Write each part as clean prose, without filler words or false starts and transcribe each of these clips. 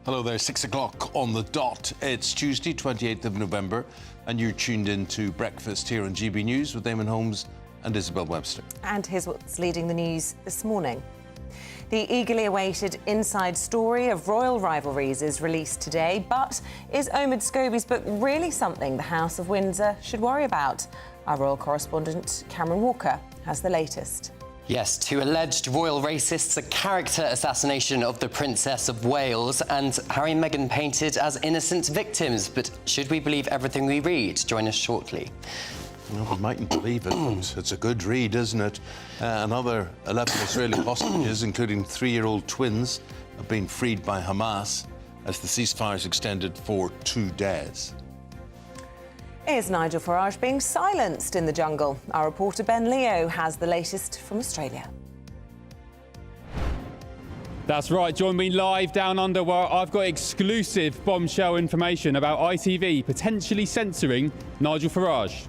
Hello there, 6 o'clock on the dot. It's Tuesday, 28th of November, and you're tuned in to Breakfast here on GB News with Eamonn, Holmes and Isabel Webster. And here's what's leading the news this morning. The eagerly awaited inside story of royal rivalries is released today, but is Omid Scobie's book really something the House of Windsor should worry about? Our royal correspondent Cameron Walker has the latest. Yes, two alleged royal racists, a character assassination of the Princess of Wales, and Harry and Meghan painted as innocent victims. But should we believe everything we read? Join us shortly. Well, we mightn't believe it. It's a good read, isn't it? Another 11 Israeli hostages, including 3-year-old twins, have been freed by Hamas as the ceasefire is extended for 2 days. Is Nigel Farage being silenced in the jungle? Our reporter Ben Leo has the latest from Australia. That's right, join me live down under where I've got exclusive bombshell information about ITV potentially censoring Nigel Farage.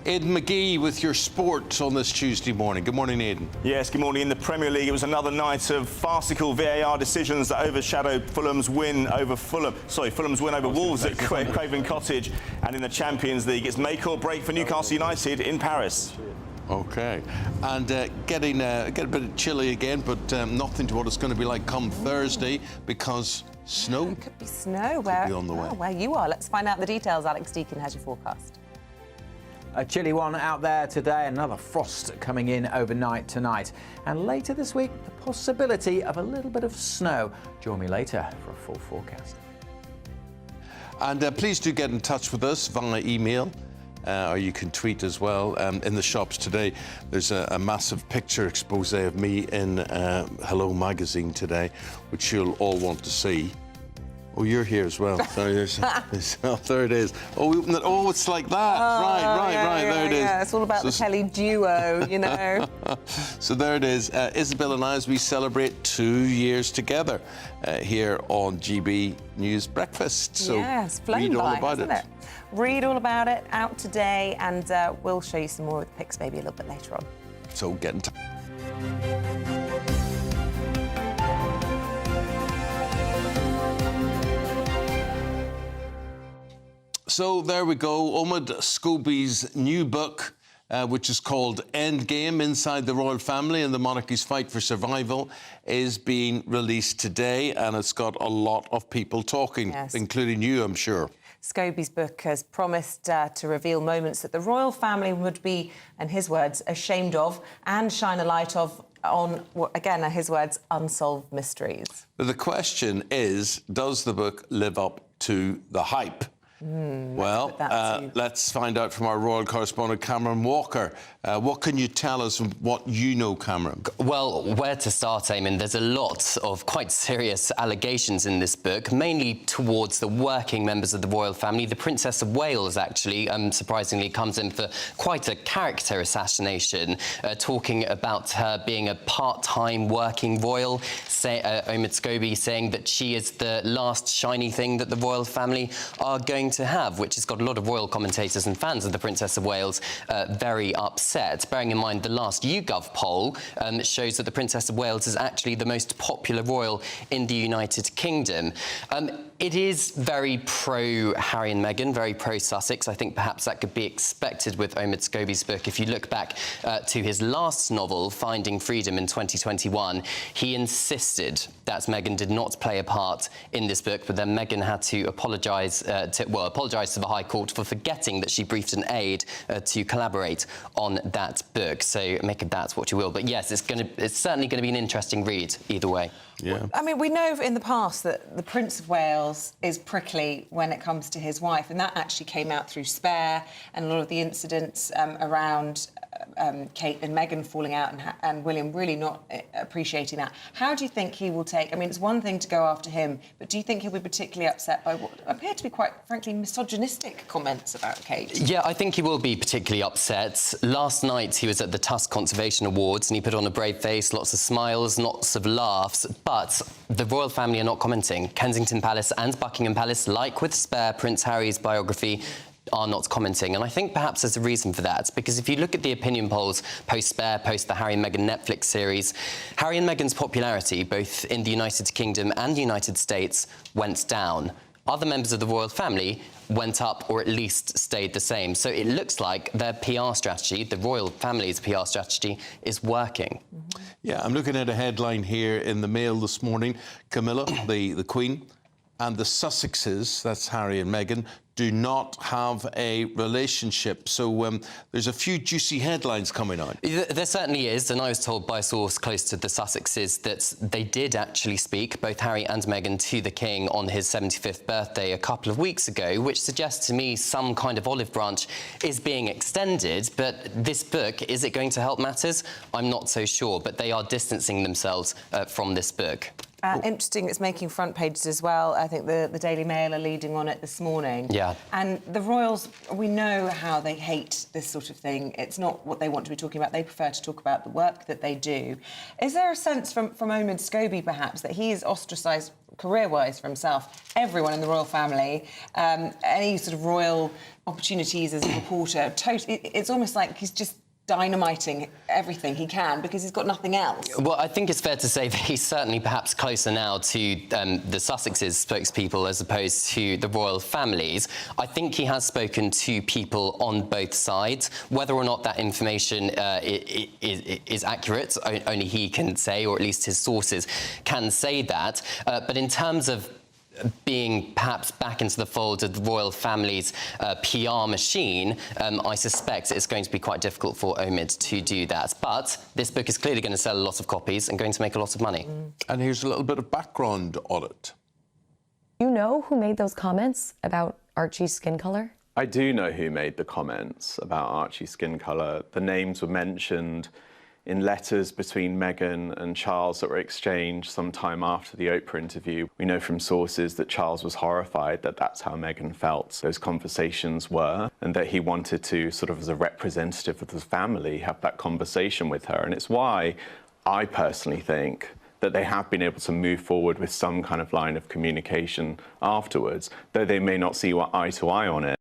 Aidan McGee with your sport on this Tuesday morning. Good morning, Aidan. Yes, good morning. In the Premier League, it was another night of farcical VAR decisions that overshadowed Fulham's win over Wolves at Craven Cottage. And in the Champions League, it's make or break for Newcastle United in Paris. OK. And getting a bit chilly again, but nothing to what it's going to be like come Thursday, because snow? It could be snow. Where, be on the way. Where you are. Let's find out the details. Alex Deakin has your forecast. A chilly one out there today, another frost coming in overnight tonight. And later this week, the possibility of a little bit of snow. Join me later for a full forecast. And please do get in touch with us via email, or you can tweet as well. In the shops today, there's a massive picture expose of me in Hello magazine today, which you'll all want to see. Oh, you're here as well. Sorry, there it is. Oh, it's like that. Right. There it is. Yeah, it's all about the telly duo, you know. So there it is. Isabel and I, as we celebrate 2 years together here on GB News Breakfast. So yes, flown read all by, about hasn't it? Read all about it, out today, and we'll show you some more with pics maybe a little bit later on. So get in touch. So there we go. Omid Scobie's new book, which is called Endgame, Inside the Royal Family and the Monarchy's Fight for Survival, is being released today, and it's got a lot of people talking, including you, I'm sure. Scobie's book has promised to reveal moments that the royal family would be, in his words, ashamed of, and shine a light on, again, in his words, unsolved mysteries. But the question is, does the book live up to the hype? Well, let's find out from our royal correspondent, Cameron Walker. What can you tell us from what you know, Cameron? Well, where to start, Eamonn? There's a lot of quite serious allegations in this book, mainly towards the working members of the royal family. The Princess of Wales, actually, surprisingly, comes in for quite a character assassination, talking about her being a part-time working royal. Omid Scobie saying that she is the last shiny thing that the royal family are going to have, which has got a lot of royal commentators and fans of the Princess of Wales very upset. Bearing in mind the last YouGov poll shows that the Princess of Wales is actually the most popular royal in the United Kingdom. It is very pro-Harry and Meghan, very pro-Sussex. I think perhaps that could be expected with Omid Scobie's book. If you look back to his last novel, Finding Freedom, in 2021, he insisted that Meghan did not play a part in this book, but then Meghan had to apologise to the High Court for forgetting that she briefed an aide to collaborate on that book. So make of that what you will. But yes, it's certainly going to be an interesting read either way. Yeah. I mean, we know in the past that the Prince of Wales is prickly when it comes to his wife, and that actually came out through Spare and a lot of the incidents around Kate and Meghan falling out and William really not appreciating that. How do you think he will take... I mean, it's one thing to go after him, but do you think he'll be particularly upset by what appear to be quite, frankly, misogynistic comments about Kate? Yeah, I think he will be particularly upset. Last night, he was at the Tusk Conservation Awards and he put on a brave face, lots of smiles, lots of laughs, but the royal family are not commenting. Kensington Palace and Buckingham Palace, like with Spare, Prince Harry's biography, are not commenting. And I think perhaps there's a reason for that, because if you look at the opinion polls post-Spare, post the Harry and Meghan Netflix series, Harry and Meghan's popularity, both in the United Kingdom and the United States, went down. Other members of the royal family went up or at least stayed the same. So it looks like their PR strategy, the royal family's PR strategy, is working. Yeah, I'm looking at a headline here in the Mail this morning. Camilla, the Queen, and the Sussexes, that's Harry and Meghan, do not have a relationship. So there's a few juicy headlines coming out. There certainly is, and I was told by a source close to the Sussexes that they did actually speak, both Harry and Meghan, to the King on his 75th birthday a couple of weeks ago, which suggests to me some kind of olive branch is being extended. But this book, is it going to help matters? I'm not so sure, but they are distancing themselves from this book. Interesting, it's making front pages as well. I think the Daily Mail are leading on it this morning. Yeah. And the royals, we know how they hate this sort of thing. It's not what they want to be talking about. They prefer to talk about the work that they do. Is there a sense from Eamonn Scobie, perhaps, that he is ostracised career-wise for himself? Everyone in the royal family, any sort of royal opportunities as a reporter, it's almost like he's just dynamiting everything he can because he's got nothing else. Well, I think it's fair to say that he's certainly perhaps closer now to the Sussexes spokespeople as opposed to the royal families. I think he has spoken to people on both sides. Whether or not that information is accurate, only he can say, or at least his sources can say that. But in terms of being perhaps back into the fold of the royal family's PR machine, I suspect it's going to be quite difficult for Omid to do that. But this book is clearly going to sell a lot of copies and going to make a lot of money. And here's a little bit of background on it. You know who made those comments about Archie's skin colour? I do know who made the comments about Archie's skin colour. The names were mentioned in letters between Meghan and Charles that were exchanged sometime after the Oprah interview. We know from sources that Charles was horrified that that's how Meghan felt those conversations were, and that he wanted to, sort of as a representative of the family, have that conversation with her. And it's why I personally think that they have been able to move forward with some kind of line of communication afterwards, though they may not see eye to eye on it.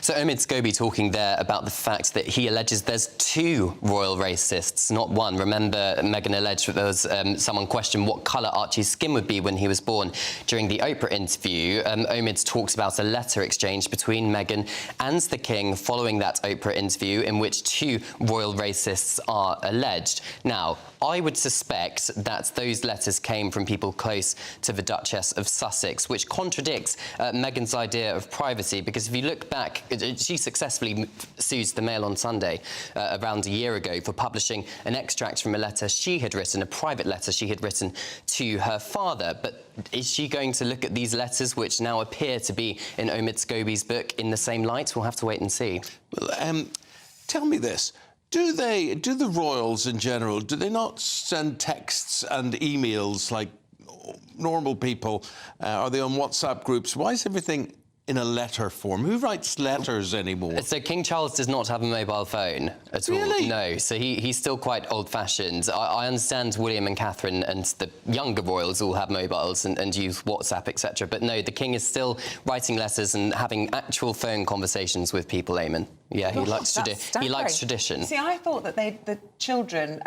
So Eamonn Scobie talking there about the fact that he alleges there's two royal racists, not one. Remember, Meghan alleged that there was someone questioned what colour Archie's skin would be when he was born during the Oprah interview. Eamonn talks about a letter exchange between Meghan and the King following that Oprah interview in which two royal racists are alleged. Now, I would suspect that those letters came from people close to the Duchess of Sussex, which contradicts Meghan's idea of privacy, because if you look back, she successfully sued the Mail on Sunday around a year ago for publishing an extract from a letter she had written, a private letter she had written to her father. But is she going to look at these letters, which now appear to be in Eamonn Scobie's book, in the same light? We'll have to wait and see. Well, tell me this. Do the royals in general, do they not send texts and emails like normal people? Are they on WhatsApp groups? Why is everything in a letter form? Who writes letters anymore? So King Charles does not have a mobile phone at all. Really? No, so he's still quite old-fashioned. I understand William and Catherine and the younger royals all have mobiles and use WhatsApp, etc. But no, the King is still writing letters and having actual phone conversations with people, Eamonn. Yeah, he likes tradition. See, I thought that the children,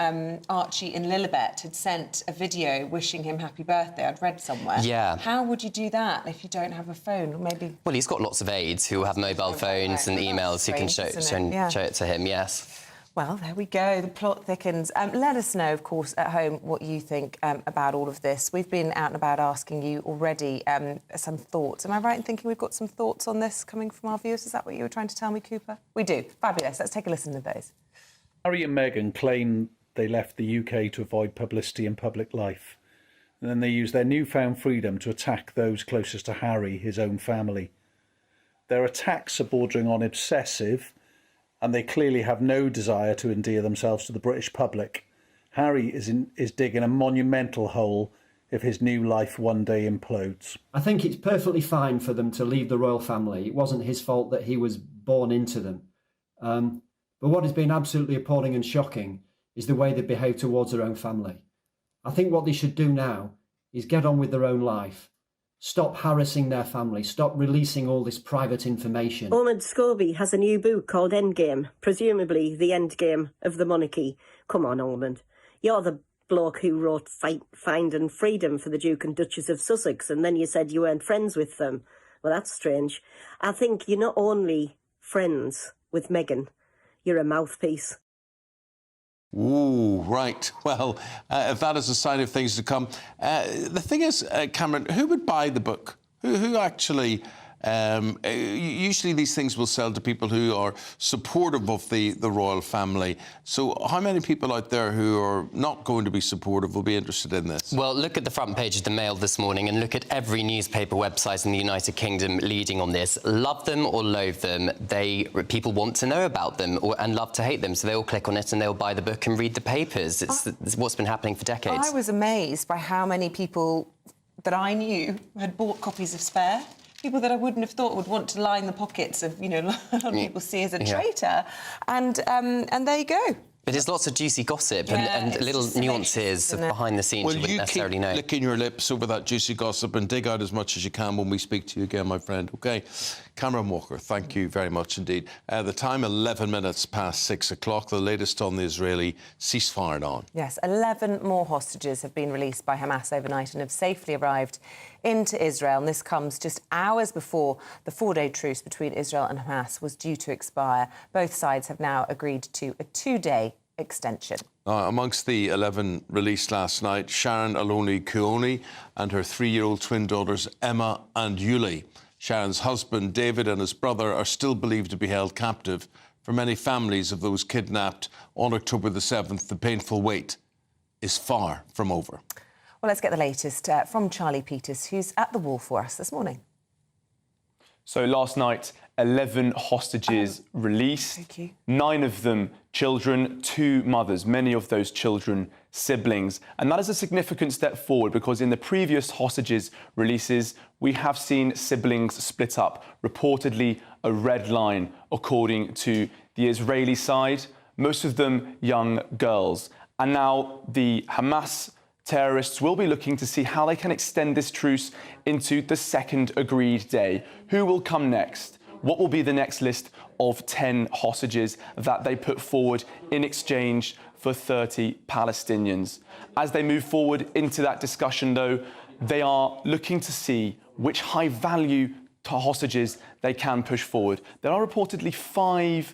Archie and Lilibet, had sent a video wishing him happy birthday. I'd read somewhere. Yeah. How would you do that if you don't have a phone? Maybe. Well, he's got lots of aides who have mobile phones and emails who can show it to him, yes. Well, there we go. The plot thickens. Let us know, of course, at home what you think about all of this. We've been out and about asking you already some thoughts. Am I right in thinking we've got some thoughts on this coming from our viewers? Is that what you were trying to tell me, Cooper? We do. Fabulous. Let's take a listen to those. Harry and Meghan claim they left the UK to avoid publicity in public life. And then they use their newfound freedom to attack those closest to Harry, his own family. Their attacks are bordering on obsessive, and they clearly have no desire to endear themselves to the British public. Harry is digging a monumental hole if his new life one day implodes. I think it's perfectly fine for them to leave the royal family. It wasn't his fault that he was born into them. But what has been absolutely appalling and shocking is the way they behave towards their own family. I think what they should do now is get on with their own life Stop harassing their family. Stop releasing all this private information. Ahmed Scobie has a new book called Endgame, presumably the endgame of the monarchy. Come on, Ahmed. You're the bloke who wrote Find and Freedom for the Duke and Duchess of Sussex, and then you said you weren't friends with them. Well, that's strange. I think you're not only friends with Meghan, you're a mouthpiece. Ooh, right. Well, if that is a sign of things to come. The thing is, Cameron, who would buy the book? Who actually... usually these things will sell to people who are supportive of the royal family. So how many people out there who are not going to be supportive will be interested in this? Well, look at the front page of the Mail this morning and look at every newspaper website in the United Kingdom leading on this. Love them or loathe them, people want to know about them and love to hate them, so they'll click on it and they'll buy the book and read the papers. It's what's been happening for decades. I was amazed by how many people that I knew had bought copies of Spare. People that I wouldn't have thought would want to line the pockets of, a lot of people see as a traitor. And there you go. But there's lots of juicy gossip and little nuances behind the scenes you wouldn't necessarily know. Well, you keep licking your lips over that juicy gossip and dig out as much as you can when we speak to you again, my friend, OK? Cameron Walker, thank you very much indeed. The time, 11 minutes past 6 o'clock, the latest on the Israeli ceasefire on. Yes, 11 more hostages have been released by Hamas overnight and have safely arrived into Israel. And this comes just hours before the 4-day truce between Israel and Hamas was due to expire. Both sides have now agreed to a 2-day extension. Amongst the 11 released last night, Sharon Aloni Kuoni and her 3-year-old twin daughters Emma and Yuli. Sharon's husband David and his brother are still believed to be held captive. For many families of those kidnapped on October the 7th, the painful wait is far from over. Well, let's get the latest from Charlie Peters, who's at the wall for us this morning. So last night, 11 hostages released, 9 of them children, 2 mothers, many of those children siblings. And that is a significant step forward because in the previous hostages releases, we have seen siblings split up, reportedly a red line, according to the Israeli side, most of them young girls. And now the Hamas terrorists will be looking to see how they can extend this truce into the second agreed day. Who will come next? What will be the next list of 10 hostages that they put forward in exchange for 30 Palestinians? As they move forward into that discussion, though, they are looking to see which high-value hostages they can push forward. There are reportedly 5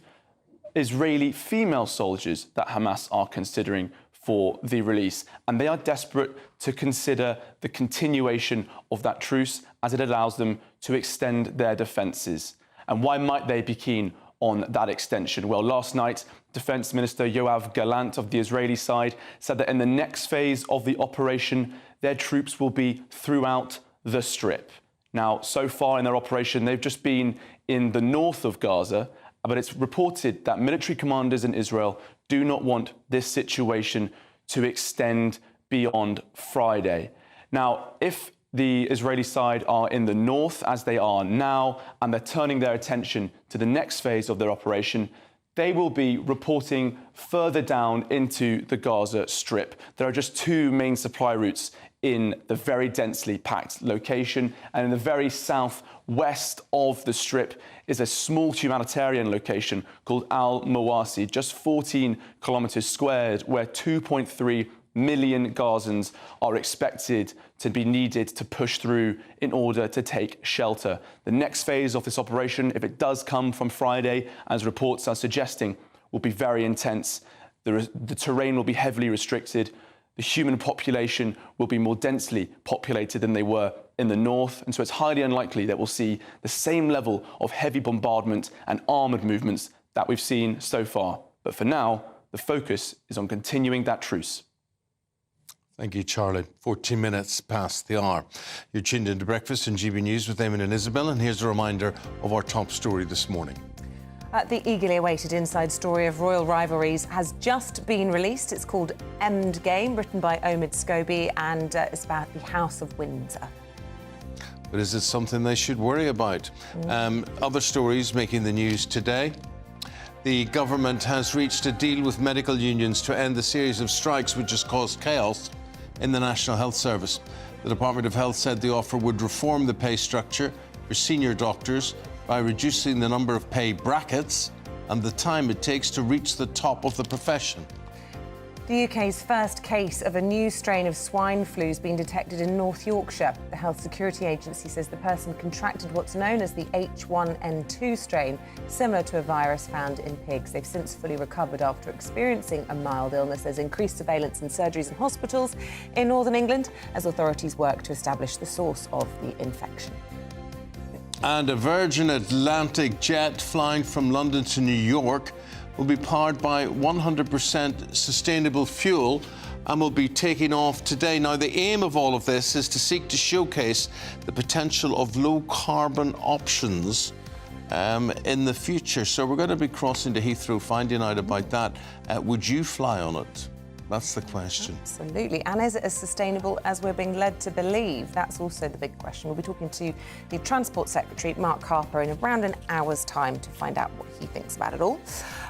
Israeli female soldiers that Hamas are considering for the release, and they are desperate to consider the continuation of that truce as it allows them to extend their defences. And why might they be keen on that extension? Well, last night, Defence Minister Yoav Gallant of the Israeli side said that in the next phase of the operation, their troops will be throughout the Strip. Now, so far in their operation, they've just been in the north of Gaza, but it's reported that military commanders in Israel do not want this situation to extend beyond Friday. Now, if the Israeli side are in the north, as they are now, and they're turning their attention to the next phase of their operation, they will be reporting further down into the Gaza Strip. There are just 2 main supply routes in the very densely packed location, and in the very southwest of the Strip is a small humanitarian location called Al-Mawasi, just 14 kilometres squared, where 2.3 million Gazans are expected to be needed to push through in order to take shelter. The next phase of this operation, if it does come from Friday, as reports are suggesting, will be very intense. The terrain will be heavily restricted. The human population will be more densely populated than they were in the north, and so it's highly unlikely that we'll see the same level of heavy bombardment and armoured movements that we've seen so far. But for now, the focus is on continuing that truce. Thank you, Charlie. 14 minutes past the hour. You're tuned into Breakfast in GB News with Eamonn and Isabel, and here's a reminder of our top story this morning. The eagerly awaited inside story of royal rivalries has just been released. It's called Endgame, written by Ahmed Scobie, and it's about the House of Windsor. But is it something they should worry about? Other stories making the news today. The government has reached a deal with medical unions to end the series of strikes which has caused chaos in the National Health Service. The Department of Health said the offer would reform the pay structure for senior doctors by reducing the number of pay brackets and the time it takes to reach the top of the profession. The UK's first case of a new strain of swine flu has been detected in North Yorkshire. The Health Security Agency says the person contracted what's known as the H1N2 strain, similar to a virus found in pigs. They've since fully recovered after experiencing a mild illness. There's increased surveillance and surgeries in hospitals in Northern England as authorities work to establish the source of the infection. And a Virgin Atlantic jet flying from London to New York will be powered by 100% sustainable fuel and will be taking off today. Now, the aim of all of this is to seek to showcase the potential of low-carbon options in the future. So we're going to be crossing to Heathrow, finding out about that. Would you fly on it? That's the question. Absolutely. And is it as sustainable as we're being led to believe? That's also the big question. We'll be talking to the Transport Secretary, Mark Harper, in around an hour's time to find out what he thinks about it all.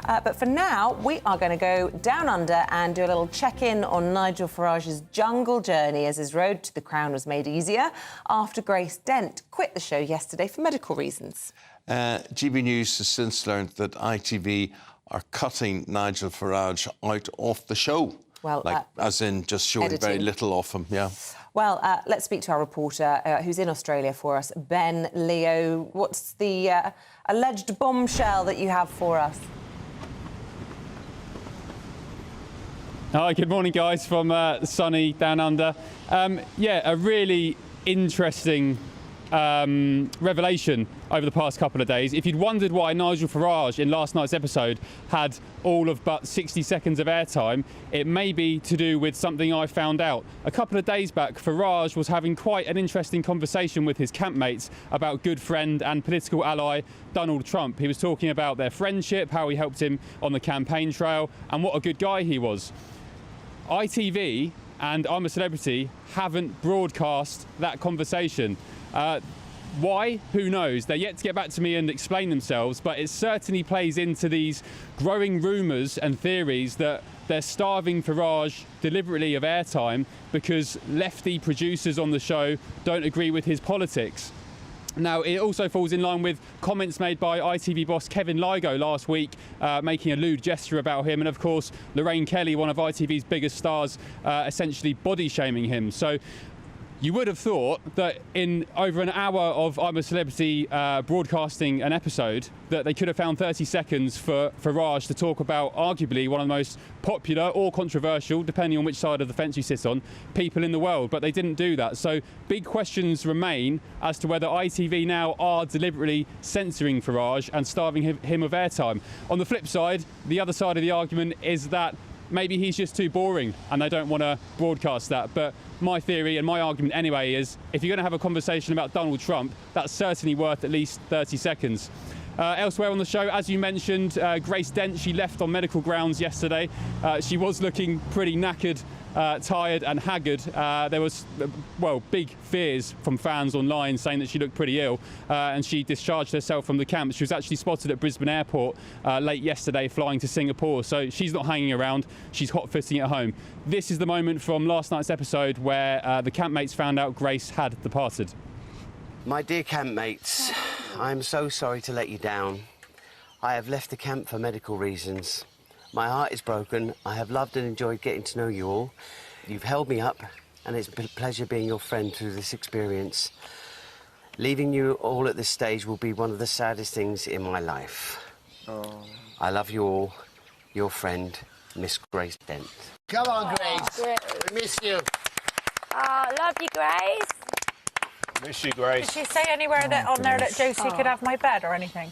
But for now, we are going to go down under and do a little check-in on Nigel Farage's jungle journey as his road to the crown was made easier after Grace Dent quit the show yesterday for medical reasons. GBNews has since learned that ITV are cutting Nigel Farage out of the show. Well, as in just showing editing. very little of him, yeah. Well, let's speak to our reporter who's in Australia for us, Ben Leo. What's the alleged bombshell that you have for us? Hi, good morning, guys, from sunny Down Under. Yeah, a really interesting revelation over the past couple of days. If you'd wondered why Nigel Farage in last night's episode had all of but 60 seconds of airtime, it may be to do with something I found out. A couple of days back, Farage was having quite an interesting conversation with his campmates about good friend and political ally Donald Trump. He was talking about their friendship, how he helped him on the campaign trail, and what a good guy he was. ITV and I'm a Celebrity haven't broadcast that conversation. Why? Who knows? They're yet to get back to me and explain themselves, but it certainly plays into these growing rumours and theories that they're starving Farage deliberately of airtime because lefty producers on the show don't agree with his politics. Now, it also falls in line with comments made by ITV boss Kevin Lygo last week, making a lewd gesture about him, and of course Lorraine Kelly, one of ITV's biggest stars, essentially body-shaming him. So you would have thought that in over an hour of I'm a Celebrity broadcasting an episode, that they could have found 30 seconds for Farage to talk about arguably one of the most popular or controversial, depending on which side of the fence you sit on, people in the world. But they didn't do that. So big questions remain as to whether ITV now are deliberately censoring Farage and starving him of airtime. On the flip side, the other side of the argument is that maybe he's just too boring and they don't want to broadcast that. But my theory and my argument anyway is if you're going to have a conversation about Donald Trump, that's certainly worth at least 30 seconds. Elsewhere on the show, as you mentioned, Grace Dent, she left on medical grounds yesterday. She was looking pretty knackered, tired and haggard. There was, well, big fears from fans online saying that she looked pretty ill, and she discharged herself from the camp. She was actually spotted at Brisbane Airport late yesterday flying to Singapore, so she's not hanging around, she's hot-footing at home. This is the moment from last night's episode where the campmates found out Grace had departed. My dear campmates, I'm so sorry to let you down. I have left the camp for medical reasons. My heart is broken. I have loved and enjoyed getting to know you all. You've held me up, and it's been a pleasure being your friend through this experience. Leaving you all at this stage will be one of the saddest things in my life. Oh. I love you all. Your friend, Miss Grace Dent. Come on, Grace. We miss you. Oh, love you, Grace. Miss you, Grace. Did she say anywhere that on there that Josie could have my bed or anything?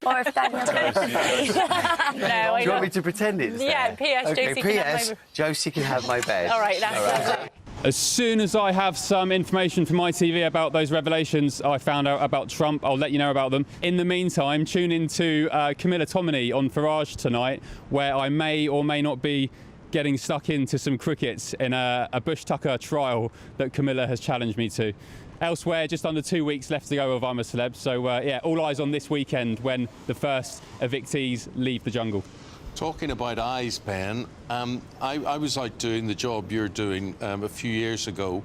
Or if Daniel No, do you want me to pretend it's yeah, there? P.S. Okay, Josie can have my... Josie can have my bed. All right, that's it. As soon as I have some information from ITV about those revelations I found out about Trump, I'll let you know about them. In the meantime, tune in to Camilla Tominey on Farage tonight, where I may or may not be getting stuck into some crickets in a Bush Tucker trial that Camilla has challenged me to. Elsewhere, just under 2 weeks left to go of I'm a Celeb, so yeah, all eyes on this weekend when the first evictees leave the jungle. Talking about eyes, Ben, I was out doing the job you're doing a few years ago,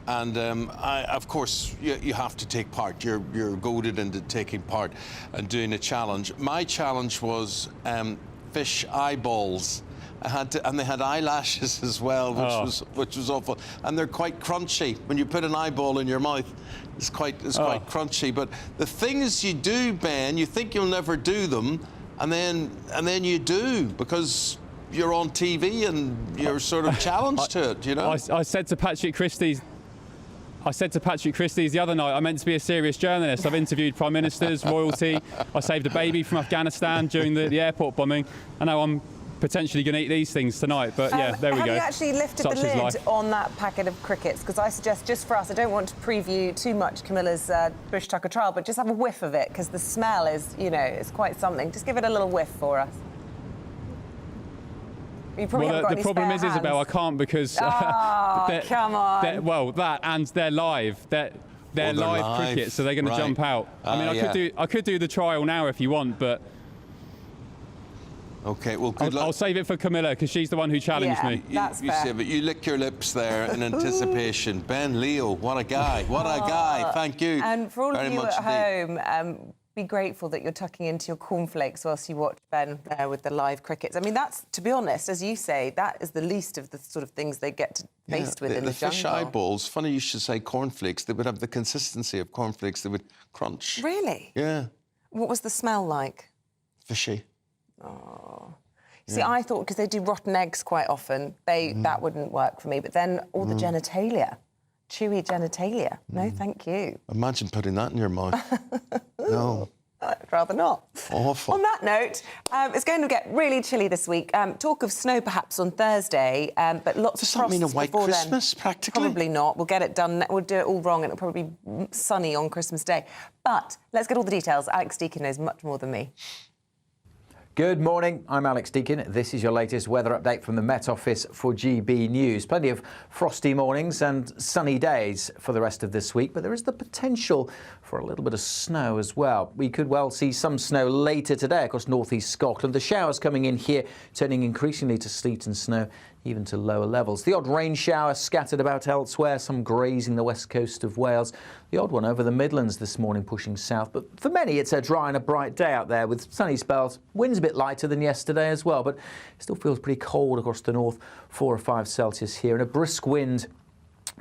and of course you have to take part. You're goaded into taking part and doing a challenge. My challenge was fish eyeballs. And they had eyelashes as well, which was awful. And they're quite crunchy. When you put an eyeball in your mouth, it's quite crunchy. But the things you do, Ben, you think you'll never do them, and then you do, because you're on TV and you're sort of challenged to it, you know? I said to Patrick Christie's the other night, I meant to be a serious journalist. I've interviewed prime ministers, royalty. I saved a baby from Afghanistan during the airport bombing. I know I'm potentially going to eat these things tonight, but yeah, there we go. Have you actually lifted Such the lid on that packet of crickets? Because I suggest, just for us, I don't want to preview too much Camilla's Bush Tucker trial, but just have a whiff of it, because the smell is, you know, it's quite something. Just give it a little whiff for us. You probably haven't got any the problem is, spare hands. Isabel, I can't because come on. Well, that and they're live. They're live crickets, so they're going to jump out. I mean, I could do the trial now if you want, but. Okay, well, good luck. I'll save it for Camilla, because she's the one who challenged me. That's fair. Save it. You lick your lips there in anticipation. Ben Leo, what a guy. What a guy. Thank you. And for all of very you much at indeed. home, be grateful that you're tucking into your cornflakes whilst you watch Ben there with the live crickets. I mean, that's, to be honest, as you say, that is the least of the sort of things they get to faced with in the jungle. The fish eyeballs, funny you should say cornflakes. They would have the consistency of cornflakes. They would crunch. Really? Yeah. What was the smell like? Fishy. Oh. See, I thought, because they do rotten eggs quite often, that wouldn't work for me. But then all the genitalia, chewy genitalia. No, thank you. Imagine putting that in your mouth. No. I'd rather not. Awful. On that note, it's going to get really chilly this week. Talk of snow perhaps on Thursday, but lots of frosts. Does that mean a white before Christmas, then. practically? Probably not. We'll get it done. We'll do it all wrong, and it'll probably be sunny on Christmas Day. But let's get all the details. Alex Deakin knows much more than me. Good morning, I'm Alex Deakin. This is your latest weather update from the Met Office for GB News. Plenty of frosty mornings and sunny days for the rest of this week, but there is the potential for a little bit of snow as well. We could well see some snow later today across northeast Scotland. The showers coming in here turning increasingly to sleet and snow, even to lower levels. The odd rain shower scattered about elsewhere, some grazing the west coast of Wales. The odd one over the Midlands this morning pushing south. But for many, it's a dry and a bright day out there with sunny spells. Wind's a bit lighter than yesterday as well, but it still feels pretty cold across the north, 4 or 5 Celsius here, and a brisk wind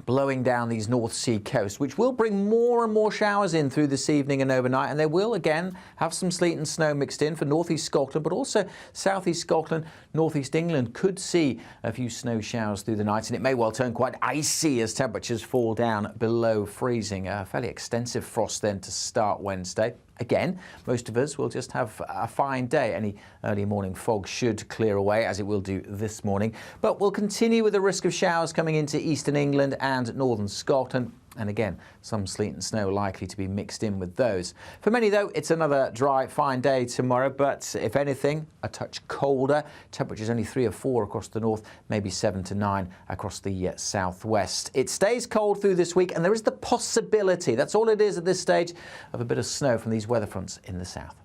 blowing down these North Sea coasts, which will bring more and more showers in through this evening and overnight, and they will again have some sleet and snow mixed in for northeast Scotland, but also southeast Scotland, northeast England could see a few snow showers through the night, and it may well turn quite icy as temperatures fall down below freezing. A fairly extensive frost then to start Wednesday. Again, most of us will just have a fine day. Any early morning fog should clear away, as it will do this morning. But we'll continue with the risk of showers coming into eastern England and northern Scotland. And again, some sleet and snow likely to be mixed in with those. For many, though, it's another dry, fine day tomorrow, but if anything, a touch colder. Temperatures only 3 or 4 across the north, maybe 7 to 9 across the southwest. It stays cold through this week, and there is the possibility, that's all it is at this stage, of a bit of snow from these weather fronts in the south.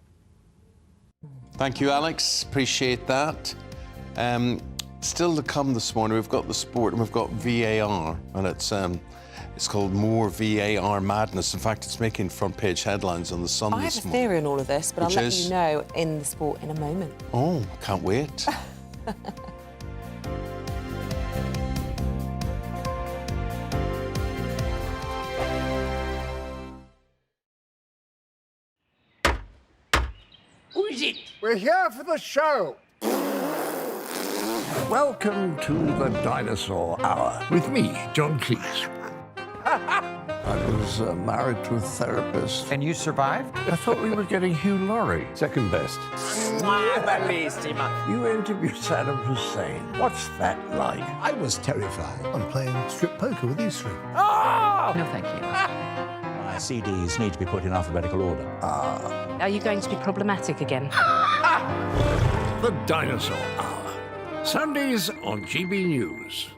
Thank you, Alex. Appreciate that. Still to come this morning, we've got the sport and we've got VAR, and it's called More VAR Madness. In fact, it's making front page headlines on the Sun I this have a morning. theory on all of this, but I'll let you know in the sport in a moment. Oh, can't wait. Who is it? We're here for the show. Welcome to the Dinosaur Hour with me, John Cleese. I was married to a therapist. And you survived? I thought we were getting Hugh Laurie. Second best. You interviewed Saddam Hussein. What's that like? I was terrified. I'm playing strip poker with these three. Oh! No, thank you. My CDs need to be put in alphabetical order. Are you going to be problematic again? The Dinosaur Hour. Sundays on GB News.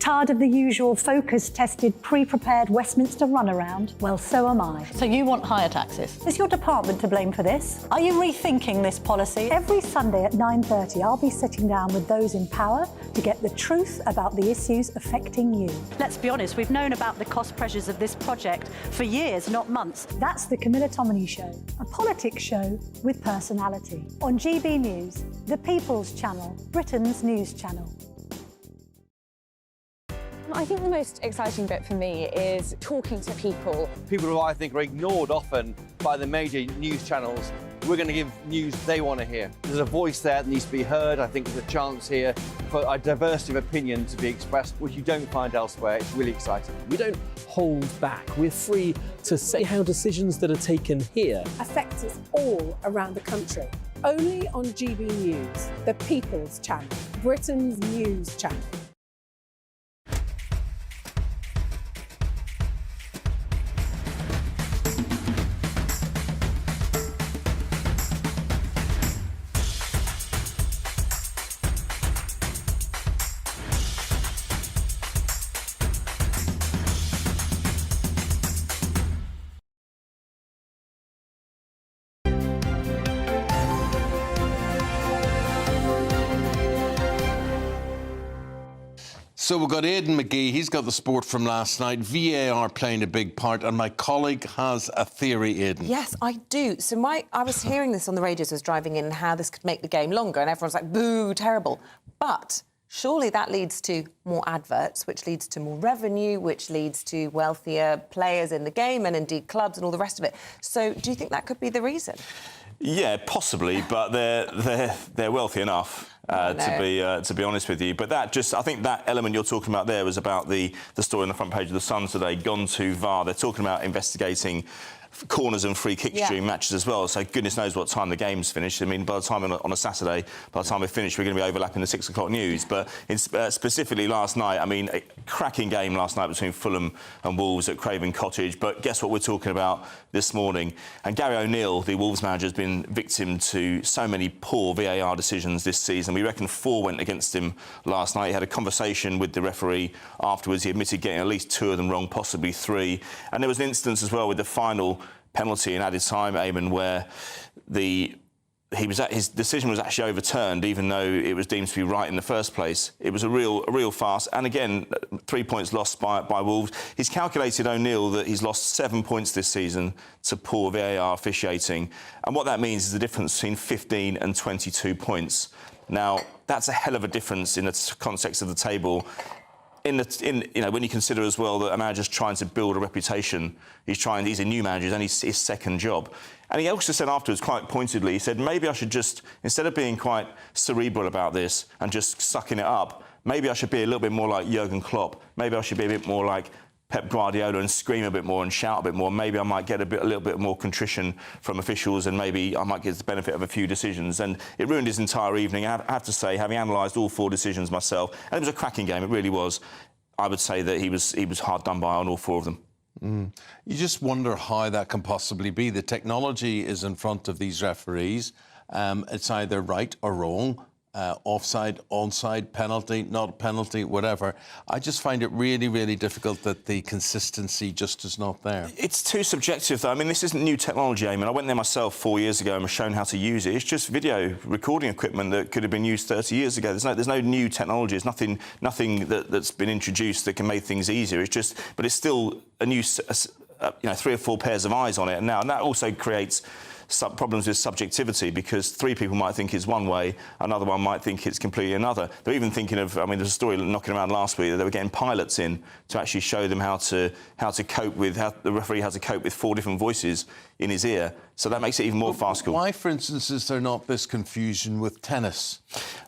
Tired of the usual focus-tested, pre-prepared Westminster runaround? Well, so am I. So you want higher taxes? Is your department to blame for this? Are you rethinking this policy? Every Sunday at 9:30, I'll be sitting down with those in power to get the truth about the issues affecting you. Let's be honest, we've known about the cost pressures of this project for years, not months. That's the Camilla Tominey Show, a politics show with personality. On GB News, the People's Channel, Britain's news channel. I think the most exciting bit for me is talking to people. People who I think are ignored often by the major news channels. We're going to give news they want to hear. There's a voice there that needs to be heard. I think there's a chance here for a diversity of opinion to be expressed, which you don't find elsewhere. It's really exciting. We don't hold back. We're free to say how decisions that are taken here affect us all around the country. Only on GB News, the People's Channel, Britain's news channel. So we've got Aidan McGee, he's got the sport from last night, VAR playing a big part, and my colleague has a theory, Aidan. Yes, I do. So I was hearing this on the radio as I was driving in, how this could make the game longer, and everyone's like, boo, terrible. But surely that leads to more adverts, which leads to more revenue, which leads to wealthier players in the game, and indeed clubs and all the rest of it. So do you think that could be the reason? Yeah, possibly, but they're wealthy enough to be honest with you. But I think that element you're talking about there was about the story on the front page of the Sun today, gone to VAR. They're talking about investigating corners and free kicks during matches as well. So goodness knows what time the game's finished. I mean, by the time on a Saturday, by the time we finish, we're going to be overlapping the 6 o'clock news. But specifically last night, I mean, a cracking game last night between Fulham and Wolves at Craven Cottage. But guess what we're talking about this morning? And Gary O'Neill, the Wolves manager, has been victim to so many poor VAR decisions this season. We reckon 4 went against him last night. He had a conversation with the referee afterwards. He admitted getting at least 2 of them wrong, possibly 3. And there was an instance as well with the final penalty in added time, Eamonn, where his decision was actually overturned, even though it was deemed to be right in the first place. It was a real farce. And again, 3 points lost by Wolves. He's calculated, O'Neill, that he's lost 7 points this season to poor VAR officiating. And what that means is the difference between 15 and 22 points. Now, that's a hell of a difference in the context of the table. When you consider as well that a manager's trying to build a reputation, he's a new manager, it's only his second job. And he also said afterwards, quite pointedly, he said, maybe I should just, instead of being quite cerebral about this and just sucking it up, maybe I should be a little bit more like Jurgen Klopp. Maybe I should be a bit more like Pep Guardiola and scream a bit more and shout a bit more. Maybe I might get a little bit more contrition from officials, and maybe I might get the benefit of a few decisions. And it ruined his entire evening. I have to say, having analysed all 4 decisions myself, and it was a cracking game, it really was, I would say that he was hard done by on all 4 of them. You just wonder how that can possibly be. The technology is in front of these referees. It's either right or wrong. Offside, onside, penalty, not penalty, whatever. I just find it really, really difficult that the consistency just is not there. It's too subjective, though. I mean, this isn't new technology, Eamonn. I went there myself 4 years ago and was shown how to use it. It's just video recording equipment that could have been used 30 years ago. There's no new technology. There's nothing that's been introduced that can make things easier. But it's still a new, 3 or 4 pairs of eyes on it. And that also creates problems with subjectivity, because 3 people might think it's one way, another one might think it's completely another. They're even thinking of, I mean, there's a story knocking around last week that they were getting pilots in to actually show them how the referee has to cope with 4 different voices in his ear. So that makes it even more farcical. Why, for instance, is there not this confusion with tennis?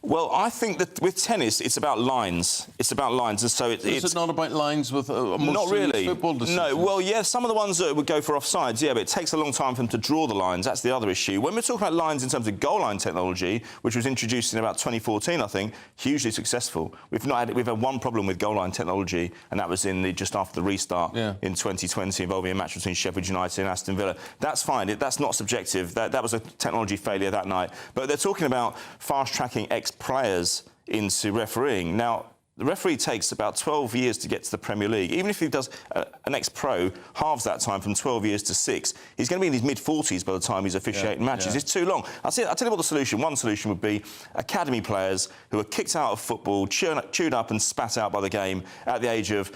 Well, I think that with tennis, it's about lines. It's about lines, and so Is it not about lines with not really football decisions? No. Well, yeah, some of the ones that would go for offsides, yeah, but it takes a long time for them to draw the lines. That's the other issue. When we're talking about lines in terms of goal line technology, which was introduced in about 2014, I think, hugely successful. We've had one problem with goal line technology, and that was just after the restart in 2020, involving a match between Sheffield United and Aston Villa. That's fine. That's not subjective. That was a technology failure that night. But they're talking about fast-tracking ex-players into refereeing. Now, The referee takes about 12 years to get to the Premier League. Even if he does an ex-pro, halves that time from 12 years to 6, he's going to be in his mid-40s by the time he's officiating matches. It's too long. I'll tell you what the solution. One solution would be academy players who are kicked out of football, chewed up and spat out by the game at the age of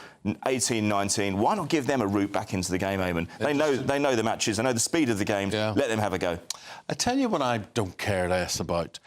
18, 19. Why not give them a route back into the game, Eamonn? They know the matches, they know the speed of the game. Let them have a go. I tell you what I don't care less about.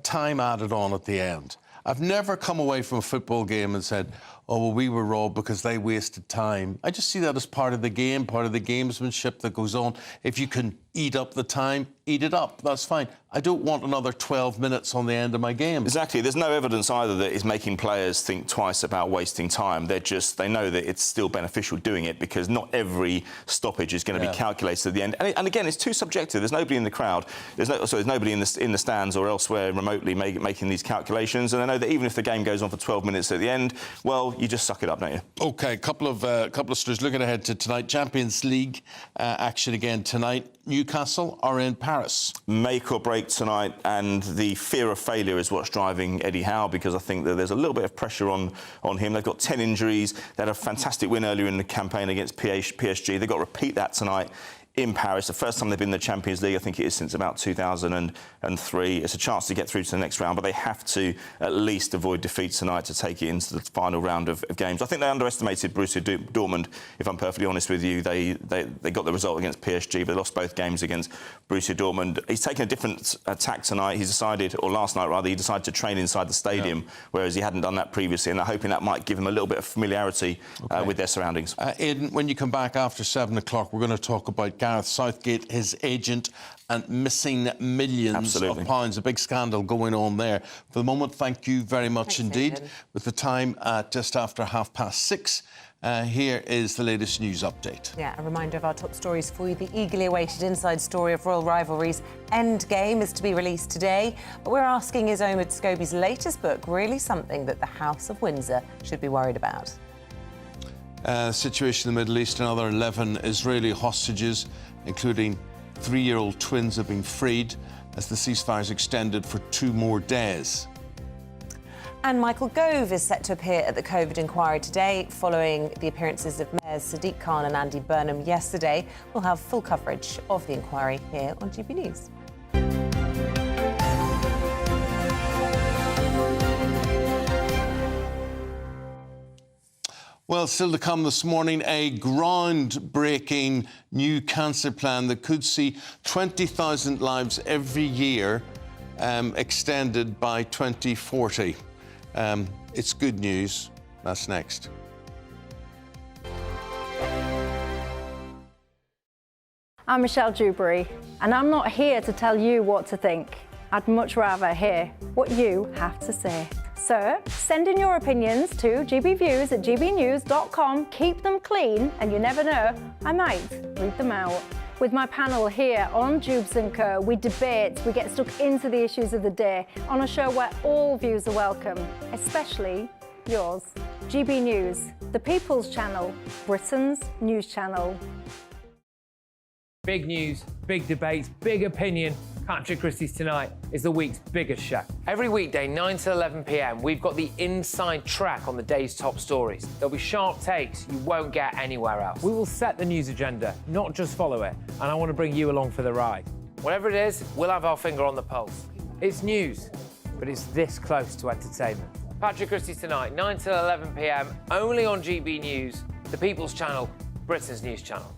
Time added on at the end. I've never come away from a football game and said, oh, well, we were robbed because they wasted time. I just see that as part of the game, part of the gamesmanship that goes on. If you can eat up the time, eat it up. That's fine. I don't want another 12 minutes on the end of my game. Exactly. There's no evidence either that it's making players think twice about wasting time. They know that it's still beneficial doing it because not every stoppage is going to be calculated at the end. And again, it's too subjective. There's nobody in the crowd. There's nobody in the stands or elsewhere remotely making these calculations. And I know that even if the game goes on for 12 minutes at the end, well, you just suck it up, don't you? OK, a couple of stories. Looking ahead to tonight, Champions League action again tonight. Newcastle are in Paris. Make or break tonight, and the fear of failure is what's driving Eddie Howe, because I think that there's a little bit of pressure on him. They've got 10 injuries. They had a fantastic win earlier in the campaign against PSG. They've got to repeat that tonight in Paris. The first time they've been in the Champions League, I think it is since about 2003. It's a chance to get through to the next round, but they have to at least avoid defeat tonight to take it into the final round of games. I think they underestimated Borussia Dortmund, if I'm perfectly honest with you. They got the result against PSG, but they lost both games against Borussia Dortmund. He's taken a different tack tonight. He's decided, or last night rather, he decided to train inside the stadium, whereas he hadn't done that previously, and they're hoping that might give him a little bit of familiarity with their surroundings. Aidan, when you come back after 7 o'clock, we're going to talk about Gareth Southgate, his agent, and missing millions of pounds. A big scandal going on there. For the moment, thank you very much indeed. Aidan. With the time just after 6:30, here is the latest news update. Yeah, a reminder of our top stories for you. The eagerly awaited inside story of Royal Rivalry's Endgame is to be released today. But we're asking, is Omid Scobie's latest book really something that the House of Windsor should be worried about? Situation in the Middle East, another 11 Israeli hostages, including 3-year-old twins, have been freed as the ceasefire is extended for 2 more days. And Michael Gove is set to appear at the COVID inquiry today, following the appearances of Mayors Sadiq Khan and Andy Burnham yesterday. We'll have full coverage of the inquiry here on GB News. Well, still to come this morning, a groundbreaking new cancer plan that could see 20,000 lives every year extended by 2040. It's good news. That's next. I'm Michelle Dewberry, and I'm not here to tell you what to think. I'd much rather hear what you have to say. So, send in your opinions to gbviews@gbnews.com. Keep them clean, and you never know, I might read them out. With my panel here on Jubes & Co, we debate, we get stuck into the issues of the day on a show where all views are welcome, especially yours. GB News, the People's Channel, Britain's news channel. Big news, big debates, big opinion. Patrick Christie's Tonight is the week's biggest show. Every weekday, 9 to 11 p.m, we've got the inside track on the day's top stories. There'll be sharp takes you won't get anywhere else. We will set the news agenda, not just follow it, and I want to bring you along for the ride. Whatever it is, we'll have our finger on the pulse. It's news, but it's this close to entertainment. Patrick Christie's Tonight, 9 to 11 p.m, only on GB News, the People's Channel, Britain's news channel.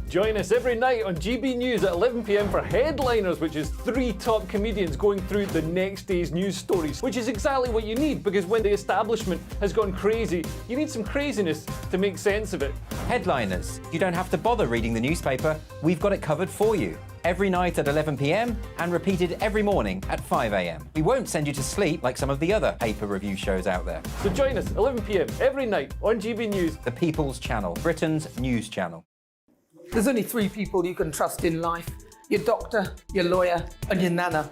Join us every night on GB News at 11 p.m. for Headliners, which is 3 top comedians going through the next day's news stories, which is exactly what you need, because when the establishment has gone crazy, you need some craziness to make sense of it. Headliners. You don't have to bother reading the newspaper. We've got it covered for you. Every night at 11 p.m. and repeated every morning at 5 a.m. We won't send you to sleep like some of the other paper review shows out there. So join us 11 p.m. every night on GB News. The People's Channel, Britain's news channel. There's only 3 people you can trust in life. Your doctor, your lawyer, and your nana.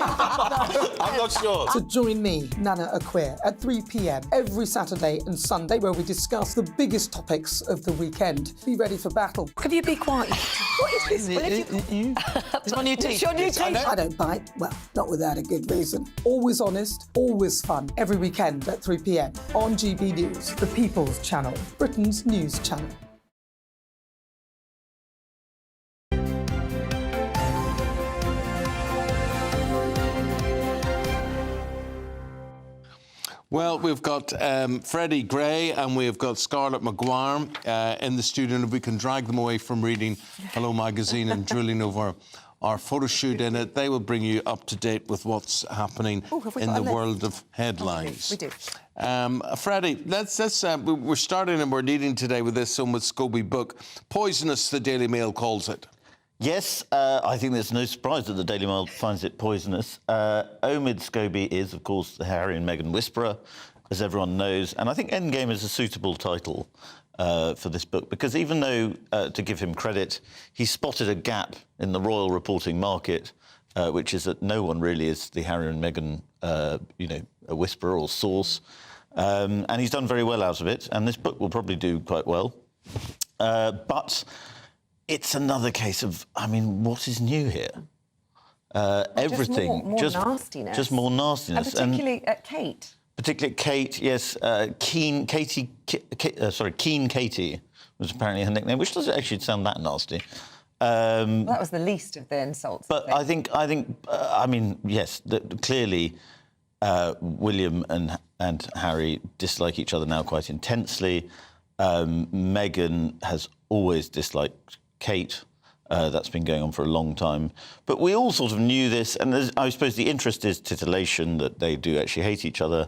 I'm not sure. So join me, Nana Aquia, at 3 p.m. every Saturday and Sunday, where we discuss the biggest topics of the weekend. Be ready for battle. Could you be quiet? What is this? It's my new teeth. It's your new teeth. I don't bite. Well, not without a good reason. Always honest, always fun. Every weekend at 3 p.m. on GB News, the People's Channel, Britain's news channel. Well, we've got Freddie Gray and we've got Scarlett Maguire in the studio, and if we can drag them away from reading Hello Magazine and drooling over our photo shoot in it, they will bring you up to date with what's happening in the world of headlines. We do. Freddie, we're starting and we're leading today with this Omid Scobie book, Poisonous, the Daily Mail calls it. Yes, I think there's no surprise that the Daily Mail finds it poisonous. Omid Scobie is, of course, the Harry and Meghan whisperer, as everyone knows, and I think Endgame is a suitable title for this book, because even though, to give him credit, he spotted a gap in the royal reporting market, which is that no one really is the Harry and Meghan, a whisperer or source, and he's done very well out of it, and this book will probably do quite well. But it's another case of, I mean, what is new here? Everything. More nastiness. Just more nastiness. And particularly at Kate. Particularly Kate, yes. Keen Katie was apparently her nickname, which doesn't actually sound that nasty. Well, that was the least of the insults. But I think, yes, clearly William and Harry dislike each other now quite intensely. Meghan has always disliked Kate. That's been going on for a long time. But we all sort of knew this, and I suppose the interest is titillation, that they do actually hate each other.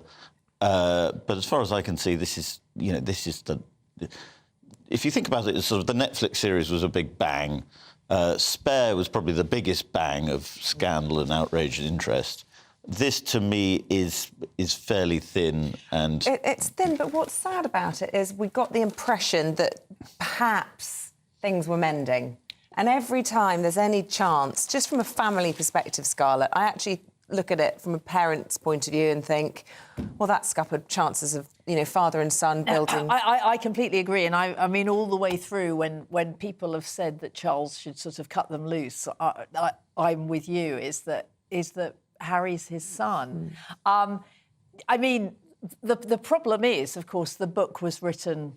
But as far as I can see, this is the... If you think about it, it's sort of the Netflix series was a big bang. Spare was probably the biggest bang of scandal and outrage and interest. This, to me, is fairly thin and... It's thin, but what's sad about it is we got the impression that perhaps things were mending. And every time there's any chance, just from a family perspective, Scarlett, I actually look at it from a parent's point of view and think, well, that scuppered chances of, father and son building... I completely agree. And I mean, all the way through, when people have said that Charles should sort of cut them loose, I'm with you, is that Harry's his son. I mean, the problem is, of course, the book was written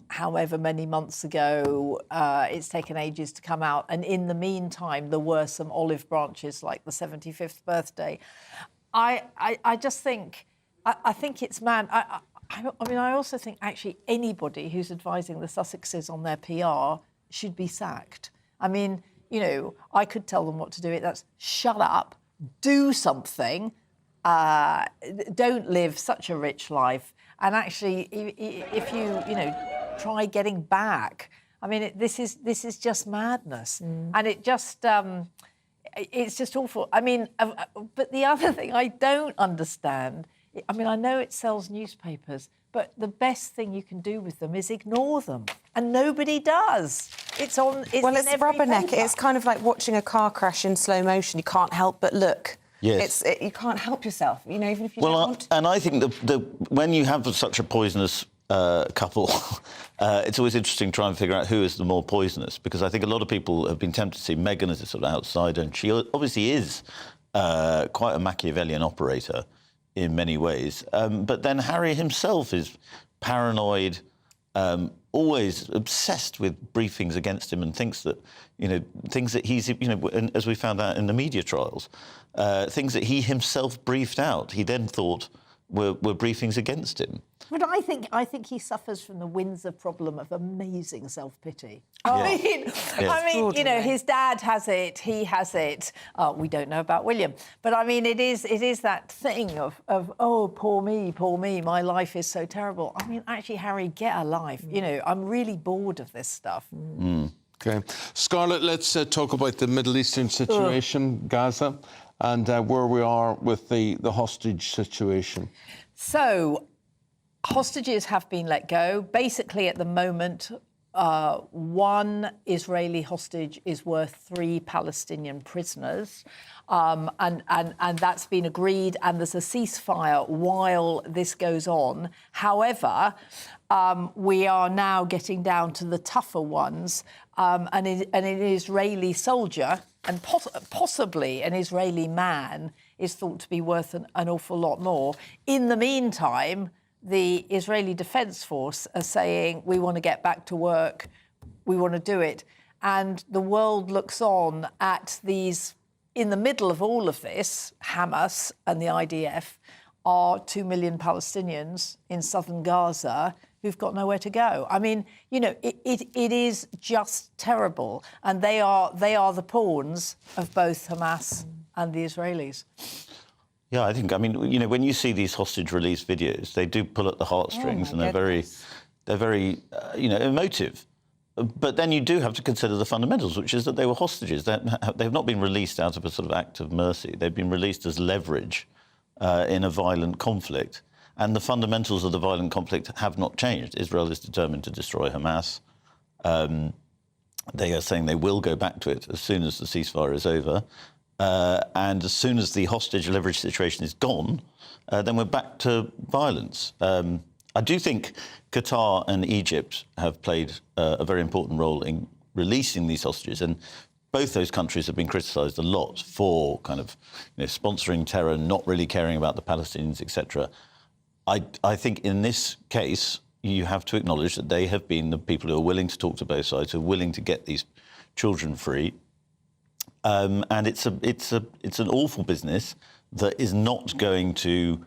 however many months ago. It's taken ages to come out. And in the meantime, there were some olive branches, like the 75th birthday. I just think... I think it's mad. I also think, actually, anybody who's advising the Sussexes on their PR should be sacked. I mean, I could tell them what to do. That's shut up, do something, don't live such a rich life. And actually, if you, try getting back, I mean, this is just madness. And it just, it's just awful. I mean, but the other thing I don't understand, I mean, I know it sells newspapers, but the best thing you can do with them is ignore them. And nobody does. It's rubberneck. It's kind of like watching a car crash in slow motion. You can't help but look. Yes. You can't help yourself, even if you don't want to. And I think when you have such a poisonous couple, it's always interesting to try and figure out who is the more poisonous, because I think a lot of people have been tempted to see Meghan as a sort of outsider, and she obviously is quite a Machiavellian operator in many ways. But then Harry himself is paranoid, always obsessed with briefings against him, and thinks that, things that he's, as we found out in the media trials, things that he himself briefed out, he then thought were briefings against him. But I think he suffers from the Windsor problem of amazing self-pity. Yes. I mean, his dad has it, he has it. We don't know about William, but I mean, it is that thing of oh, poor me, my life is so terrible. I mean, actually, Harry, get a life. I'm really bored of this stuff. OK. Scarlett, let's talk about the Middle Eastern situation, Gaza, and where we are with the hostage situation. So, hostages have been let go. Basically, at the moment, one Israeli hostage is worth 3 Palestinian prisoners. And that's been agreed, and there's a ceasefire while this goes on. However, we are now getting down to the tougher ones, and an Israeli soldier and possibly an Israeli man is thought to be worth an awful lot more. In the meantime, the Israeli Defence Force are saying, we want to get back to work, we want to do it. And the world looks on at these, in the middle of all of this, Hamas and the IDF are 2 million Palestinians in southern Gaza who've got nowhere to go. I mean, you know, it is just terrible. And they are the pawns of both Hamas and the Israelis. Yeah, I think, I mean, you know, when you see these hostage release videos, they do pull at the heartstrings, and they're very, you know, emotive. But then you do have to consider the fundamentals, which is that they were hostages. They've not been released out of a sort of act of mercy. They've been released as leverage in a violent conflict. And the fundamentals of the violent conflict have not changed. Israel is determined to destroy Hamas. They are saying they will go back to it as soon as the ceasefire is over. And as soon as the hostage leverage situation is gone, then we're back to violence. I do think Qatar and Egypt have played a very important role in releasing these hostages, and both those countries have been criticised a lot for kind of, you know, sponsoring terror, not really caring about the Palestinians, etc. I think in this case, you have to acknowledge that they have been the people who are willing to talk to both sides, who are willing to get these children free. And it's an awful business that is not going to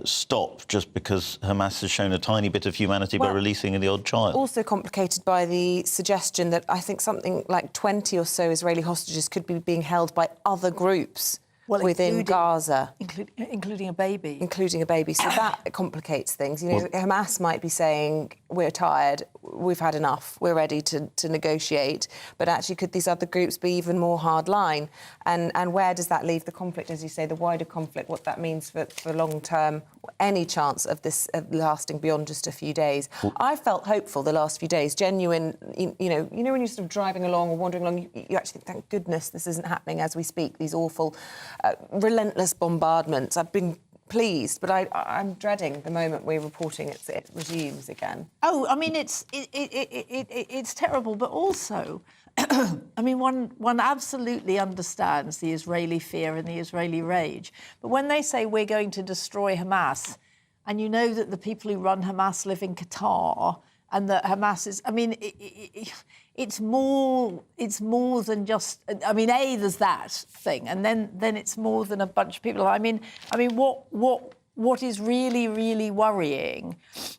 stop just because Hamas has shown a tiny bit of humanity by releasing the odd child. Also complicated by the suggestion that I think something like 20 or so Israeli hostages could be being held by other groups within Gaza. Including a baby. Including a baby. So that complicates things. You know, Hamas might be saying, we're tired, we've had enough, we're ready to negotiate. But actually, could these other groups be even more hard line? And where does that leave the conflict, as you say, the wider conflict, what that means for long-term, any chance of this lasting beyond just a few days? I felt hopeful the last few days, genuine, you know, when you're sort of driving along or wandering along, you actually think, thank goodness this isn't happening as we speak, these awful, relentless bombardments. I've been pleased, but I'm dreading the moment we're reporting it resumes again. Oh, I mean, it's terrible, but also, I mean, one absolutely understands the Israeli fear and the Israeli rage. But when they say we're going to destroy Hamas, and you know that the people who run Hamas live in Qatar, and that Hamas is, I mean, it's more than just, I mean, there's that thing, and then it's more than a bunch of people. I mean, what is really, really worrying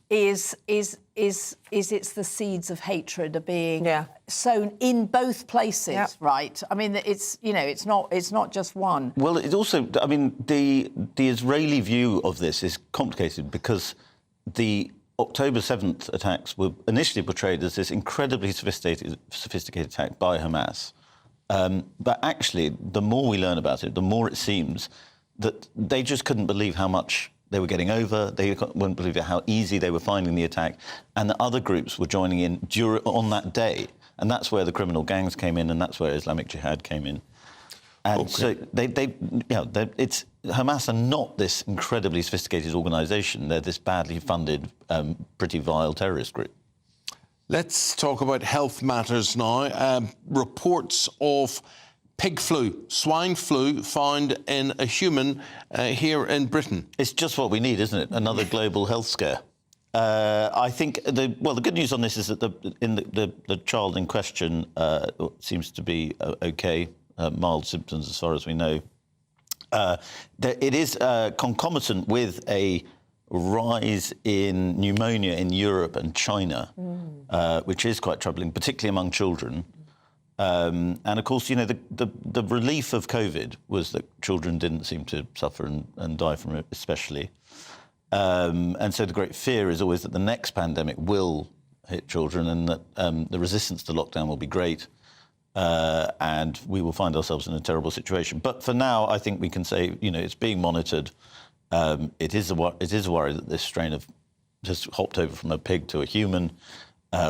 is it's the seeds of hatred are being sown in both places, right? I mean, it's, you know, it's not just one. Well, it also, I mean, the Israeli view of this is complicated because the October 7th attacks were initially portrayed as this incredibly sophisticated attack by Hamas. But actually, the more we learn about it, the more it seems that they just couldn't believe how much they were getting over. They wouldn't believe how easy they were finding the attack. And the other groups were joining in on that day. And that's where the criminal gangs came in, and that's where Islamic Jihad came in. And so it's Hamas are not this incredibly sophisticated organisation. They're this badly funded, pretty vile terrorist group. Let's talk about health matters now. Reports of pig flu, swine flu, found in a human here in Britain. It's just what we need, isn't it? Another global health scare. I think the good news on this is that the child in question seems to be OK. Mild symptoms, as far as we know. It is concomitant with a rise in pneumonia in Europe and China, which is quite troubling, particularly among children. And of course, you know, the relief of COVID was that children didn't seem to suffer and die from it, especially. And so the great fear is always that the next pandemic will hit children, and that the resistance to lockdown will be great. And we will find ourselves in a terrible situation. But for now, I think we can say, you know, it's being monitored. It is a worry that this strain has hopped over from a pig to a human.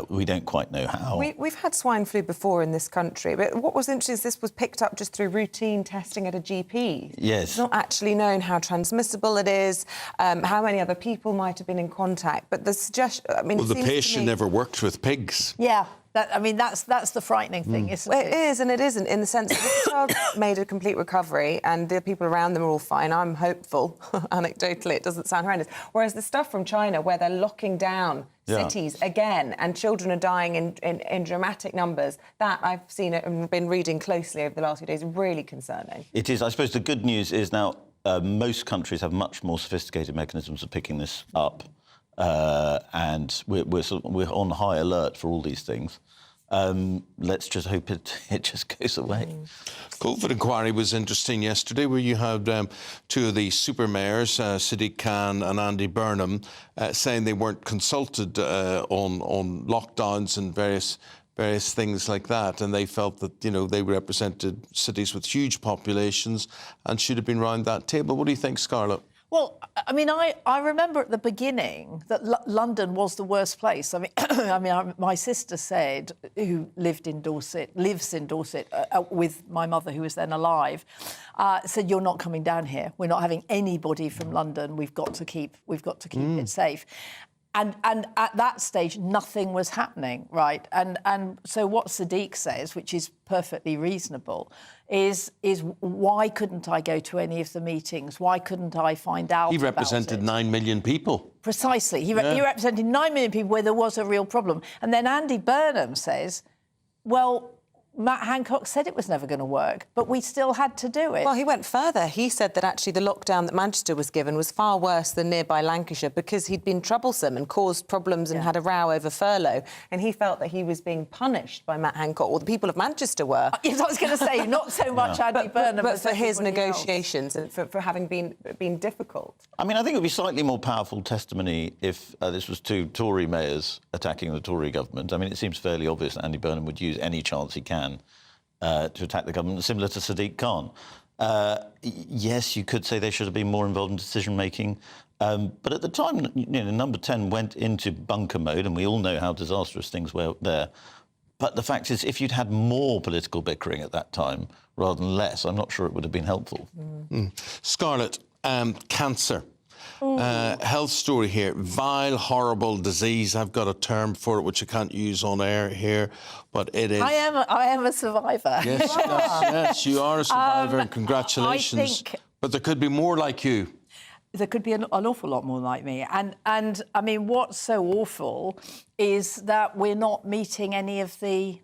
We don't quite know how. We've had swine flu before in this country, but what was interesting is this was picked up just through routine testing at a GP. Yes. It's not actually known how transmissible it is, how many other people might have been in contact. But the suggestion, I mean, well, the it seems to patient me... never worked with pigs. Yeah. That's the frightening thing, isn't it? It is and it isn't, in the sense that the child made a complete recovery and the people around them are all fine. I'm hopeful. Anecdotally, it doesn't sound horrendous. Whereas the stuff from China, where they're locking down cities again and children are dying in dramatic numbers, that I've seen it and been reading closely over the last few days, really concerning. It is. I suppose the good news is now most countries have much more sophisticated mechanisms of picking this up. And we're on high alert for all these things. Let's just hope it just goes away. COVID inquiry was interesting yesterday, where you had two of the super mayors, Sadiq Khan and Andy Burnham, saying they weren't consulted on lockdowns and various things like that, and they felt that, you know, they represented cities with huge populations and should have been round that table. What do you think, Scarlett? Well, I mean, I remember at the beginning that London was the worst place. I mean, my sister said, who lives in Dorset, with my mother, who was then alive, said, "You're not coming down here. We're not having anybody from London. We've got to keep it safe." And at that stage, nothing was happening, right? And so what Sadiq says, which is perfectly reasonable, is why couldn't I go to any of the meetings? Why couldn't I find out? He represented 9 million people. Precisely. He represented 9 million people where there was a real problem. And then Andy Burnham says, well, Matt Hancock said it was never going to work, but we still had to do it. Well, he went further. He said that actually the lockdown that Manchester was given was far worse than nearby Lancashire because he'd been troublesome and caused problems and had a row over furlough. And he felt that he was being punished by Matt Hancock, or the people of Manchester were. Yes, I was going to say, not so much Andy Burnham, but for his negotiations and for having been difficult. I mean, I think it would be slightly more powerful testimony if this was two Tory mayors attacking the Tory government. I mean, it seems fairly obvious that Andy Burnham would use any chance he can to attack the government, similar to Sadiq Khan. Yes, you could say they should have been more involved in decision-making, but at the time, you know, Number 10 went into bunker mode, and we all know how disastrous things were there. But the fact is, if you'd had more political bickering at that time rather than less, I'm not sure it would have been helpful. Scarlett, cancer. Health story here. Vile, horrible disease. I've got a term for it which I can't use on air here, but it is. I am a survivor. Yes, yes, you are a survivor, and congratulations. But there could be more like you. There could be an awful lot more like me. And I mean, what's so awful is that we're not meeting any of the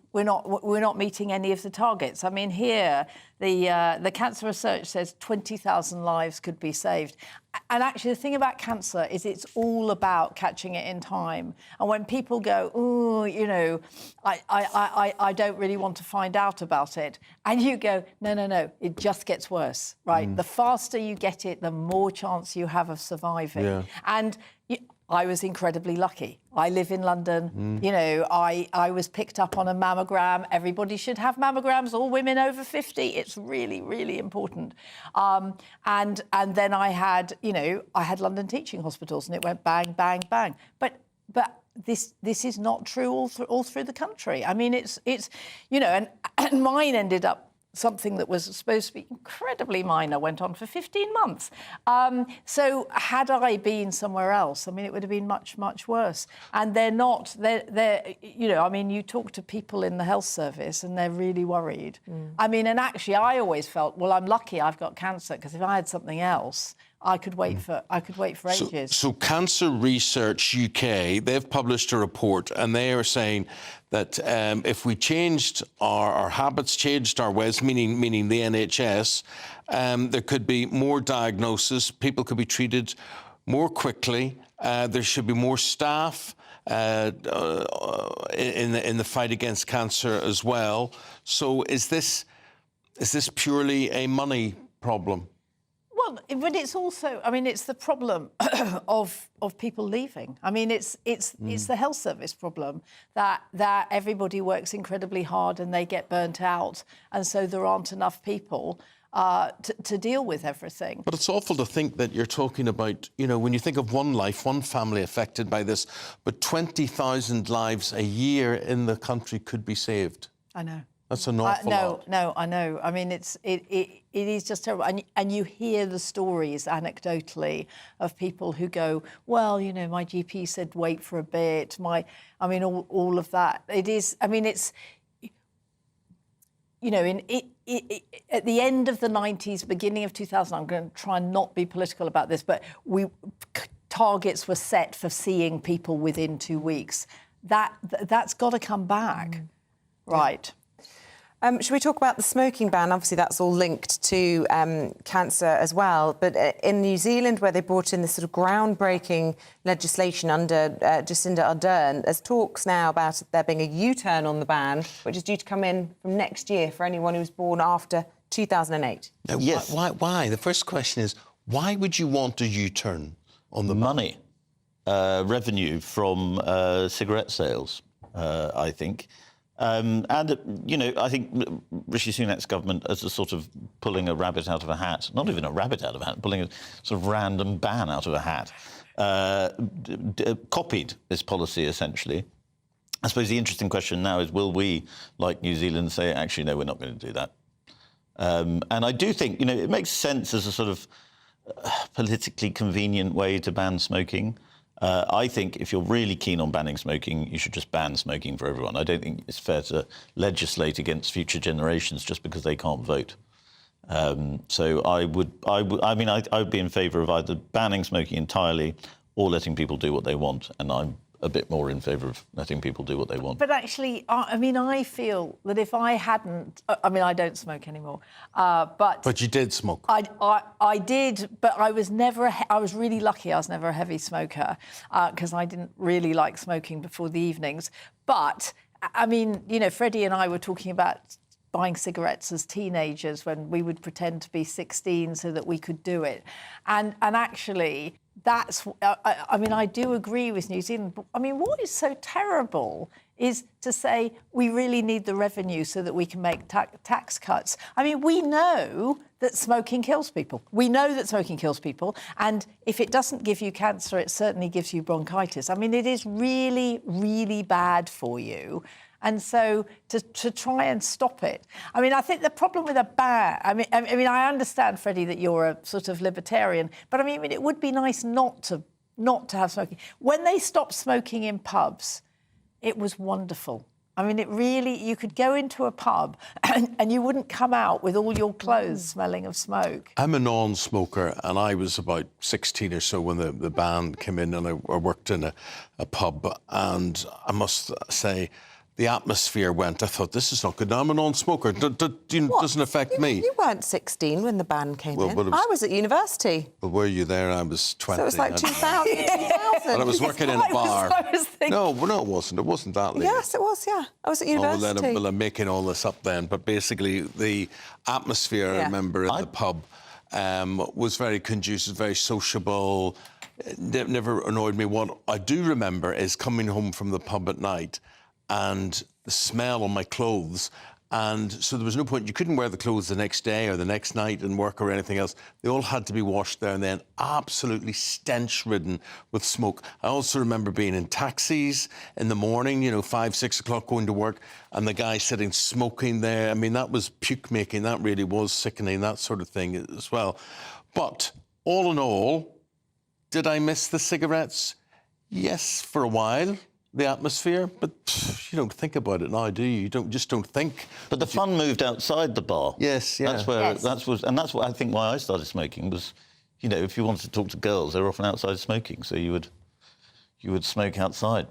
targets. I mean, here the cancer research says 20,000 lives could be saved. And actually, the thing about cancer is it's all about catching it in time. And when people go, "Oh, you know, I don't really want to find out about it," and you go, no, it just gets worse, right? The faster you get it, the more chance you have of surviving. Yeah. And I was incredibly lucky. I live in London. You know, I was picked up on a mammogram. Everybody should have mammograms, all women over 50. It's really, really important. And then I had London teaching hospitals, and it went bang, bang, bang. But this is not true all through the country. I mean, it's you know, and mine ended up. Something that was supposed to be incredibly minor went on for 15 months. So had I been somewhere else, I mean, it would have been much, much worse. And they're you know, I mean, you talk to people in the health service and they're really worried. I mean, and actually I always felt, well, I'm lucky I've got cancer, because if I had something else, I could wait for ages. So Cancer Research UK, they've published a report, and they are saying that if we changed our habits, changed our ways, meaning the NHS, there could be more diagnosis, people could be treated more quickly, there should be more staff in the fight against cancer as well. So is this purely a money problem? Well, but it's also, I mean, it's the problem of people leaving. I mean, it's the health service problem that everybody works incredibly hard and they get burnt out, and so there aren't enough people. to deal with everything. But it's awful to think that you're talking about, you know, when you think of one life, one family affected by this, but 20,000 lives a year in the country could be saved. I know. That's an awful lot. No, I know. I mean, it is just terrible. And you hear the stories anecdotally of people who go, well, you know, my GP said wait for a bit. All of that. It is. I mean, it's. You know, at the end of the 90s, beginning of 2000, I'm going to try and not be political about this, but targets were set for seeing people within 2 weeks. That's got to come back, right? Should we talk about the smoking ban? Obviously, that's all linked to cancer as well. But in New Zealand, where they brought in this sort of groundbreaking legislation under Jacinda Ardern, there's talks now about there being a U-turn on the ban, which is due to come in from next year for anyone who was born after 2008. Now, yes. Why? The first question is, why would you want a U-turn on the money? Revenue from cigarette sales, I think. And, you know, I think Rishi Sunak's government, as a sort of pulling a rabbit out of a hat, not even a rabbit out of a hat, pulling a sort of random ban out of a hat, copied this policy, essentially. I suppose the interesting question now is, will we, like New Zealand, say, actually, no, we're not going to do that? And I do think, you know, it makes sense as a sort of politically convenient way to ban smoking. I think if you're really keen on banning smoking, you should just ban smoking for everyone. I don't think it's fair to legislate against future generations just because they can't vote. So I would be in favour of either banning smoking entirely or letting people do what they want. And I'm a bit more in favour of letting people do what they want. But actually, I feel that if I hadn't... I don't smoke anymore, but... But you did smoke. I did, but I was never... I was really lucky I was never a heavy smoker because I didn't really like smoking before the evenings. But, I mean, you know, Freddie and I were talking about buying cigarettes as teenagers when we would pretend to be 16 so that we could do it. And actually... That's, I do agree with New Zealand. I mean, what is so terrible is to say we really need the revenue so that we can make tax cuts. I mean, we know that smoking kills people. We know that smoking kills people. And if it doesn't give you cancer, it certainly gives you bronchitis. I mean, it is really, really bad for you. And so to try and stop it. I mean, I think the problem with a ban... I mean, I understand, Freddie, that you're a sort of libertarian, but I mean, it would be nice not to have smoking. When they stopped smoking in pubs, it was wonderful. I mean, it really... You could go into a pub and you wouldn't come out with all your clothes smelling of smoke. I'm a non-smoker, and I was about 16 or so when the ban came in, and I worked in a pub, and I must say... The atmosphere went. I thought, this is not good. Now, I'm a non-smoker. Doesn't affect me. You weren't 16 when the ban came in. I was at university. Well, were you there? I was 20. So it was like 2000. And I was working in a bar. No, it wasn't. It wasn't that late. Yes, it was, yeah. I was at university. Well, I'm making all this up then. But basically, the atmosphere, I remember, in the pub was very conducive, very sociable. It never annoyed me. What I do remember is coming home from the pub at night and the smell on my clothes. And so there was no point. You couldn't wear the clothes the next day or the next night in work or anything else. They all had to be washed there and then, absolutely stench-ridden with smoke. I also remember being in taxis in the morning, you know, 5, 6 o'clock going to work, and the guy sitting smoking there. I mean, that was puke-making. That really was sickening, that sort of thing as well. But all in all, did I miss the cigarettes? Yes, for a while. The atmosphere, but you don't think about it now, do you? You just don't think. But the fun moved outside the bar. Yes, yeah. That's what I think why I started smoking was, you know, if you wanted to talk to girls, they were often outside smoking, so you would smoke outside.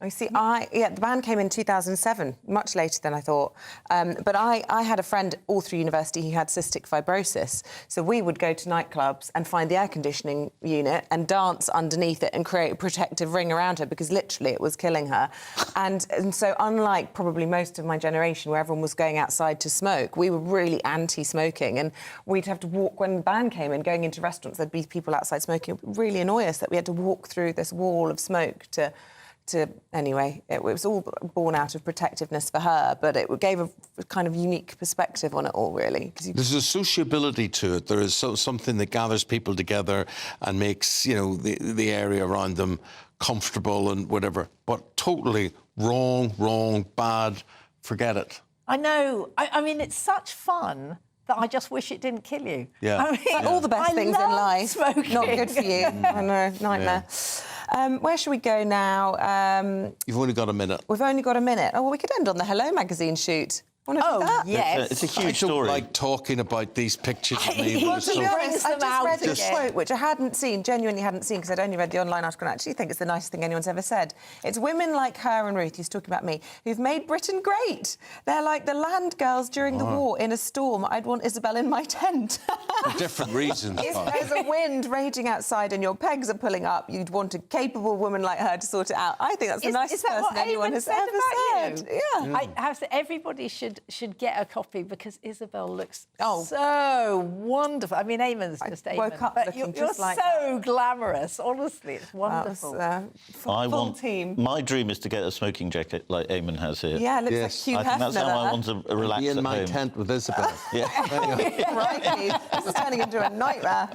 I see. The ban came in 2007, much later than I thought. But I had a friend all through university who had cystic fibrosis. So we would go to nightclubs and find the air conditioning unit and dance underneath it and create a protective ring around her because literally it was killing her. And so unlike probably most of my generation where everyone was going outside to smoke, we were really anti-smoking. And we'd have to walk, when the ban came in, going into restaurants, there'd be people outside smoking. It would really annoy us that we had to walk through this wall of smoke to anyway, it was all born out of protectiveness for her, but it gave a kind of unique perspective on it all, really. There's a sociability to it. There is something that gathers people together and makes, you know, the area around them comfortable and whatever. But totally wrong, bad, forget it. I know. I mean, it's such fun that I just wish it didn't kill you. Yeah. I mean, all the best things in life, smoking. not good for you. I know, nightmare. Where should we go now? You've only got a minute. We've only got a minute. Oh, well, we could end on the Hello magazine shoot. Yes. It's a huge story. I don't like talking about these pictures of me. Well, to be honest, I them just out read this again. quote, which I hadn't seen, genuinely hadn't seen, because I'd only read the online article, and I actually think it's the nicest thing anyone's ever said. It's women like her and Ruth, who's talking about me, who've made Britain great. They're like the land girls during the war. In a storm, I'd want Isabel in my tent. For different reasons. If there's a wind raging outside and your pegs are pulling up, you'd want a capable woman like her to sort it out. I think that's the nicest person anyone has ever said. Yeah. Everybody should get a copy, because Isabel looks so wonderful. I mean, Eamonn's just Eamon. Woke up but looking you're just like so glamorous. Honestly, it's wonderful. Full team. My dream is to get a smoking jacket like Eamonn has here. Yeah, it looks like Hugh I think that's Hefner how I there. want to relax Be in at my home. tent with Isabel. Crikey, this is turning into a nightmare.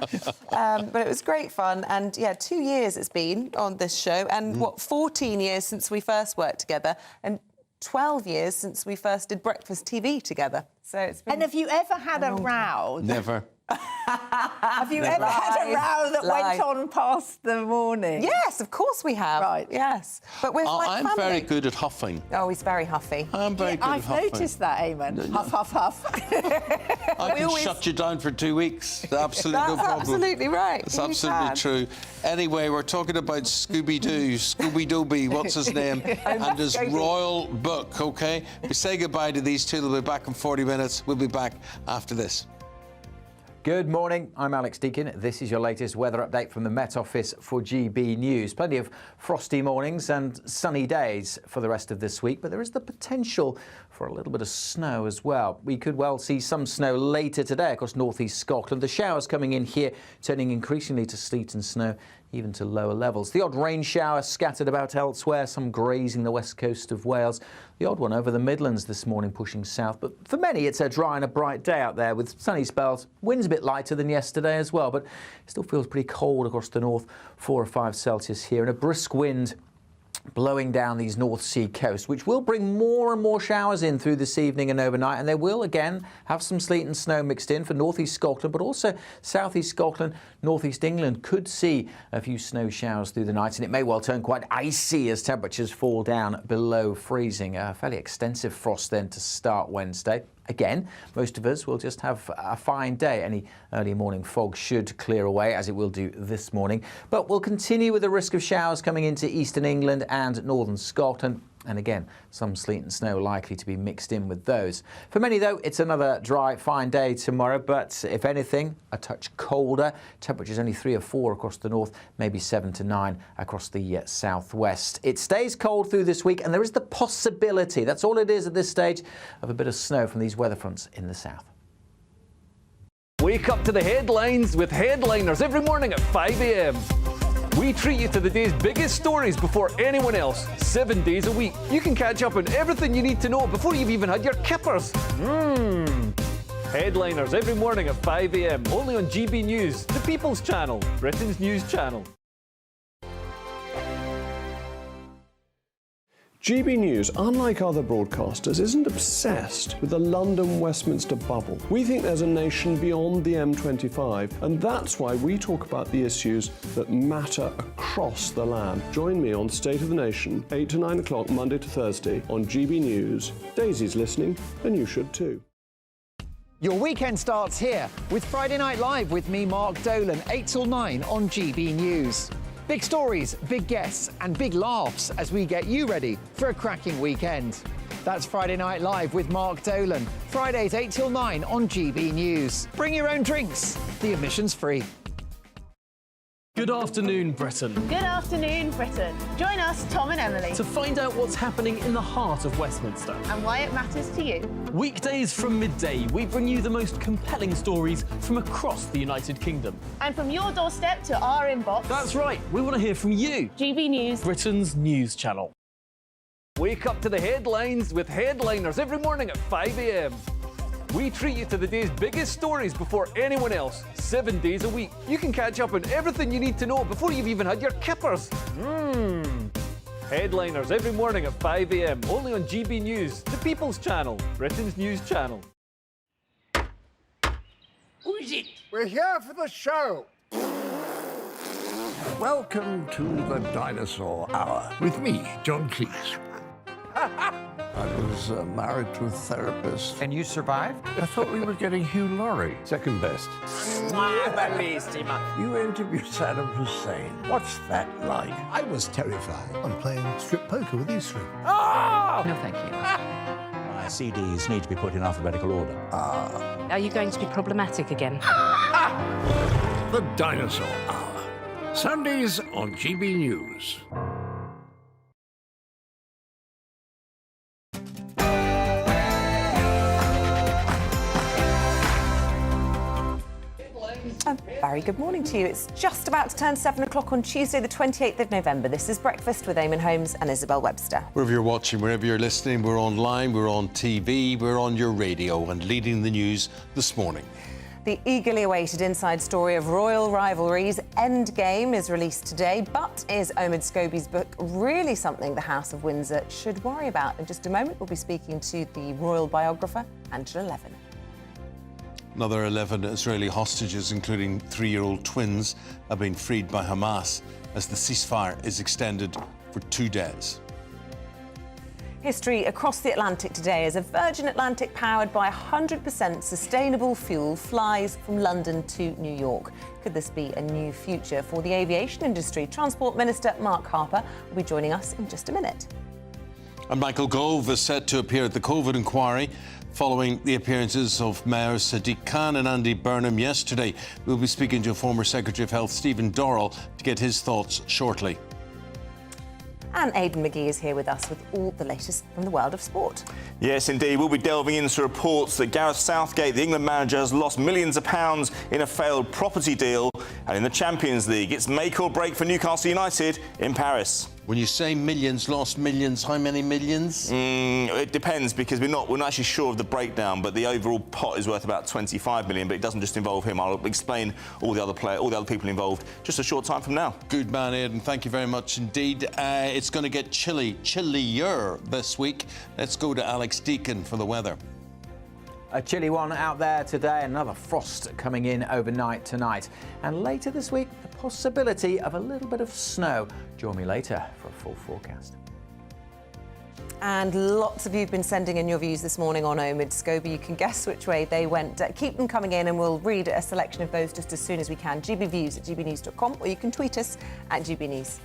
But it was great fun, and 2 years it's been on this show, and 14 years since we first worked together, and 12 years since we first did breakfast TV together. So it's been. And have you ever had a row? Never. Have you ever had a row that went on past the morning? Yes, of course we have. Right. Yes. But we're like I'm family. very good at huffing. Oh, he's very huffy. I'm very good at I've huffing. noticed that, Eamon. Huff, huff, huff. I can shut you down for 2 weeks. Absolutely no That's problem. absolutely right. It's You absolutely can. true. Anyway, we're talking about Scooby-Doo, Scooby-Dooby, what's his name, and his royal book, OK? We say goodbye to these two. They'll be back in 40 minutes. We'll be back after this. Good morning, I'm Alex Deakin. This is your latest weather update from the Met Office for GB News. Plenty of frosty mornings and sunny days for the rest of this week, but there is the potential for a little bit of snow as well. We could well see some snow later today across northeast Scotland. The showers coming in here, turning increasingly to sleet and snow, even to lower levels. The odd rain shower scattered about elsewhere, some grazing the west coast of Wales. The odd one over the Midlands this morning, pushing south. But for many, it's a dry and a bright day out there with sunny spells. Wind's a bit lighter than yesterday as well, but it still feels pretty cold across the north, 4 or 5 Celsius here, and a brisk wind blowing down these North Sea coasts, which will bring more and more showers in through this evening and overnight, and they will again have some sleet and snow mixed in for northeast Scotland, but also southeast Scotland, northeast England could see a few snow showers through the night, and it may well turn quite icy as temperatures fall down below freezing. A fairly extensive frost then to start Wednesday. Again, most of us will just have a fine day. Any early morning fog should clear away, as it will do this morning. But we'll continue with the risk of showers coming into eastern England and northern Scotland. And again, some sleet and snow likely to be mixed in with those. For many, though, it's another dry, fine day tomorrow. But if anything, a touch colder. Temperatures only 3 or 4 across the north, maybe 7 to 9 across the southwest. It stays cold through this week, and there is the possibility, that's all it is at this stage, of a bit of snow from these weather fronts in the south. Wake up to the headlines with Headliners every morning at 5 a.m. We treat you to the day's biggest stories before anyone else, 7 days a week. You can catch up on everything you need to know before you've even had your kippers. Headliners every morning at 5 a.m. only on GB News, the People's Channel, Britain's news channel. GB News, unlike other broadcasters, isn't obsessed with the London-Westminster bubble. We think there's a nation beyond the M25, and that's why we talk about the issues that matter across the land. Join me on State of the Nation, 8 to 9 o'clock, Monday to Thursday, on GB News. Daisy's listening, and you should too. Your weekend starts here with Friday Night Live with me, Mark Dolan, 8 till 9 on GB News. Big stories, big guests and big laughs as we get you ready for a cracking weekend. That's Friday Night Live with Mark Dolan. Fridays 8 till 9 on GB News. Bring your own drinks. The admission's free. Good afternoon, Britain. Good afternoon, Britain. Join us, Tom and Emily, To find out what's happening in the heart of Westminster. and why it matters to you. Weekdays from midday, we bring you the most compelling stories from across the United Kingdom. And from your doorstep to our inbox. That's right, we want to hear from you. GB News, Britain's news channel. Wake up to the headlines with Headliners every morning at 5 a.m. We treat you to the day's biggest stories before anyone else, 7 days a week. You can catch up on everything you need to know before you've even had your kippers. Headliners every morning at 5 a.m. only on GB News, the People's Channel, Britain's news channel. Who is it? We're here for the show. Welcome to the Dinosaur Hour with me, John Cleese. I was married to a therapist. And you survived? I thought we were getting Hugh Laurie. Second best. You interviewed Saddam Hussein. What's that like? I was terrified. I'm playing strip poker with these three. No, thank you. My CDs need to be put in alphabetical order. Are you going to be problematic again? The Dinosaur Hour. Sundays on GB News. A very good morning to you. It's just about to turn 7 o'clock on Tuesday, the 28th of November. This is Breakfast with Eamonn, Holmes and Isabel Webster. Wherever you're watching, wherever you're listening, we're online, we're on TV, we're on your radio and leading the news this morning. The eagerly awaited inside story of royal rivalries, Endgame, is released today. But is Omid Scobie's book really something the House of Windsor should worry about? In just a moment, we'll be speaking to the royal biographer, Angela Levin. Another 11 Israeli hostages, including 3-year-old twins, have been freed by Hamas as the ceasefire is extended for 2 days. History across the Atlantic today as a Virgin Atlantic powered by 100% sustainable fuel flies from London to New York. Could this be a new future for the aviation industry? Transport Minister Mark Harper will be joining us in just a minute. And Michael Gove is set to appear at the COVID inquiry following the appearances of Mayors Sadiq Khan and Andy Burnham yesterday. We'll be speaking to former Secretary of Health Stephen Dorrell to get his thoughts shortly. And Aidan McGee is here with us with all the latest from the world of sport. Yes, indeed. We'll be delving into reports that Gareth Southgate, the England manager, has lost millions of pounds in a failed property deal. And in the Champions League, it's make or break for Newcastle United in Paris. When you say millions, lost millions, how many millions? It depends, because we're not actually sure of the breakdown, but the overall pot is worth about 25 million, but it doesn't just involve him. I'll explain all the other people involved just a short time from now. Good man, Aidan. Thank you very much indeed. It's going to get chillier this week. Let's go to Alex Deakin for the weather. A chilly one out there today, another frost coming in overnight tonight. And later this week, the possibility of a little bit of snow. Join me later for a full forecast. And lots of you have been sending in your views this morning on Omid Scobie. You can guess which way they went. Keep them coming in and we'll read a selection of those just as soon as we can. gbviews@gbnews.com, or you can tweet us at gbnews.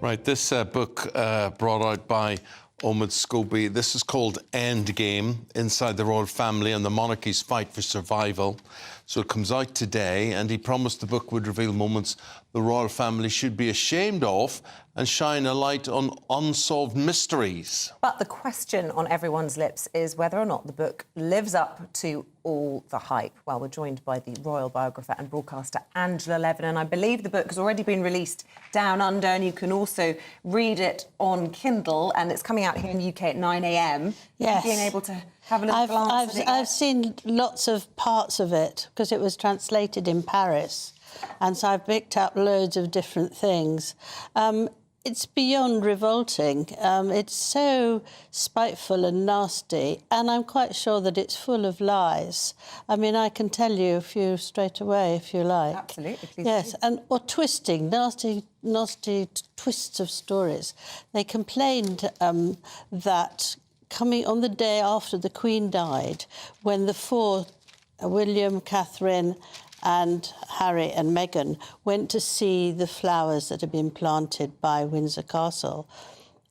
Right, this book brought out by Omid Scobie. This is called Endgame, Inside the Royal Family and the Monarchy's Fight for Survival. So it comes out today, and he promised the book would reveal moments the royal family should be ashamed of and shine a light on unsolved mysteries. But the question on everyone's lips is whether or not the book lives up to all the hype. Well, we're joined by the royal biographer and broadcaster Angela Levin, and I believe the book has already been released down under, and you can also read it on Kindle, and it's coming out here in the UK at 9 a.m. Yes. Being able to have a little glance at it. I've seen lots of parts of it because it was translated in Paris, and so I've picked up loads of different things. It's beyond revolting. It's so spiteful and nasty, and I'm quite sure that it's full of lies. I mean, I can tell you a few straight away if you like. Absolutely, please. Yes, or twisting, nasty twists of stories. They complained that coming on the day after the Queen died, when the four, William, Catherine and Harry and Meghan, went to see the flowers that had been planted by Windsor Castle,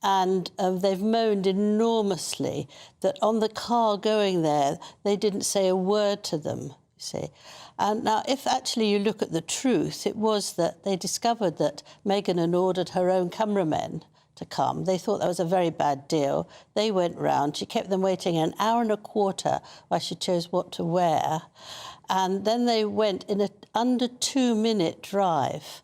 And they've moaned enormously that on the car going there, they didn't say a word to them, you see. And now, if actually you look at the truth, it was that they discovered that Meghan had ordered her own cameramen to come. They thought that was a very bad deal. They went round. She kept them waiting an hour and a quarter while she chose what to wear. And then they went in an under 2-minute drive.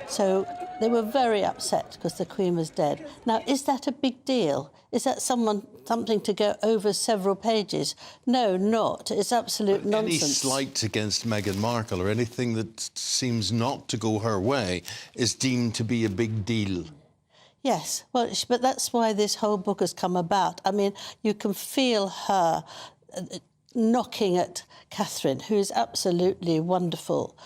So they were very upset because the Queen was dead. Now, is that a big deal? Is that something to go over several pages? No, not. It's absolute nonsense. Any slight against Meghan Markle or anything that seems not to go her way is deemed to be a big deal. Yes, well, but that's why this whole book has come about. I mean, you can feel her knocking at Catherine, who is absolutely wonderful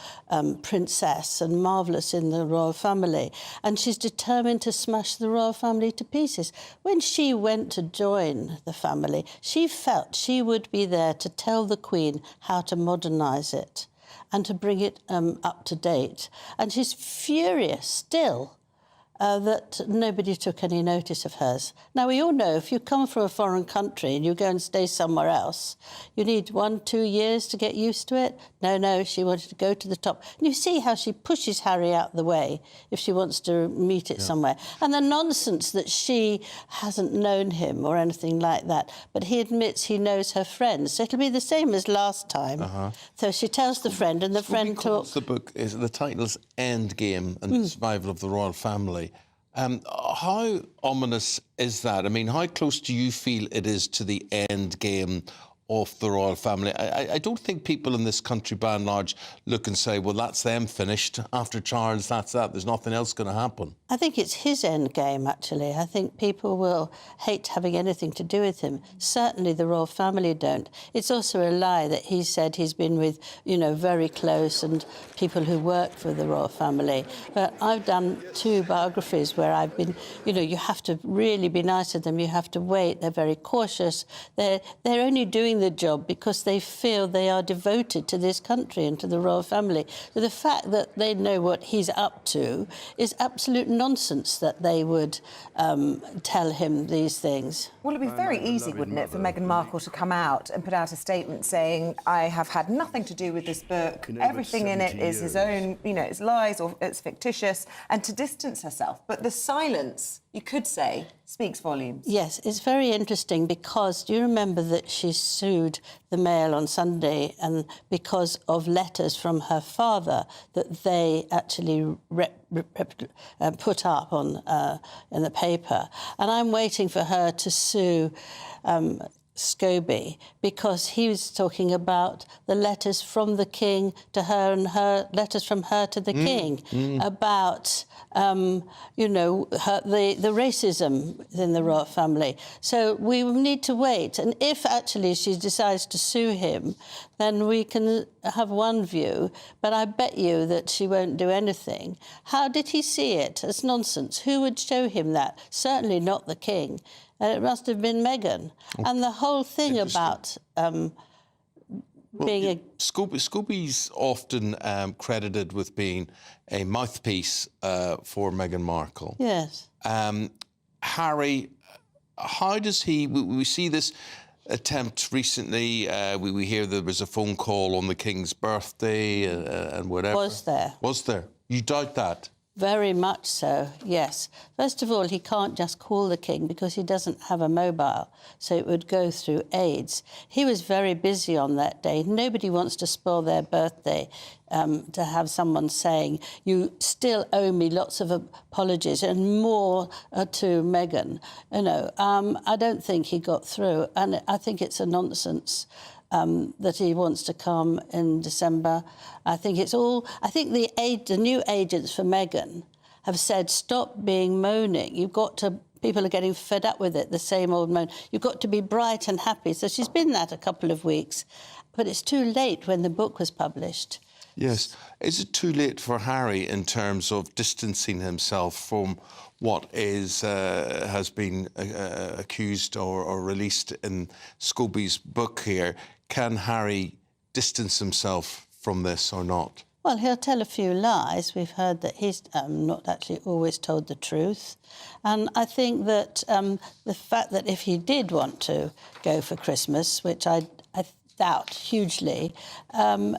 princess and marvellous in the royal family. And she's determined to smash the royal family to pieces. When she went to join the family, she felt she would be there to tell the Queen how to modernise it and to bring it up to date. And she's furious still that nobody took any notice of hers. Now, we all know if you come from a foreign country and you go and stay somewhere else, you need 1-2 years to get used to it. No, she wanted to go to the top. And you see how she pushes Harry out the way if she wants to meet it somewhere. And the nonsense that she hasn't known him or anything like that, but he admits he knows her friends. So it'll be the same as last time. So she tells the friend, and the friend talks. The book is the title's Endgame and the Survival of the Royal Family. How ominous is that? I mean, how close do you feel it is to the end game of the royal family? I don't think people in this country, by and large, look and say, well, that's them finished. After Charles, that's that. There's nothing else going to happen. I think it's his end game, actually. I think people will hate having anything to do with him. Certainly the royal family don't. It's also a lie that he said he's been with, you know, very close and people who work for the royal family. But I've done 2 biographies where I've been, you know, you have to really be nice to them. You have to wait. They're very cautious. They're only doing the job because they feel they are devoted to this country and to the royal family. So the fact that they know what he's up to is absolute nonsense that they would tell him these things. Well, it'd be very easy, wouldn't it, for Meghan Markle to come out and put out a statement saying, I have had nothing to do with this book, everything in it is his own, you know, it's lies or it's fictitious, and to distance herself. But the silence, you could say, speaks volumes. Yes, it's very interesting because do you remember that she sued the Mail on Sunday and because of letters from her father that they actually put up on in the paper, and I'm waiting for her to sue Scobie because he was talking about the letters from the King to her and her letters from her to the King about you know, the racism in the royal family. So we need to wait, and if actually she decides to sue him, then we can have one view, but I bet you that she won't do anything. How did he see it? As nonsense. Who would show him that? Certainly not the King. It must have been Meghan. And the whole thing about being a... Scobie's often credited with being a mouthpiece for Meghan Markle. Yes. Harry, how does he... We see this attempt recently. We hear there was a phone call on the King's birthday and whatever. Was there? Was there? You doubt that? Very much so, yes. First of all, he can't just call the King because he doesn't have a mobile, so it would go through aides. He was very busy on that day. Nobody wants to spoil their birthday to have someone saying, you still owe me lots of apologies and more to Meghan. You know, I don't think he got through, and I think it's a nonsense. That he wants to come in December. I think it's all... I think the new agents for Meghan have said, stop being moaning. You've got to... People are getting fed up with it, the same old moan. You've got to be bright and happy. So she's been that a couple of weeks. But it's too late when the book was published. Yes. Is it too late for Harry in terms of distancing himself from what has been accused or released in Scobie's book here? Can Harry distance himself from this or not? Well, he'll tell a few lies. We've heard that he's not actually always told the truth. And I think that the fact that if he did want to go for Christmas, which I doubt hugely,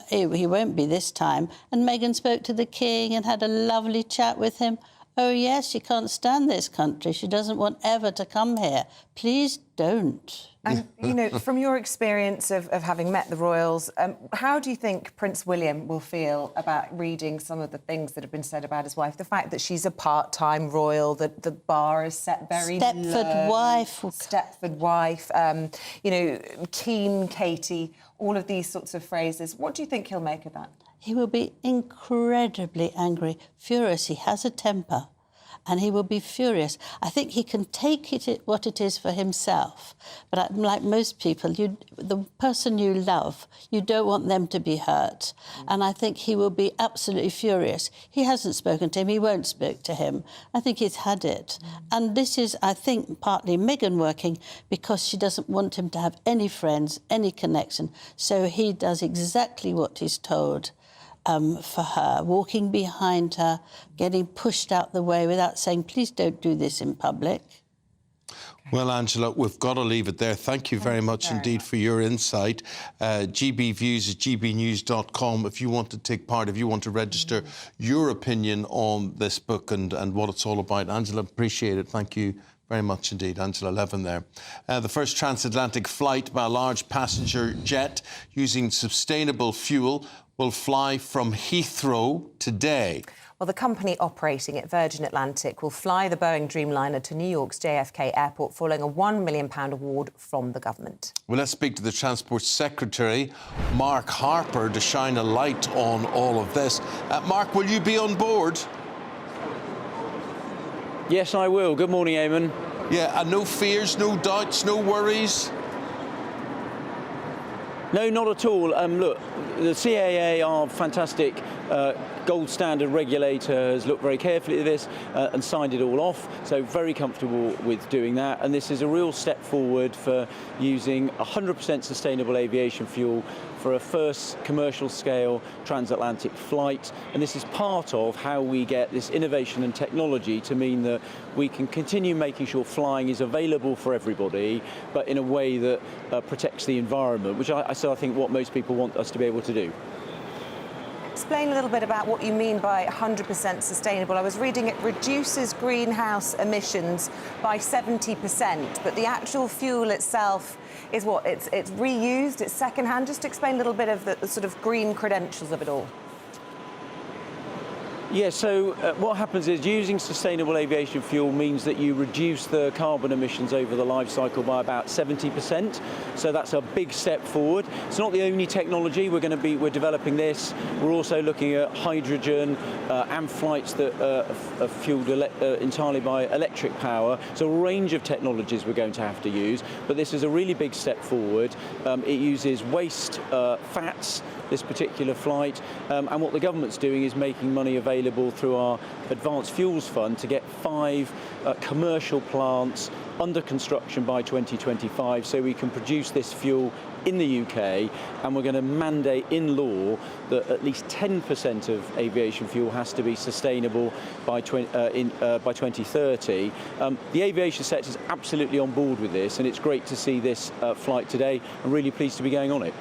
he won't be this time. And Meghan spoke to the King and had a lovely chat with him. Oh, yes, she can't stand this country. She doesn't want ever to come here. Please don't. And, you know, from your experience of having met the royals, how do you think Prince William will feel about reading some of the things that have been said about his wife? The fact that she's a part-time royal, that the bar is set very low. Stepford wife, you know, keen Katie, all of these sorts of phrases. What do you think he'll make of that? He will be incredibly angry, furious. He has a temper, and he will be furious. I think he can take it what it is for himself. But like most people, the person you love, you don't want them to be hurt. And I think he will be absolutely furious. He hasn't spoken to him. He won't speak to him. I think he's had it. And this is, I think, partly Meghan working because she doesn't want him to have any friends, any connection. So he does exactly what he's told. For her, walking behind her, getting pushed out the way without saying, please don't do this in public. Well, Angela, we've got to leave it there. Thank you very much indeed for your insight. GB Views at gbnews.com if you want to take part, if you want to register your opinion on this book and what it's all about. Angela, appreciate it. Thank you very much indeed. Angela Levin there. The first transatlantic flight by a large passenger jet using sustainable fuel will fly from Heathrow today. Well, the company operating at Virgin Atlantic will fly the Boeing Dreamliner to New York's JFK Airport following a £1 million award from the government. Well, let's speak to the Transport Secretary, Mark Harper, to shine a light on all of this. Mark, will you be on board? Yes, I will. Good morning, Eamonn. Yeah, and no fears, no doubts, no worries? No, not at all. Look, the CAA are fantastic. Gold standard regulator has looked very carefully at this and signed it all off. So very comfortable with doing that. And this is a real step forward for using 100% sustainable aviation fuel for a first commercial scale transatlantic flight. And this is part of how we get this innovation and technology to mean that we can continue making sure flying is available for everybody, but in a way that protects the environment, which I think what most people want us to be able to do. Explain a little bit about what you mean by 100% sustainable. I was reading it reduces greenhouse emissions by 70%, but the actual fuel itself is what? It's reused, it's second-hand. Just explain a little bit of the sort of green credentials of it all. Yeah, so what happens is using sustainable aviation fuel means that you reduce the carbon emissions over the life cycle by about 70%. So that's a big step forward. It's not the only technology. We're developing this. We're also looking at hydrogen and flights that are fueled entirely by electric power. So a range of technologies we're going to have to use. But this is a really big step forward. It uses waste fats, this particular flight. And what the government's doing is making money available through our Advanced Fuels Fund to get 5 commercial plants under construction by 2025 so we can produce this fuel in the UK, and we're going to mandate in law that at least 10% of aviation fuel has to be sustainable by 2030. The aviation sector is absolutely on board with this, and it's great to see this flight today. I'm really pleased to be going on it.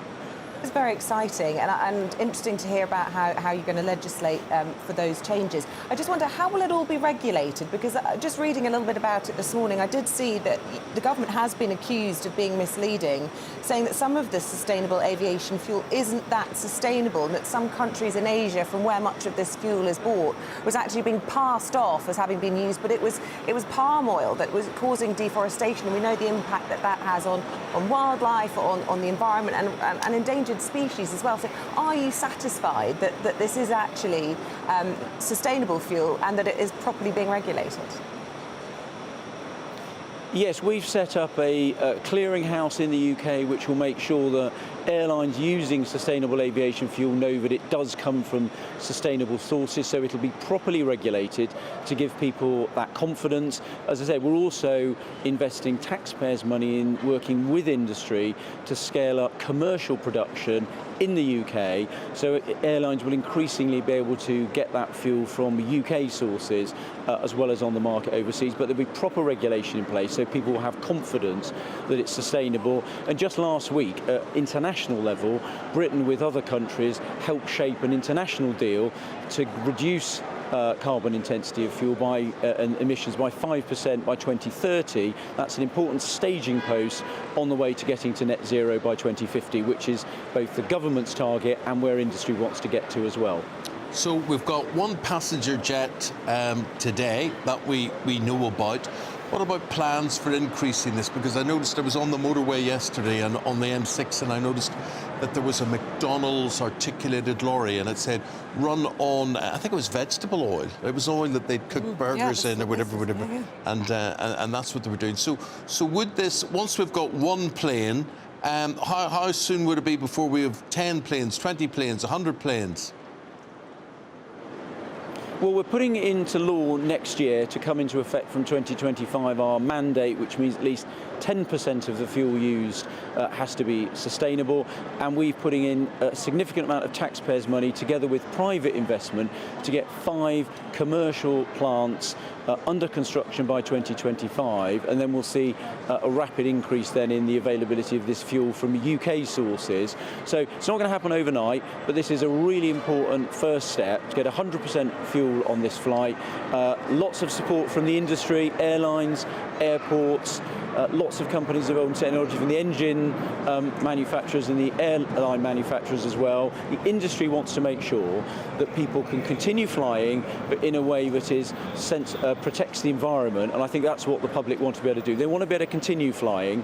It's very exciting and interesting to hear about how you're going to legislate for those changes. I just wonder, how will it all be regulated? Because just reading a little bit about it this morning, I did see that the government has been accused of being misleading, saying that some of the sustainable aviation fuel isn't that sustainable, and that some countries in Asia, from where much of this fuel is bought, was actually being passed off as having been used, but it was palm oil that was causing deforestation, and we know the impact that has on wildlife, on the environment, and endangered species as well. So are you satisfied that this is actually sustainable fuel and that it is properly being regulated? Yes, we've set up a clearinghouse in the UK which will make sure that airlines using sustainable aviation fuel know that it does come from sustainable sources, so it'll be properly regulated to give people that confidence. As I said, we're also investing taxpayers' money in working with industry to scale up commercial production in the UK, so airlines will increasingly be able to get that fuel from UK sources as well as on the market overseas, but there'll be proper regulation in place so people will have confidence that it's sustainable. And just last week, at international level, Britain with other countries helped shape an international deal to reduce carbon intensity of fuel and emissions by 5% by 2030. That's an important staging post on the way to getting to net zero by 2050, which is both the government's target and where industry wants to get to as well. So we've got one passenger jet today that we know about. What about plans for increasing this? Because I noticed I was on the motorway yesterday and on the M6, and I noticed that there was a McDonald's articulated lorry, and it said run on, I think it was vegetable oil. It was oil that they'd cook burgers in or whatever. And that's what they were doing. So would this, once we've got one plane, how soon would it be before we have 10 planes, 20 planes, 100 planes? Well, we're putting into law next year to come into effect from 2025 our mandate, which means at least 10% of the fuel used has to be sustainable, and we're putting in a significant amount of taxpayers' money together with private investment to get 5 commercial plants under construction by 2025, and then we'll see a rapid increase then in the availability of this fuel from UK sources. So it's not going to happen overnight, but this is a really important first step to get 100% fuel on this flight. Lots of support from the industry, airlines, airports, lots of companies of own technology, from the engine manufacturers and the airline manufacturers as well. The industry wants to make sure that people can continue flying, but in a way that is protects the environment, and I think that's what the public want to be able to do. They want to be able to continue flying,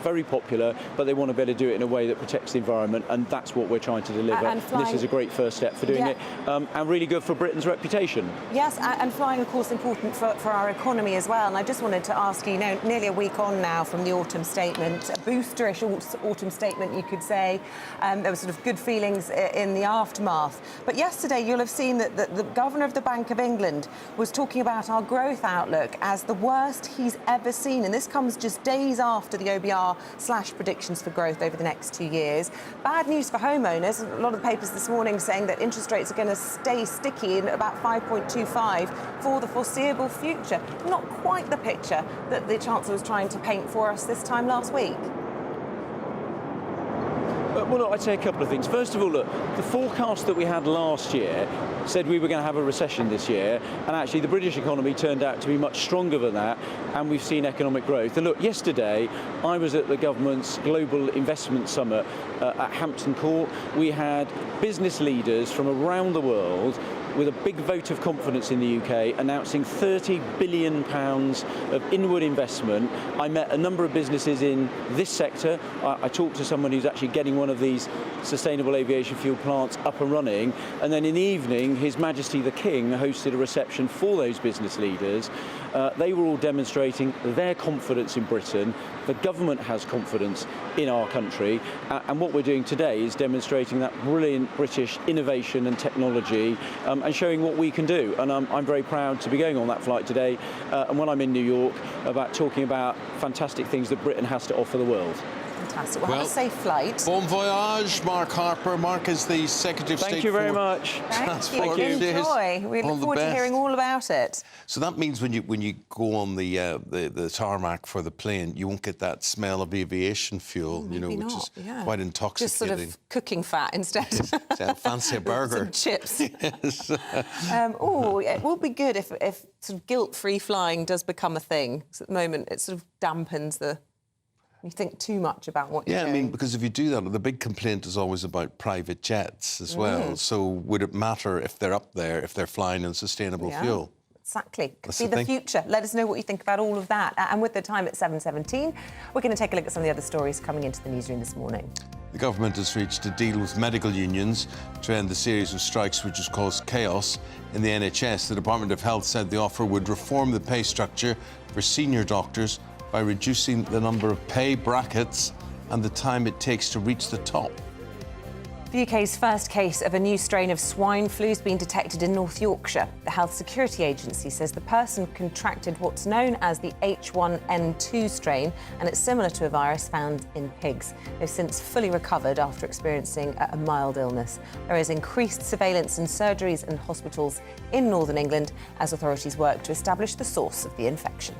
very popular, but they want to be able to do it in a way that protects the environment, and that's what we're trying to deliver. And this is a great first step for doing it, and really good for Britain's reputation. Yes, and flying, of course, important for our economy as well. And I just wanted to ask you, nearly a week on now from the autumn statement, a boosterish autumn statement, you could say. There were sort of good feelings in the aftermath. But yesterday, you'll have seen that the Governor of the Bank of England was talking about our growth outlook as the worst he's ever seen. And this comes just days after the OBR/predictions for growth over the next 2 years. Bad news for homeowners. A lot of the papers this morning saying that interest rates are going to stay sticky in about 5.25 for the foreseeable future. Not quite the picture that the Chancellor was trying to paint for us this time last week. Well, look, I'd say a couple of things. First of all, look, the forecast that we had last year said we were going to have a recession this year, and actually the British economy turned out to be much stronger than that, and we've seen economic growth. And look, yesterday I was at the government's Global Investment Summit at Hampton Court. We had business leaders from around the world with a big vote of confidence in the UK, announcing £30 billion of inward investment. I met a number of businesses in this sector. I talked to someone who's actually getting one of these sustainable aviation fuel plants up and running. And then in the evening, His Majesty the King hosted a reception for those business leaders. They were all demonstrating their confidence in Britain. The government has confidence in our country. And what we're doing today is demonstrating that brilliant British innovation and technology and showing what we can do. And I'm very proud to be going on that flight today. And when I'm in New York, about talking about fantastic things that Britain has to offer the world. Fantastic. Well, have a safe flight. Bon voyage, Mark Harper. Mark is the Secretary of State. Thank you very much. Thank you. Enjoy. We look forward to hearing all about it. So that means when you go on the tarmac for the plane, you won't get that smell of aviation fuel, which is quite intoxicating. Just sort of cooking fat instead. Fancy a burger. Some chips. Yes. It will be good if sort of guilt-free flying does become a thing. So at the moment, it sort of dampens the... You think too much about what you're doing. Yeah, I mean, because if you do that, the big complaint is always about private jets as well. So would it matter if they're up there, if they're flying on sustainable fuel? Exactly. Could be the future. Let us know what you think about all of that. And with the time at 7:17, we're going to take a look at some of the other stories coming into the newsroom this morning. The government has reached a deal with medical unions to end the series of strikes which has caused chaos in the NHS. The Department of Health said the offer would reform the pay structure for senior doctors by reducing the number of pay brackets and the time it takes to reach the top. The UK's first case of a new strain of swine flu has been detected in North Yorkshire. The Health Security Agency says the person contracted what's known as the H1N2 strain, and it's similar to a virus found in pigs. They've since fully recovered after experiencing a mild illness. There is increased surveillance in surgeries and hospitals in Northern England as authorities work to establish the source of the infection.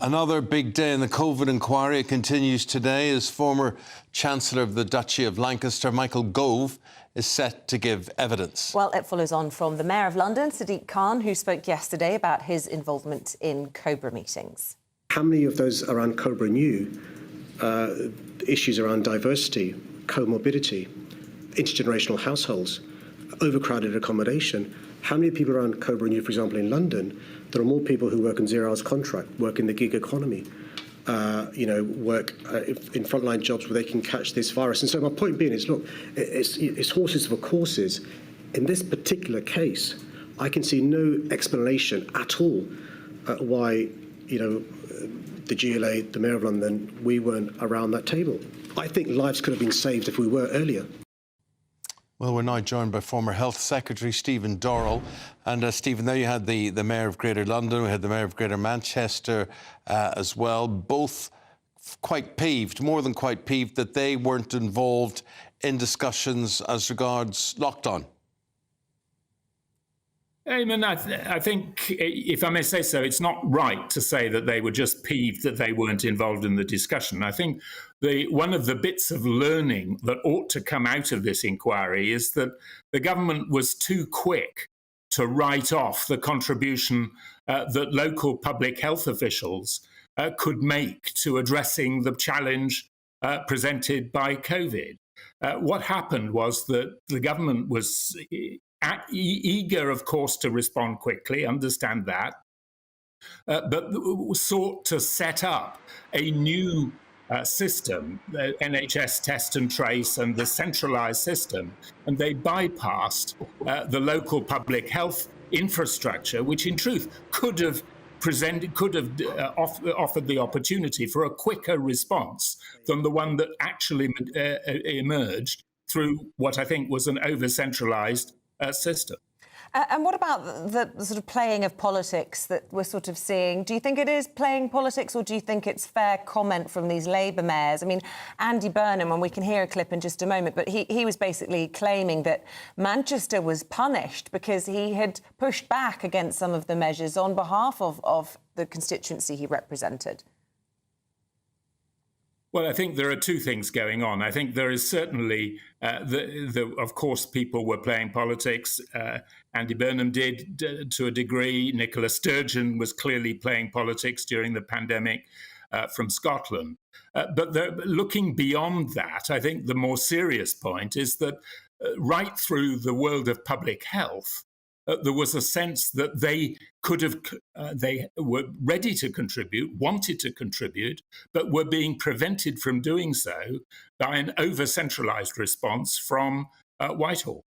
Another big day in the COVID inquiry. It continues today as former Chancellor of the Duchy of Lancaster, Michael Gove, is set to give evidence. Well, it follows on from the Mayor of London, Sadiq Khan, who spoke yesterday about his involvement in Cobra meetings. How many of those around Cobra knew issues around diversity, comorbidity, intergenerational households, overcrowded accommodation? How many people around Cobra knew, for example, in London, there are more people who work on zero-hours contract, work in the gig economy, work in frontline jobs where they can catch this virus. And so my point being is, look, it's horses for courses. In this particular case, I can see no explanation at all why, the GLA, the Mayor of London, we weren't around that table. I think lives could have been saved if we were earlier. Well, we're now joined by former Health Secretary Stephen Dorrell. And Stephen, there you had the Mayor of Greater London, we had the Mayor of Greater Manchester as well, both quite peeved, more than quite peeved, that they weren't involved in discussions as regards lockdown. Eamonn, I think, if I may say so, it's not right to say that they were just peeved that they weren't involved in the discussion. I think one of the bits of learning that ought to come out of this inquiry is that the government was too quick to write off the contribution that local public health officials could make to addressing the challenge presented by COVID. What happened was that the government was eager, of course, to respond quickly, understand that, but sought to set up a new system, the NHS test and trace and the centralised system, and they bypassed the local public health infrastructure, which in truth could have offered the opportunity for a quicker response than the one that actually emerged through what I think was an over-centralised system. And what about the sort of playing of politics that we're sort of seeing? Do you think it is playing politics, or do you think it's fair comment from these Labour mayors? I mean, Andy Burnham, and we can hear a clip in just a moment, but he was basically claiming that Manchester was punished because he had pushed back against some of the measures on behalf of the constituency he represented. Well, I think there are two things going on. I think there is certainly, of course, people were playing politics. Andy Burnham did to a degree. Nicola Sturgeon was clearly playing politics during the pandemic from Scotland. But looking beyond that, I think the more serious point is that right through the world of public health, there was a sense that they were ready to contribute, wanted to contribute, but were being prevented from doing so by an over-centralised response from Whitehall.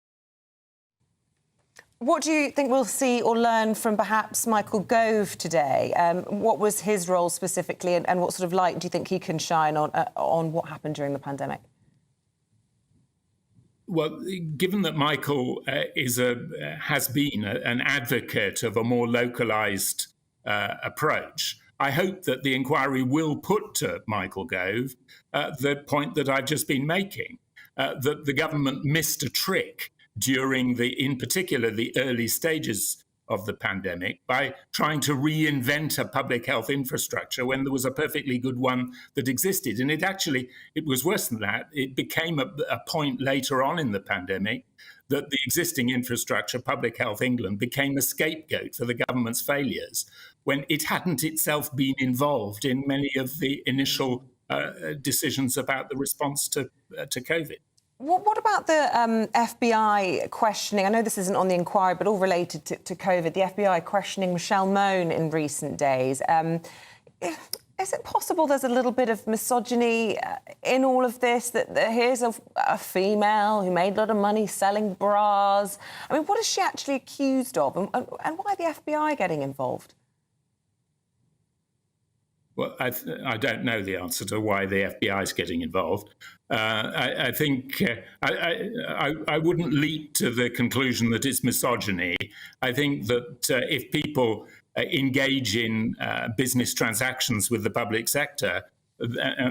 What do you think we'll see or learn from perhaps Michael Gove today? What was his role specifically, and what sort of light do you think he can shine on what happened during the pandemic? Well, given that Michael has been an advocate of a more localised approach, I hope that the inquiry will put to Michael Gove the point that I've just been making, that the government missed a trick during in particular, the early stages of the pandemic by trying to reinvent a public health infrastructure when there was a perfectly good one that existed. And it was worse than that. It became a point later on in the pandemic that the existing infrastructure, Public Health England, became a scapegoat for the government's failures when it hadn't itself been involved in many of the initial decisions about the response to COVID. What about the FBI questioning? I know this isn't on the inquiry, but all related to COVID. The FBI questioning Michelle Mone in recent days. Is it possible there's a little bit of misogyny in all of this? That here's a female who made a lot of money selling bras. I mean, what is she actually accused of? And why are the FBI getting involved? Well, I don't know the answer to why the FBI is getting involved. I think I wouldn't leap to the conclusion that it's misogyny. I think that if people engage in business transactions with the public sector,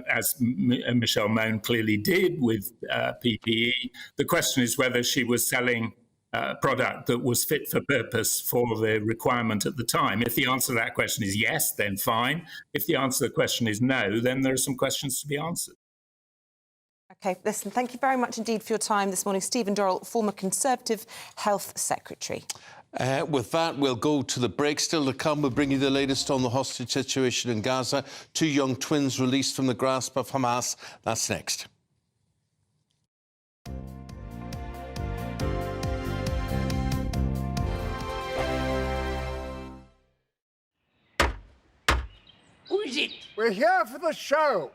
as Michelle Mone clearly did with PPE, the question is whether she was selling product that was fit for purpose for the requirement at the time. If the answer to that question is yes, then fine. If the answer to the question is no, then there are some questions to be answered. OK, listen, thank you very much indeed for your time this morning. Stephen Dorrell, former Conservative Health Secretary. With that, we'll go to the break. Still to come, we'll bring you the latest on the hostage situation in Gaza. 2 young twins released from the grasp of Hamas. That's next. Who is it? We're here for the show.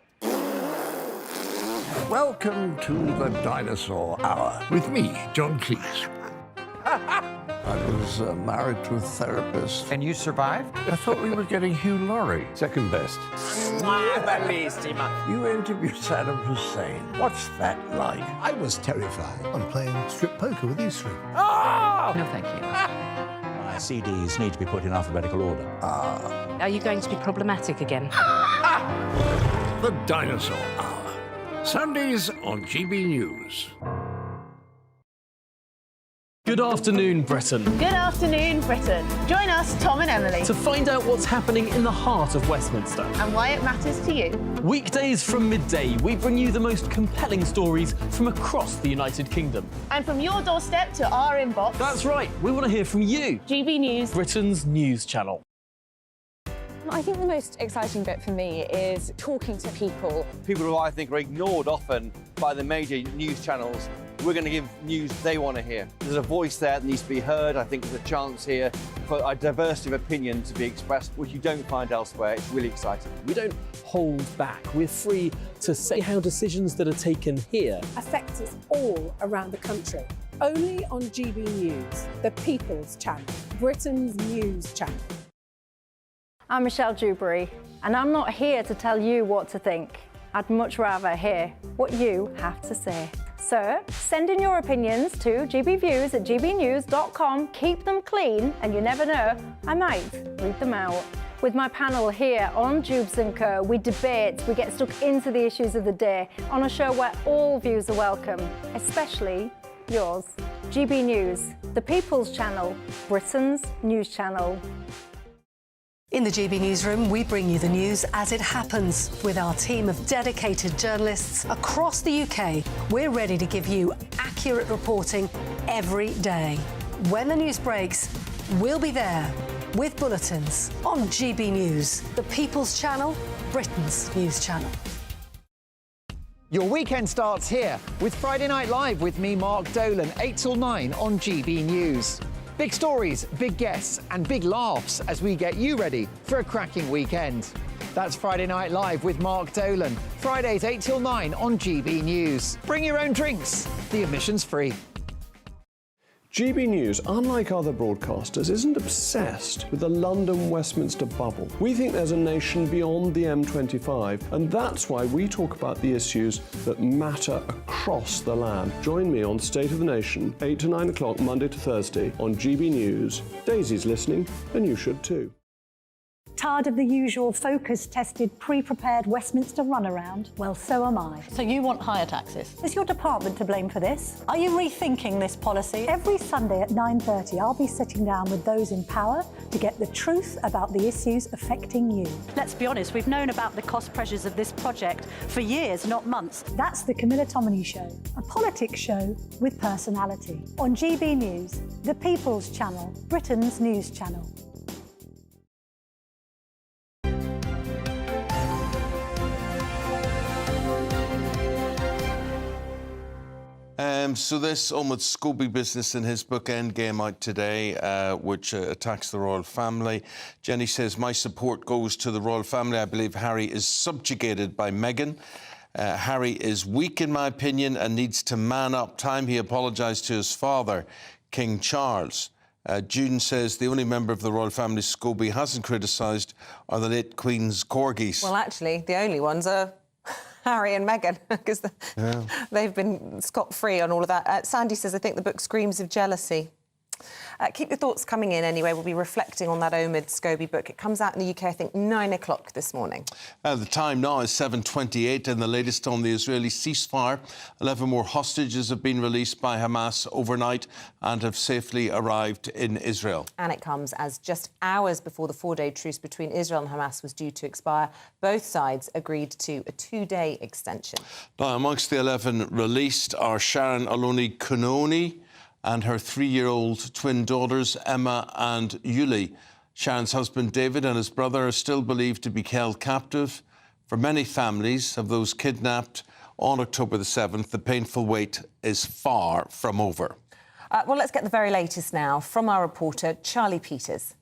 Welcome to the Dinosaur Hour with me, John Cleese. I was married to a therapist. And you survived? I thought we were getting Hugh Laurie. Second best. You interviewed Saddam Hussein. What's that like? I was terrified. I'm playing strip poker with you three. Oh! No, thank you. My CDs need to be put in alphabetical order. Are you going to be problematic again? The Dinosaur Hour. Sundays on GB News. Good afternoon, Britain. Good afternoon, Britain. Join us, Tom and Emily, To find out what's happening in the heart of Westminster. and why it matters to you. Weekdays from midday, we bring you the most compelling stories from across the United Kingdom. And from your doorstep to our inbox. That's right, we want to hear from you. GB News, Britain's news channel. I think the most exciting bit for me is talking to people. People who I think are ignored often by the major news channels. We're going to give news they want to hear. There's a voice there that needs to be heard. I think there's a chance here for a diversity of opinion to be expressed, which you don't find elsewhere. It's really exciting. We don't hold back. We're free to say how decisions that are taken here affect us all around the country. Only on GB News, the People's Channel, Britain's news channel. I'm Michelle Dewberry, and I'm not here to tell you what to think. I'd much rather hear what you have to say. So send in your opinions to gbviews@gbnews.com. Keep them clean, and you never know, I might read them out. With my panel here on Jubes & Co, we debate, we get stuck into the issues of the day on a show where all views are welcome, especially yours. GB News, the People's Channel, Britain's news channel. In the GB Newsroom, we bring you the news as it happens. With our team of dedicated journalists across the UK, we're ready to give you accurate reporting every day. When the news breaks, we'll be there with bulletins on GB News, the People's Channel, Britain's news channel. Your weekend starts here with Friday Night Live with me, Mark Dolan, 8 till 9 on GB News. Big stories, big guests and big laughs as we get you ready for a cracking weekend. That's Friday Night Live with Mark Dolan. Fridays 8 till 9 on GB News. Bring your own drinks. The admission's free. GB News, unlike other broadcasters, isn't obsessed with the London-Westminster bubble. We think there's a nation beyond the M25, and that's why we talk about the issues that matter across the land. Join me on State of the Nation, 8 to 9 o'clock, Monday to Thursday, on GB News. Daisy's listening, and you should too. Tired of the usual focus-tested, pre-prepared Westminster runaround? Well, so am I. So you want higher taxes? Is your department to blame for this? Are you rethinking this policy? Every Sunday at 9:30, I'll be sitting down with those in power to get the truth about the issues affecting you. Let's be honest, we've known about the cost pressures of this project for years, not months. That's the Camilla Tominey Show, a politics show with personality. On GB News, the People's Channel, Britain's news channel. So this Omid Scobie business in his book Endgame out today, which attacks the royal family. Jenny says, my support goes to the royal family. I believe Harry is subjugated by Meghan. Harry is weak, in my opinion, and needs to man up. Time he apologised to his father, King Charles. June says the only member of the royal family Scobie hasn't criticised are the late Queen's corgis. Well, actually, the only ones are Harry and Meghan, because they've been scot-free on all of that. Sandy says, I think the book screams of jealousy. Keep your thoughts coming in anyway. We'll be reflecting on that Omid Scobie book. It comes out in the UK, I think, 9 o'clock this morning. The time now is 7:28, and the latest on the Israeli ceasefire. 11 more hostages have been released by Hamas overnight and have safely arrived in Israel. And it comes as just hours before the 4-day truce between Israel and Hamas was due to expire. Both sides agreed to a 2-day extension. Now, amongst the 11 released are Sharon Aloni Kunoni and her 3-year-old twin daughters, Emma and Yuli. Sharon's husband, David, and his brother are still believed to be held captive. For many families of those kidnapped on October the 7th, the painful wait is far from over. Well, let's get the very latest now from our reporter, Charlie Peters.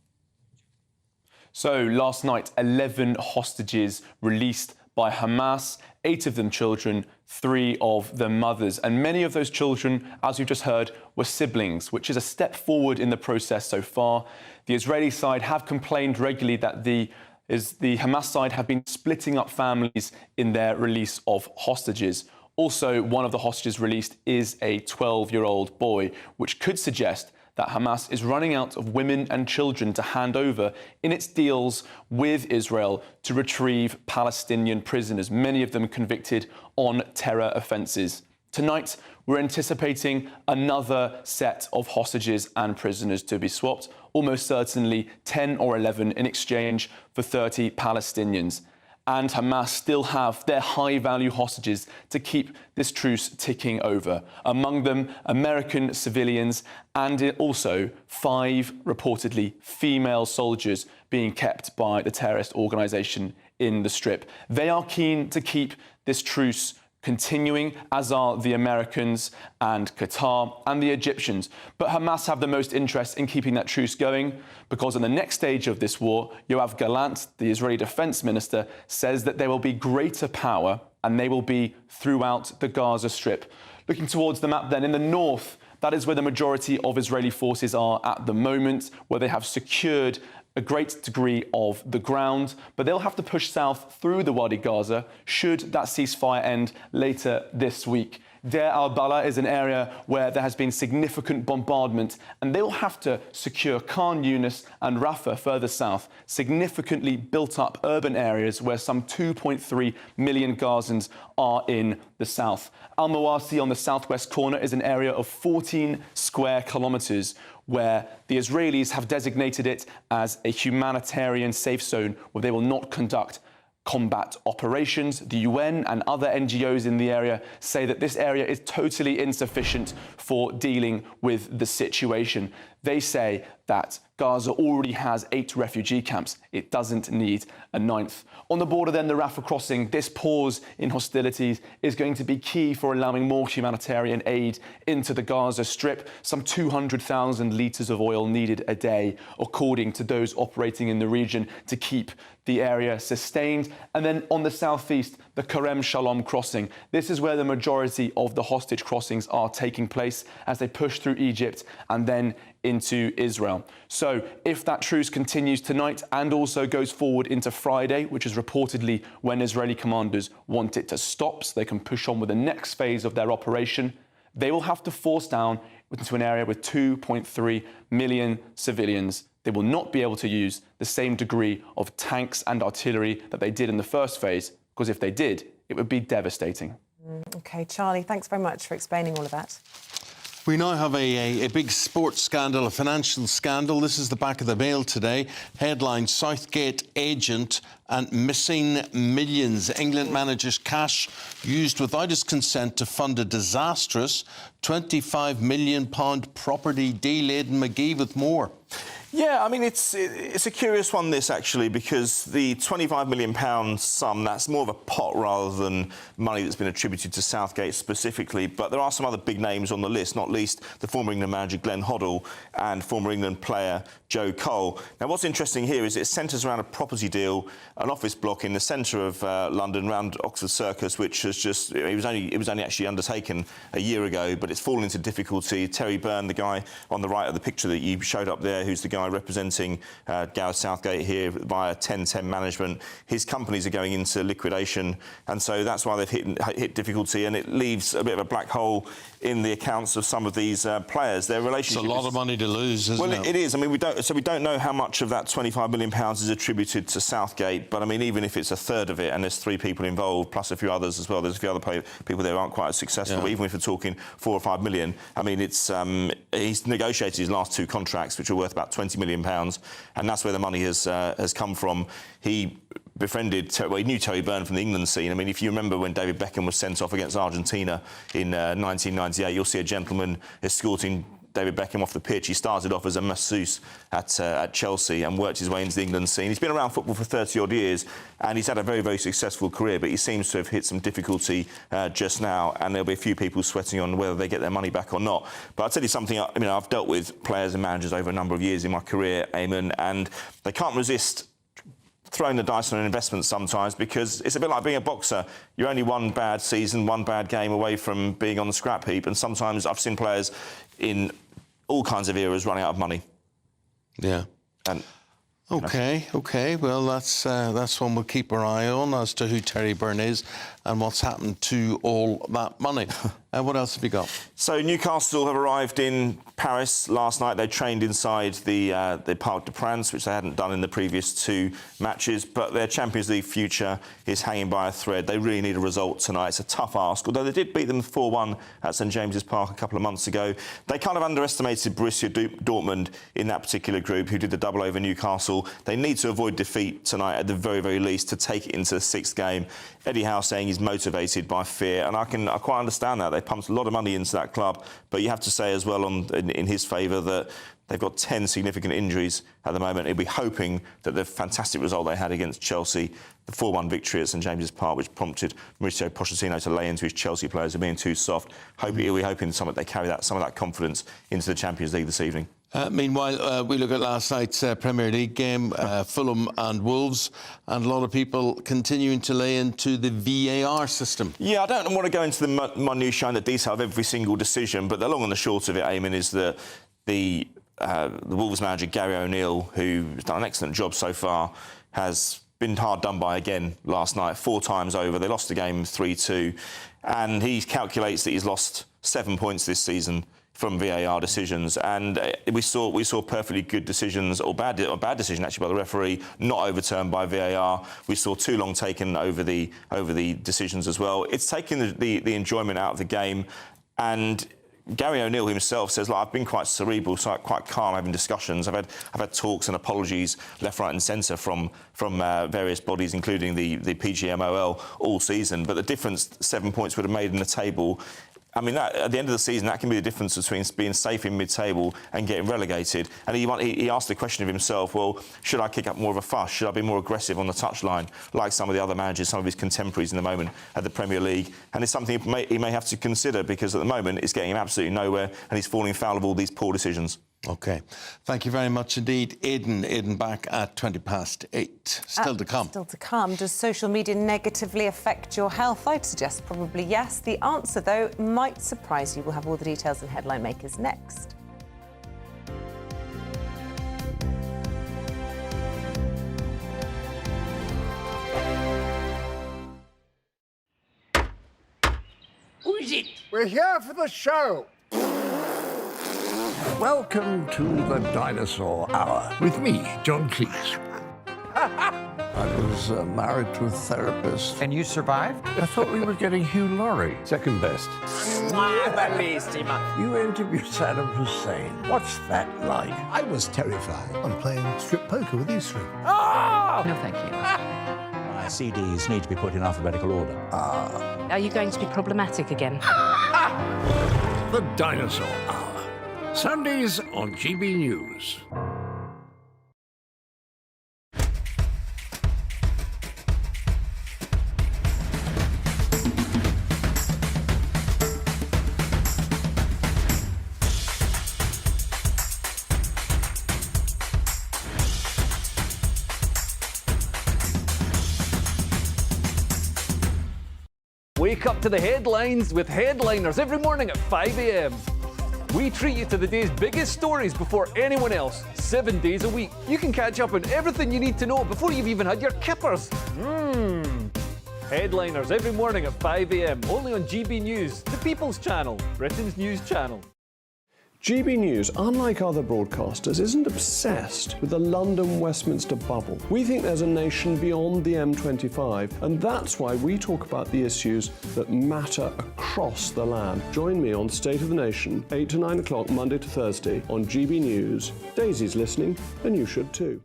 So, last night, 11 hostages released by Hamas, 8 of them children, 3 of them mothers. And many of those children, as we've just heard, were siblings, which is a step forward in the process so far. The Israeli side have complained regularly that the Hamas side have been splitting up families in their release of hostages. Also, one of the hostages released is a 12-year-old boy, which could suggest that Hamas is running out of women and children to hand over in its deals with Israel to retrieve Palestinian prisoners, many of them convicted on terror offences. Tonight, we're anticipating another set of hostages and prisoners to be swapped, almost certainly 10 or 11 in exchange for 30 Palestinians. And Hamas still have their high-value hostages to keep this truce ticking over. Among them, American civilians and also 5 reportedly female soldiers being kept by the terrorist organisation in the Strip. They are keen to keep this truce continuing, as are the Americans and Qatar and the Egyptians. But Hamas have the most interest in keeping that truce going because in the next stage of this war, Yoav Gallant, the Israeli defense minister, says that there will be greater power and they will be throughout the Gaza Strip. Looking towards the map then, in the north, that is where the majority of Israeli forces are at the moment, where they have secured a great degree of the ground, but they'll have to push south through the Wadi Gaza should that ceasefire end later this week. Deir al-Balah is an area where there has been significant bombardment, and they will have to secure Khan Yunis and Rafah further south, significantly built-up urban areas where some 2.3 million Gazans are in the south. Al-Mawasi on the southwest corner is an area of 14 square kilometres, where the Israelis have designated it as a humanitarian safe zone where they will not conduct combat operations. The UN and other NGOs in the area say that this area is totally insufficient for dealing with the situation. They say that Gaza already has 8 refugee camps. It doesn't need a 9th. On the border then, the Rafah crossing, this pause in hostilities is going to be key for allowing more humanitarian aid into the Gaza Strip. Some 200,000 litres of oil needed a day, according to those operating in the region, to keep the area sustained. And then on the southeast, the Kerem Shalom crossing. This is where the majority of the hostage crossings are taking place as they push through Egypt and then into Israel. So if that truce continues tonight and also goes forward into Friday, which is reportedly when Israeli commanders want it to stop so they can push on with the next phase of their operation, they will have to force down into an area with 2.3 million civilians. They will not be able to use the same degree of tanks and artillery that they did in the first phase, because if they did, it would be devastating. OK, Charlie, thanks very much for explaining all of that. We now have a big sports scandal, a financial scandal. This is the back of the Mail today. Headline, Southgate agent and missing millions. England manager's cash used without his consent to fund a disastrous £25 million property deal. Aidan McGee with more. Yeah, I mean, it's a curious one, this, actually, because the £25 million sum, that's more of a pot rather than money that's been attributed to Southgate specifically. But there are some other big names on the list, not least the former England manager Glenn Hoddle and former England player Joe Cole. Now, what's interesting here is it centres around a property deal, an office block in the centre of London, around Oxford Circus, which has just, it was only actually undertaken a year ago, but it's fallen into difficulty. Terry Byrne, the guy on the right of the picture that you showed up there, who's the guy representing Gareth Southgate here via 1010 management, his companies are going into liquidation, and so that's why they've hit difficulty, and it leaves a bit of a black hole in the accounts of some of these players. Their relationship. It's a lot of money to lose, isn't it? Well, it is. I mean, we don't know how much of that £25 million is attributed to Southgate, but I mean, even if it's a third of it, and there's 3 people involved, plus a few others as well, there's a few other people there who aren't quite as successful. Yeah. But even if we're talking 4 or 5 million, I mean, it's he's negotiated his last 2 contracts, which are worth about £20 million, and that's where the money has come from. He befriended, he knew Terry Byrne from the England scene. I mean, if you remember when David Beckham was sent off against Argentina in 1998, you'll see a gentleman escorting David Beckham off the pitch. He started off as a masseuse at Chelsea and worked his way into the England scene. He's been around football for 30-odd years, and he's had a very, very successful career, but he seems to have hit some difficulty just now, and there'll be a few people sweating on whether they get their money back or not. But I'll tell you something, I mean, I've dealt with players and managers over a number of years in my career, Eamonn, and they can't resist throwing the dice on an investment sometimes, because it's a bit like being a boxer. You're only one bad season, one bad game away from being on the scrap heap, and sometimes I've seen players in all kinds of eras running out of money. Yeah. And OK. Well, that's one we'll keep our eye on, as to who Terry Byrne is and what's happened to all that money. What else have you got? So Newcastle have arrived in Paris last night. They trained inside the Parc des Princes, which they hadn't done in the previous 2 matches, but their Champions League future is hanging by a thread. They really need a result tonight. It's a tough ask, although they did beat them 4-1 at St James's Park a couple of months ago. They kind of underestimated Borussia Dortmund in that particular group, who did the double over Newcastle. They need to avoid defeat tonight at the very, very least to take it into the 6th game. Eddie Howe saying he's motivated by fear, and I quite understand that. They pumped a lot of money into that club, but you have to say as well in his favour that they've got 10 significant injuries at the moment. He'll be hoping that the fantastic result they had against Chelsea, the 4-1 victory at St James's Park, which prompted Mauricio Pochettino to lay into his Chelsea players of being too soft. He'll be hoping they carry some of that confidence into the Champions League this evening. Meanwhile, we look at last night's Premier League game, Fulham and Wolves, and a lot of people continuing to lay into the VAR system. Yeah, I don't want to go into the minutiae and the detail of every single decision, but the long and the short of it, Eamonn, is that the Wolves manager, Gary O'Neill, who's done an excellent job so far, has been hard done by again last night, 4 times over. They lost the game 3-2, and he calculates that he's lost 7 points this season from VAR decisions, and we saw perfectly good decisions, or bad decision actually by the referee, not overturned by VAR. We saw too long taken over the decisions as well. It's taken the enjoyment out of the game, and Gary O'Neill himself says, "I've been quite cerebral, so quite calm having discussions. I've had talks and apologies left, right, and centre from various bodies, including the PGMOL, all season. But the difference 7 points would have made in the table." I mean, at the end of the season, that can be the difference between being safe in mid-table and getting relegated. And he asked the question of himself, well, should I kick up more of a fuss? Should I be more aggressive on the touchline, like some of the other managers, some of his contemporaries in the moment at the Premier League? And it's something he may have to consider, because at the moment it's getting him absolutely nowhere, and he's falling foul of all these poor decisions. OK. Thank you very much indeed. Aidan back at 8:20. Still to come. Still to come. Does social media negatively affect your health? I'd suggest probably yes. The answer, though, might surprise you. We'll have all the details and headline makers next. Who is it? We're here for the show. Welcome to the Dinosaur Hour with me, John Cleese. I was married to a therapist. And you survived? I thought we were getting Hugh Laurie. Second best. You interviewed Saddam Hussein. What's that like? I was terrified. I'm playing strip poker with you three. Oh! No, thank you. My CDs need to be put in alphabetical order. Are you going to be problematic again? The Dinosaur Hour. Sundays on GB News. Wake up to the headlines with Headliners every morning at 5 a.m. We treat you to the day's biggest stories before anyone else, 7 days a week. You can catch up on everything you need to know before you've even had your kippers. Headliners every morning at 5 a.m, only on GB News, the People's Channel, Britain's news channel. GB News, unlike other broadcasters, isn't obsessed with the London-Westminster bubble. We think there's a nation beyond the M25, and that's why we talk about the issues that matter across the land. Join me on State of the Nation, 8 to 9 o'clock, Monday to Thursday, on GB News. Daisy's listening, and you should too.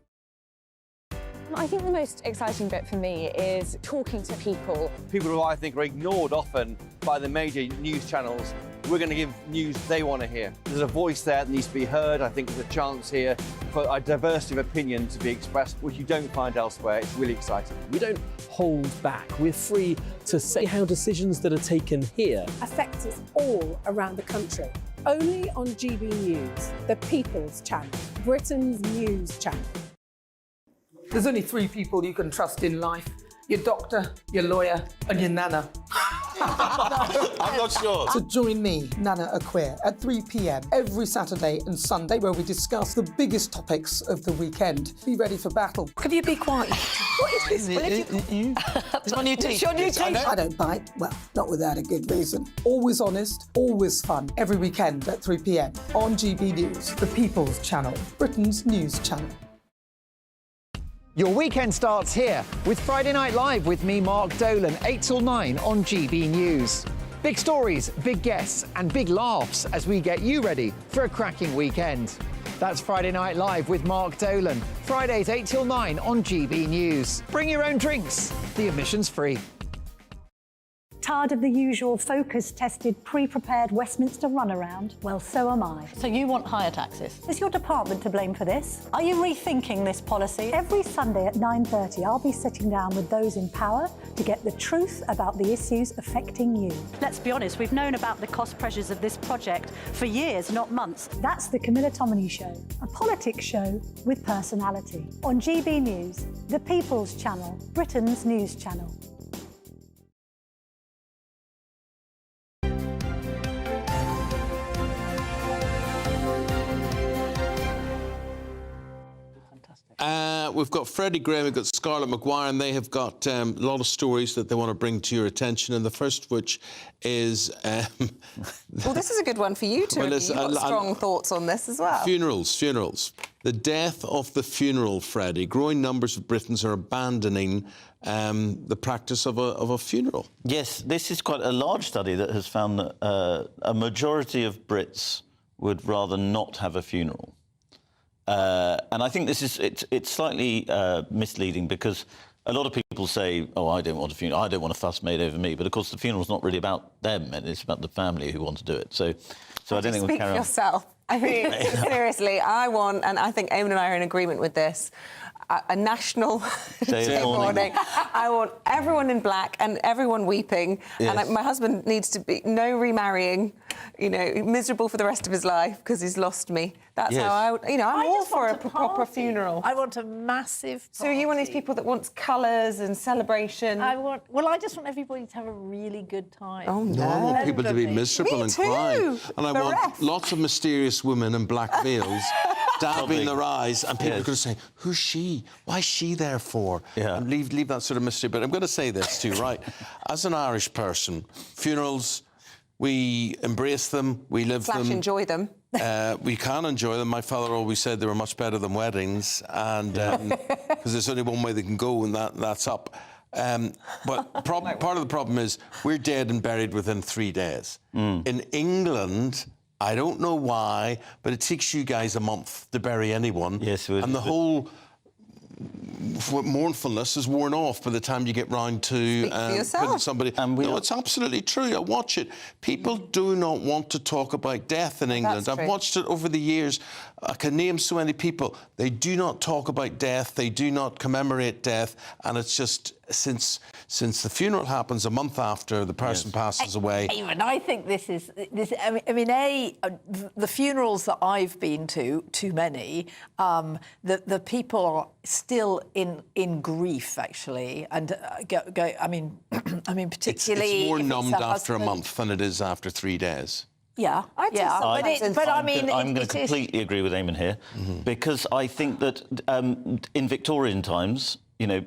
I think the most exciting bit for me is talking to people. People who I think are ignored often by the major news channels. We're going to give news they want to hear. There's a voice there that needs to be heard. I think there's a chance here for a diversity of opinion to be expressed, which you don't find elsewhere. It's really exciting. We don't hold back. We're free to say how decisions that are taken here affect us all around the country. Only on GB News, the People's Channel, Britain's news channel. There's only 3 people you can trust in life: your doctor, your lawyer, and your nana. I'm not sure. So join me, Nana Aquare, at 3 p.m. every Saturday and Sunday, where we discuss the biggest topics of the weekend. Be ready for battle. Could you be quiet? What is this? It's my new It's your new t-shirt. I don't bite. Well, not without a good reason. Always honest, always fun. Every weekend at 3 p.m. on GB News, the People's Channel, Britain's news channel. Your weekend starts here with Friday Night Live with me, Mark Dolan, 8 till 9 on GB News. Big stories, big guests and big laughs as we get you ready for a cracking weekend. That's Friday Night Live with Mark Dolan. Fridays 8 till 9 on GB News. Bring your own drinks. The admission's free. Tired of the usual focus-tested, pre-prepared Westminster runaround? Well, so am I. So you want higher taxes? Is your department to blame for this? Are you rethinking this policy? Every Sunday at 9:30, I'll be sitting down with those in power to get the truth about the issues affecting you. Let's be honest, we've known about the cost pressures of this project for years, not months. That's the Camilla Tominey Show, a politics show with personality. On GB News, the People's Channel, Britain's news channel. We've got Freddie Gray, we've got Scarlett Maguire, and they have got a lot of stories that they want to bring to your attention. And the first of which is... well, this is a good one for you two. Well, you've got strong thoughts on this as well. Funerals. The death of the funeral, Freddie. Growing numbers of Britons are abandoning the practice of a funeral. Yes, this is quite a large study that has found that a majority of Brits would rather not have a funeral. And I think it's slightly misleading, because a lot of people say, oh, I don't want a funeral, I don't want a fuss made over me. But of course, the funeral's not really about them, and it's about the family who want to do it. So I don't think we'll carry on. Speak for yourself. I mean, seriously, I want, and I think Eamonn and I are in agreement with this, a national day mourning. I want everyone in black and everyone weeping. Yes. And my husband needs to be no remarrying, miserable for the rest of his life because he's lost me. That's how I'm all for a proper funeral. I want a massive party. So you're one of these people that wants colours and celebration? I just want everybody to have a really good time. Oh, no. I want people to be miserable and cry. And I want Bereft. lots of mysterious women in black veils dabbing their eyes, and people are going to say, who's she? Why is she there for? Yeah. And leave that sort of mystery. But I'm going to say this too, right? As an Irish person, funerals, we embrace them, we live them. Enjoy them. We can enjoy them. My father always said they were much better than weddings, and because there's only one way they can go, and that's up. But part of the problem is we're dead and buried within 3 days. In England, I don't know why, but it takes you guys a month to bury anyone. Yes, and the whole mournfulness is worn off by the time you get round to putting somebody. No, it's absolutely true. I watch it. People do not want to talk about death in England. I've watched it over the years. I can name so many people. They do not talk about death. They do not commemorate death, and it's just since the funeral happens a month after the person passes away. Eamonn, I think this is. The funerals that I've been to, too many, the people are still in grief, actually, and particularly. It's more numbed after a month than it is after 3 days. Yeah, I'm going to completely agree with Eamonn here, because I think that in Victorian times, you know,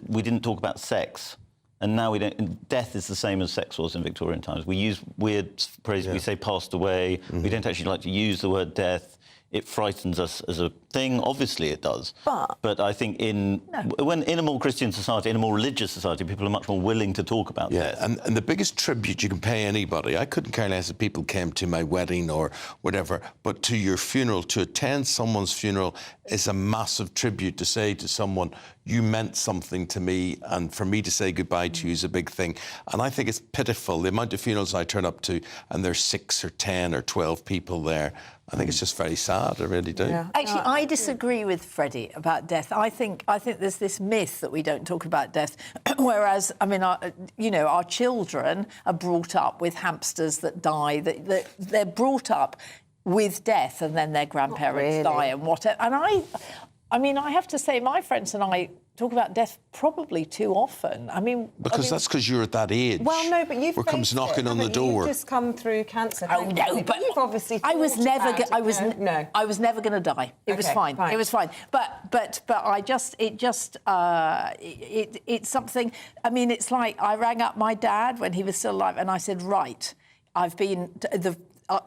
we didn't talk about sex, and now we don't. Death is the same as sex was in Victorian times. We use weird phrases. We say passed away. We don't actually like to use the word death. It frightens us as a thing. Obviously, it does. But I think in a more Christian society, in a more religious society, people are much more willing to talk about death. And the biggest tribute you can pay anybody, I couldn't care less if people came to my wedding or whatever, but to your funeral, to attend someone's funeral is a massive tribute to say to someone, you meant something to me, and for me to say goodbye to you is a big thing. And I think it's pitiful, the amount of funerals I turn up to, and there's 6 or 10 or 12 people there. I think it's just very sad, I really do. Yeah. Actually, I disagree with Freddie about death. I think there's this myth that we don't talk about death, whereas, I mean, our children are brought up with hamsters that die. They're brought up with death, and then their grandparents die and whatever. And I have to say, my friends and I talk about death probably too often. That's because you're at that age. Well, no, but you've comes knocking on the door. You've just come through cancer. Oh no, but you've obviously. I was never going to die. It was fine. Fine. It was fine. But it's something. I mean, it's like I rang up my dad when he was still alive, and I said, right,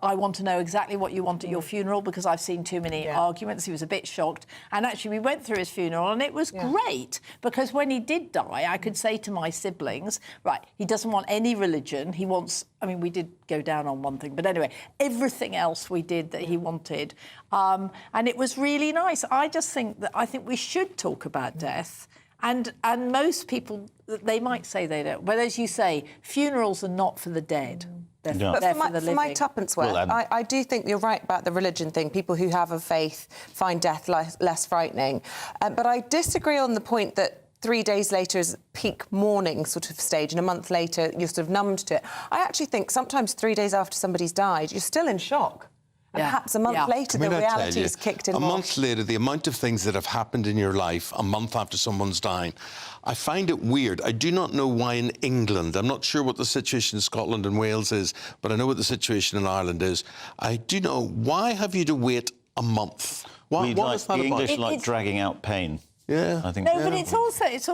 I want to know exactly what you want at your funeral, because I've seen too many arguments. He was a bit shocked. And actually, we went through his funeral, and it was great, because when he did die, I could say to my siblings, right, he doesn't want any religion. He wants, we did go down on one thing, but anyway, everything else we did that he wanted. And it was really nice. I think we should talk about death. And most people, they might say they don't. But as you say, funerals are not for the dead. But for my tuppence worth, I do think you're right about the religion thing. People who have a faith find death less frightening. But I disagree on the point that 3 days later is peak mourning sort of stage, and a month later you're sort of numbed to it. I actually think sometimes 3 days after somebody's died, you're still in shock. And perhaps a month later, the reality's kicked in. A month later, the amount of things that have happened in your life a month after someone's dying, I find it weird. I do not know why in England, I'm not sure what the situation in Scotland and Wales is, but I know what the situation in Ireland is. I do know, why have you to wait a month? What is that about? The English like dragging out pain. Yeah, I think. No, but it's also. It's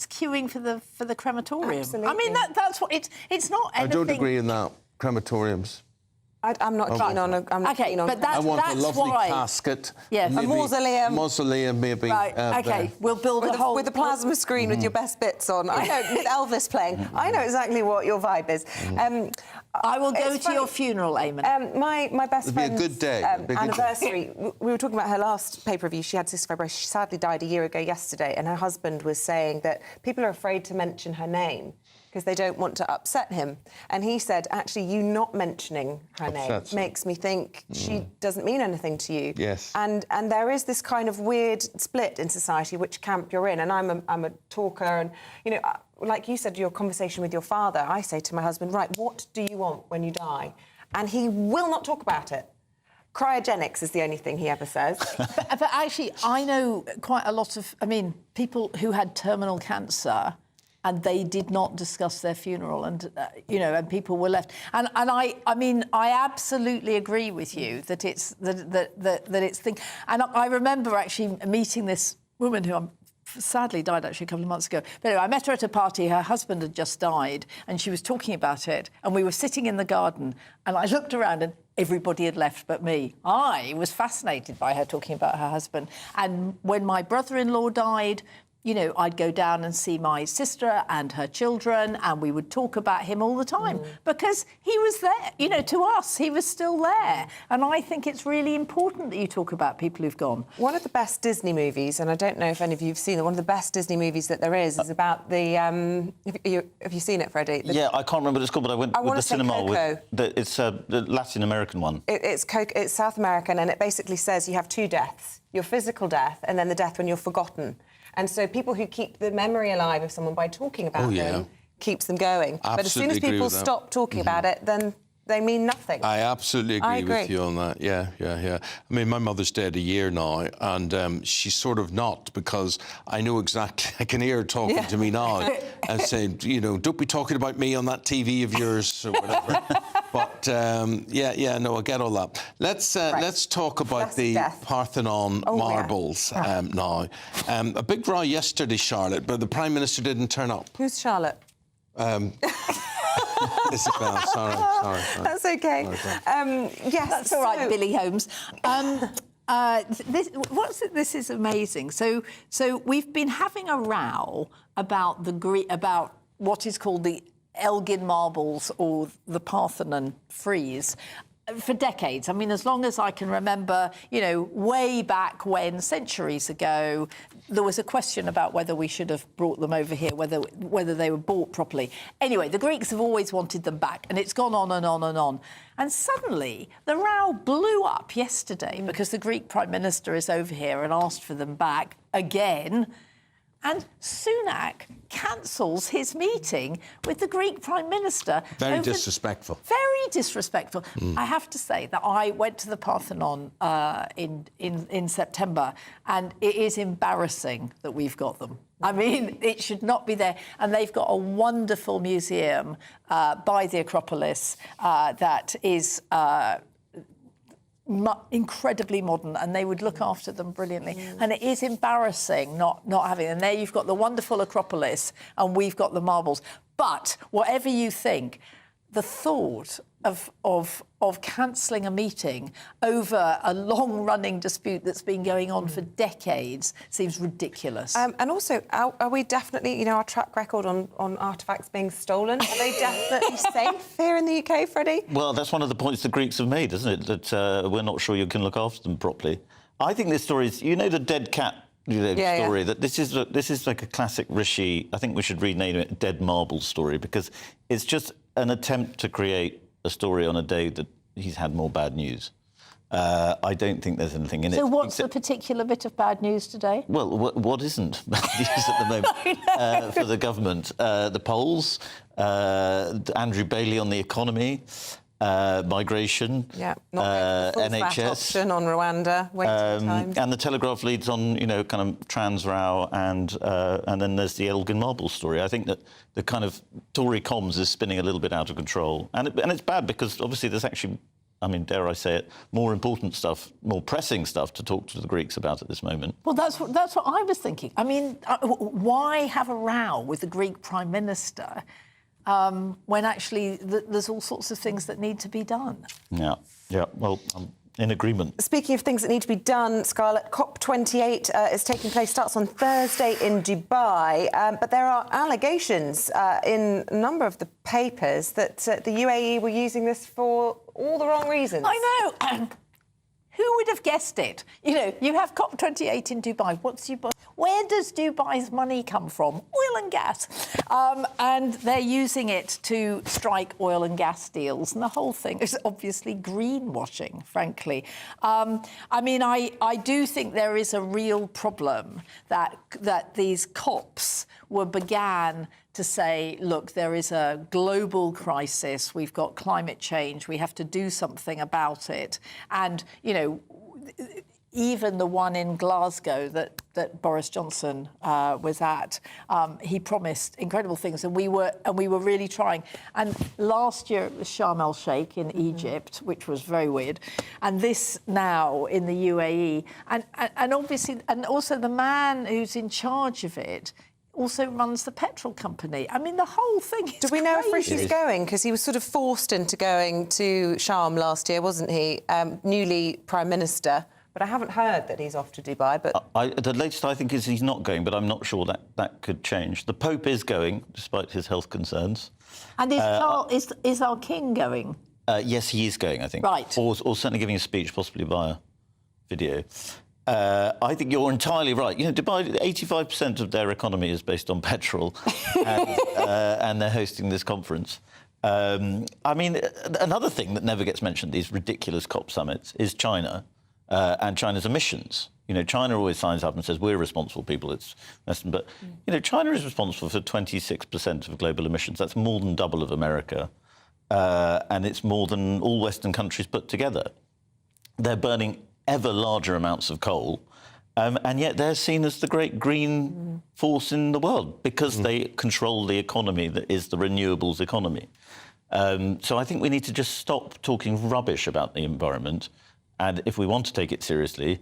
queuing for the crematorium. Absolutely. That's what it's not. Anything... I don't agree in that. Crematoriums. I'm not keen on. I want a lovely casket. Yes, a mausoleum. Mausoleum, maybe. Right. Okay. We'll build a whole with a plasma screen with your best bits on. I know, with Elvis playing. I know exactly what your vibe is. I will go to your funeral, Eamonn. My best friend's a good day. Anniversary. We were talking about her last pay-per-view. She had cystic fibrosis. She sadly died a year ago yesterday, and her husband was saying that people are afraid to mention her name because they don't want to upset him. And he said, actually, you not mentioning her name makes me think she doesn't mean anything to you. Yes. And there is this kind of weird split in society, which camp you're in. And I'm a talker, and, like you said, your conversation with your father, I say to my husband, right, what do you want when you die? And he will not talk about it. Cryogenics is the only thing he ever says. but actually, I know quite a lot of, people who had terminal cancer, and they did not discuss their funeral, and and people were left. And I absolutely agree with you that it's thing. And I remember actually meeting this woman who sadly died actually a couple of months ago. But anyway, I met her at a party. Her husband had just died, and she was talking about it. And we were sitting in the garden, and I looked around, and everybody had left but me. I was fascinated by her talking about her husband. And when my brother-in-law died, I'd go down and see my sister and her children, and we would talk about him all the time because he was there. To us, he was still there. And I think it's really important that you talk about people who've gone. One of the best Disney movies, and I don't know if any of you have seen it, one of the best Disney movies that there is about the... have you seen it, Freddie? Yeah, I can't remember what it's called, but I went with the cinema with... It's the Latin American one. It's South American, and it basically says you have two deaths. Your physical death, and then the death when you're forgotten. And so people who keep the memory alive of someone by talking about them keeps them going. But as soon as people stop talking about it, then they mean nothing. I absolutely agree with you on that. Yeah. I mean, my mother's dead a year now, and she's sort of not, because I know exactly. I can hear her talking to me now and saying, you know, don't be talking about me on that TV of yours or whatever. But no, I get all that. Let's talk about the Parthenon marbles now. A big row yesterday, Charlotte, but the Prime Minister didn't turn up. Who's Charlotte? Isabel, sorry. That's okay. Yes, that's all right, Billy Holmes. This is amazing. So we've been having a row about about what is called the Elgin marbles or the Parthenon frieze for decades. I mean, as long as I can remember, you know, way back when, centuries ago, there was a question about whether we should have brought them over here, whether they were bought properly. Anyway, the Greeks have always wanted them back, and it's gone on and on and on. And suddenly, the row blew up yesterday because the Greek Prime Minister is over here and asked for them back again. And Sunak cancels his meeting with the Greek Prime Minister. Very disrespectful. Very disrespectful. I have to say that I went to the Parthenon in September, and it is embarrassing that we've got them. I mean, it should not be there. And they've got a wonderful museum by the Acropolis that is incredibly modern, and they would look after them brilliantly. And it is embarrassing not having them. And there you've got the wonderful Acropolis, and we've got the marbles. But whatever you think, the thought of cancelling a meeting over a long-running dispute that's been going on for decades seems ridiculous. And also, are we definitely, you know, our track record on artefacts being stolen, are they definitely safe here in the UK, Freddie? Well, that's one of the points the Greeks have made, isn't it? That we're not sure you can look after them properly. I think this story is, you know, the dead cat story, that this is like a classic Rishi. I think we should rename it Dead Marble story, because it's just an attempt to create a story on a day that he's had more bad news. I don't think there's anything in it. So what's the particular bit of bad news today? Well, what isn't bad news at the moment for the government? The polls, Andrew Bailey on the economy, migration, NHS, option on Rwanda, waiting times, and the Telegraph leads on, you know, kind of trans row, and then there's the Elgin Marble story. I think that the kind of Tory comms is spinning a little bit out of control, and it's bad because obviously there's actually, I mean, dare I say it, more important stuff, more pressing stuff to talk to the Greeks about at this moment. Well, that's what I was thinking. I mean, why have a row with the Greek Prime Minister when actually there's all sorts of things that need to be done? Yeah, well, I'm in agreement. Speaking of things that need to be done, Scarlett, COP28 is taking place, starts on Thursday in Dubai, but there are allegations in a number of the papers that the UAE were using this for all the wrong reasons. I know. Who would have guessed it? You know, you have COP28 in Dubai. Where does Dubai's money come from? Oil and gas. And they're using it to strike oil and gas deals. And the whole thing is obviously greenwashing, frankly. I mean, I do think there is a real problem that these COPs began to say, look, there is a global crisis, we've got climate change, we have to do something about it. And, you know, even the one in Glasgow that Boris Johnson was at, he promised incredible things, and we were really trying. And last year it was Sharm el-Sheikh in Egypt, which was very weird, and this now in the UAE, and obviously, and also the man who's in charge of it also runs the petrol company. I mean, the whole thing is Do we know crazy. if Rishi's going? Because he was sort of forced into going to Sharm last year, wasn't he? Newly Prime Minister. But I haven't heard that he's off to Dubai. But the latest, I think, is he's not going, but I'm not sure that could change. The Pope is going, despite his health concerns. And is our king going? Yes, he is going, I think. Right. Or certainly giving a speech, possibly via video. I think you're entirely right. You know, Dubai, 85% of their economy is based on petrol, and they're hosting this conference. I mean, another thing that never gets mentioned, these ridiculous COP summits, is China. and China's emissions. China always signs up and says we're responsible people. It's Western, but China is responsible for 26% of global emissions. That's more than double of America, and it's more than all Western countries put together. They're burning ever larger amounts of coal, and yet they're seen as the great green force in the world because they control the economy that is the renewables economy. So I think we need to just stop talking rubbish about the environment, and if we want to take it seriously,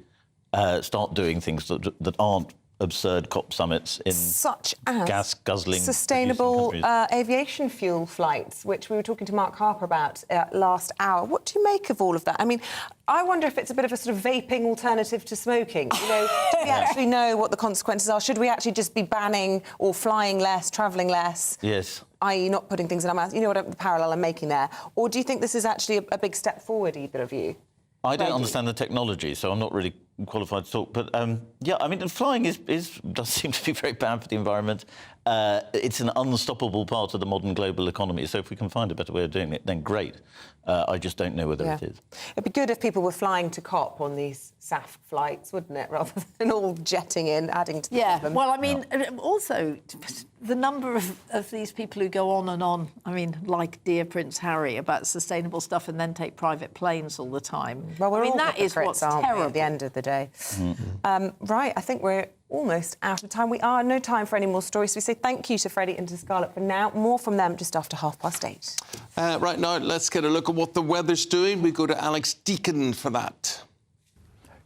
start doing things that aren't absurd COP summits in such as gas-guzzling sustainable aviation fuel flights, which we were talking to Mark Harper about last hour. What do you make of all of that? I mean, I wonder if it's a bit of a sort of vaping alternative to smoking. Do we actually know what the consequences are? Should we actually just be banning or flying less, travelling less? Yes. i.e. not putting things in our mouths? You know what the parallel I'm making there? Or do you think this is actually a big step forward, either of you? I don't understand the technology, so I'm not really qualified to talk. But yeah, I mean, flying does seem to be very bad for the environment. It's an unstoppable part of the modern global economy. So if we can find a better way of doing it, then great. I just don't know whether it is. It'd be good if people were flying to COP on these SAF flights, wouldn't it, rather than all jetting in, adding to the problem. Well, I mean, also the number of these people who go on and on. I mean, like dear Prince Harry about sustainable stuff and then take private planes all the time. Well, we're all that is what's terrible at the end of the day. Right, I think we're almost out of time. We are no time for any more stories. So we say thank you to Freddie and to Scarlett for now. More from them just after 8:30. Right now, let's get a look at what the weather's doing. We go to Alex Deakin for that.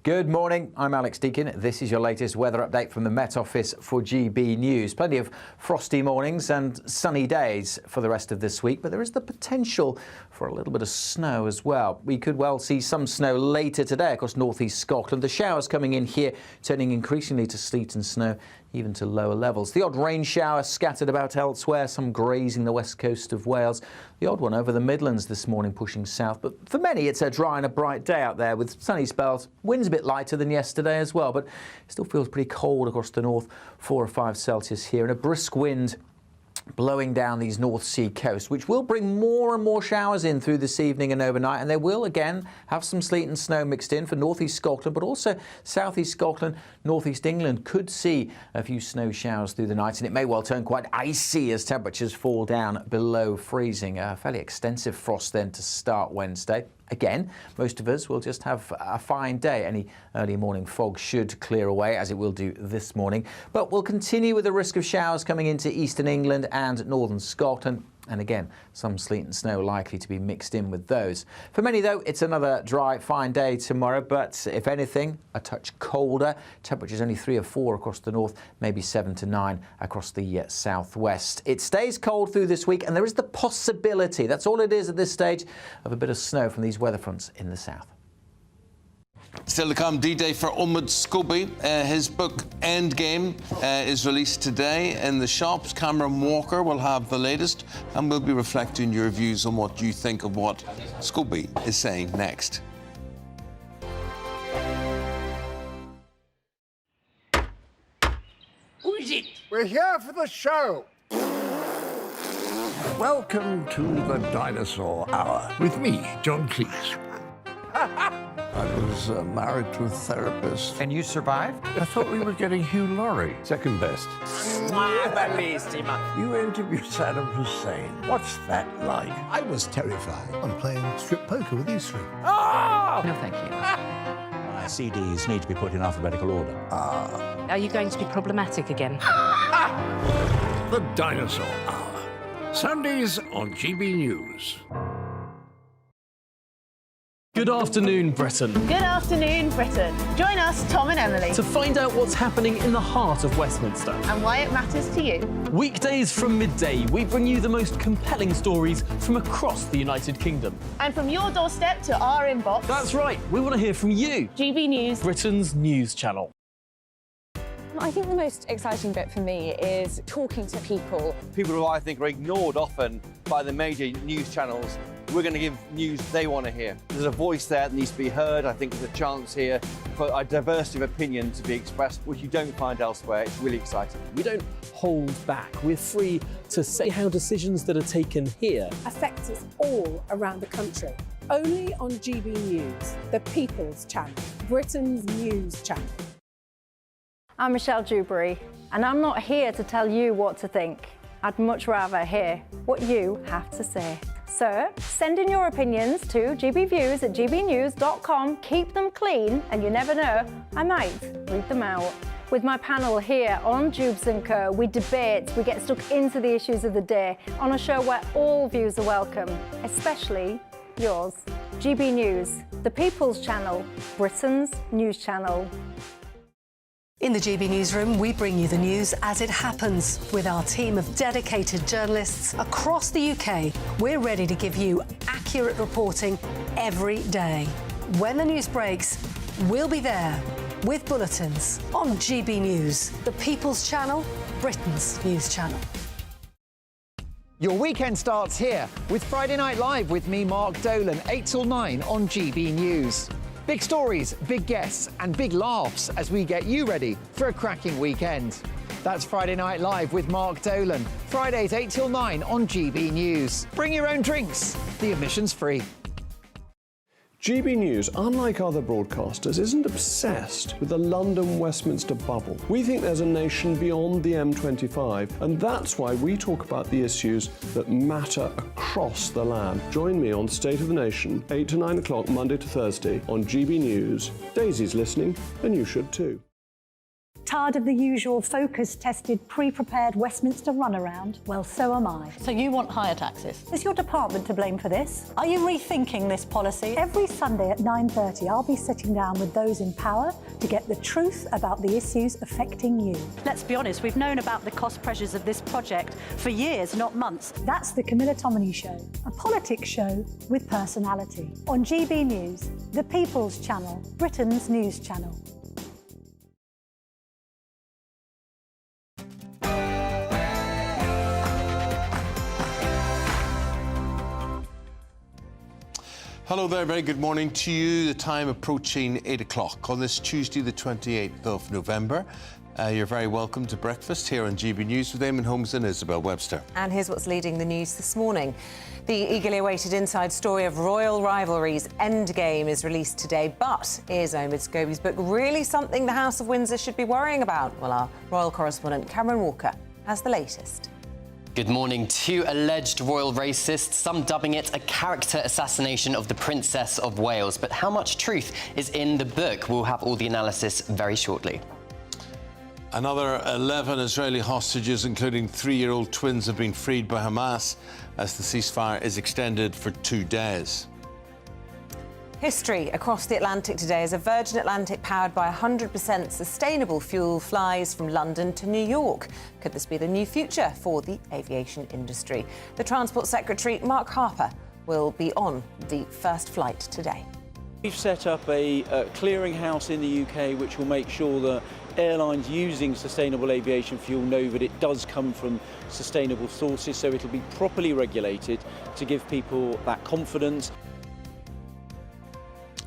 Good morning, I'm Alex Deakin. This is your latest weather update from the Met Office for GB News. Plenty of frosty mornings and sunny days for the rest of this week, but there is the potential for a little bit of snow as well. We could well see some snow later today across northeast Scotland. The showers coming in here, turning increasingly to sleet and snow, even to lower levels. The odd rain shower scattered about elsewhere, some grazing the west coast of Wales. The odd one over the Midlands this morning pushing south. But for many, it's a dry and a bright day out there with sunny spells. Wind's a bit lighter than yesterday as well, but it still feels pretty cold across the north, 4 or 5 Celsius here, and a brisk wind blowing down these North Sea coasts, which will bring more and more showers in through this evening and overnight, and they will again have some sleet and snow mixed in for northeast Scotland, but also southeast Scotland, northeast England could see a few snow showers through the night, and it may well turn quite icy as temperatures fall down below freezing. A fairly extensive frost then to start Wednesday. Again, most of us will just have a fine day. Any early morning fog should clear away, as it will do this morning. But we'll continue with the risk of showers coming into eastern England and northern Scotland. And again, some sleet and snow likely to be mixed in with those. For many, though, it's another dry, fine day tomorrow. But if anything, a touch colder. Temperatures only 3 or 4 across the north, maybe 7 to 9 across the southwest. It stays cold through this week, and there is the possibility, that's all it is at this stage, of a bit of snow from these weather fronts in the south. Still to come, D-Day for Omid Scobie. His book Endgame is released today in the shops. Cameron Walker will have the latest, and we'll be reflecting your views on what you think of what Scobie is saying next. Who is it? We're here for the show. Welcome to the Dinosaur Hour with me, John Cleese. I was married to a therapist. And you survived? I thought we were getting Hugh Laurie. Second best. You interviewed Saddam Hussein. What's that like? I was terrified. I'm playing strip poker with these three. Ah! No, thank you. My CDs need to be put in alphabetical order. Are you going to be problematic again? The Dinosaur Hour. Sundays on GB News. Good afternoon, Britain. Good afternoon, Britain. Join us, Tom and Emily, To find out what's happening in the heart of Westminster. and why it matters to you. Weekdays from midday, we bring you the most compelling stories from across the United Kingdom. And from your doorstep to our inbox, That's right, we want to hear from you, GB News. Britain's news channel. I think the most exciting bit for me is talking to people. People who I think are ignored often by the major news channels. We're going to give news they want to hear. There's a voice there that needs to be heard. I think there's a chance here for a diversity of opinion to be expressed, which you don't find elsewhere. It's really exciting. We don't hold back. We're free to say how decisions that are taken here affects us all around the country. Only on GB News, the People's Channel, Britain's news channel. I'm Michelle Dewberry, and I'm not here to tell you what to think. I'd much rather hear what you have to say. So, send in your opinions to gbviews@gbnews.com. Keep them clean, and you never know, I might read them out. With my panel here on Jubes & Co, we debate, we get stuck into the issues of the day on a show where all views are welcome, especially yours. GB News, the People's Channel, Britain's news channel. In the GB Newsroom, we bring you the news as it happens. With our team of dedicated journalists across the UK, we're ready to give you accurate reporting every day. When the news breaks, we'll be there with bulletins on GB News, the People's Channel, Britain's news channel. Your weekend starts here with Friday Night Live with me, Mark Dolan, 8 till 9 on GB News. Big stories, big guests and big laughs as we get you ready for a cracking weekend. That's Friday Night Live with Mark Dolan. Fridays 8 till 9 on GB News. Bring your own drinks. The admission's free. GB News, unlike other broadcasters, isn't obsessed with the London-Westminster bubble. We think there's a nation beyond the M25, and that's why we talk about the issues that matter across the land. Join me on State of the Nation, 8 to 9 o'clock, Monday to Thursday, on GB News. Daisy's listening, and you should too. Tired of the usual focus-tested, pre-prepared Westminster runaround? Well, so am I. So you want higher taxes? Is your department to blame for this? Are you rethinking this policy? Every Sunday at 9:30, I'll be sitting down with those in power to get the truth about the issues affecting you. Let's be honest, we've known about the cost pressures of this project for years, not months. That's the Camilla Tominey Show, a politics show with personality. On GB News, the People's Channel, Britain's news channel. Hello there, very good morning to you. The time approaching 8 o'clock on this Tuesday, the 28th of November. You're very welcome to breakfast here on GB News with Eamonn, Holmes and Isabel Webster. And here's what's leading the news this morning. The eagerly awaited inside story of royal rivalries Endgame is released today, but is Omid Scobie's book really something the House of Windsor should be worrying about? Well, our royal correspondent Cameron Walker has the latest. Good morning. Two alleged royal racists, some dubbing it a character assassination of the Princess of Wales. But how much truth is in the book? We'll have all the analysis very shortly. Another 11 Israeli hostages, including 3-year-old twins, have been freed by Hamas as the ceasefire is extended for 2 days. History across the Atlantic today as a Virgin Atlantic powered by 100% sustainable fuel flies from London to New York. Could this be the new future for the aviation industry? The Transport Secretary, Mark Harper, will be on the first flight today. We've set up a clearinghouse in the UK which will make sure that airlines using sustainable aviation fuel know that it does come from sustainable sources, so it'll be properly regulated to give people that confidence.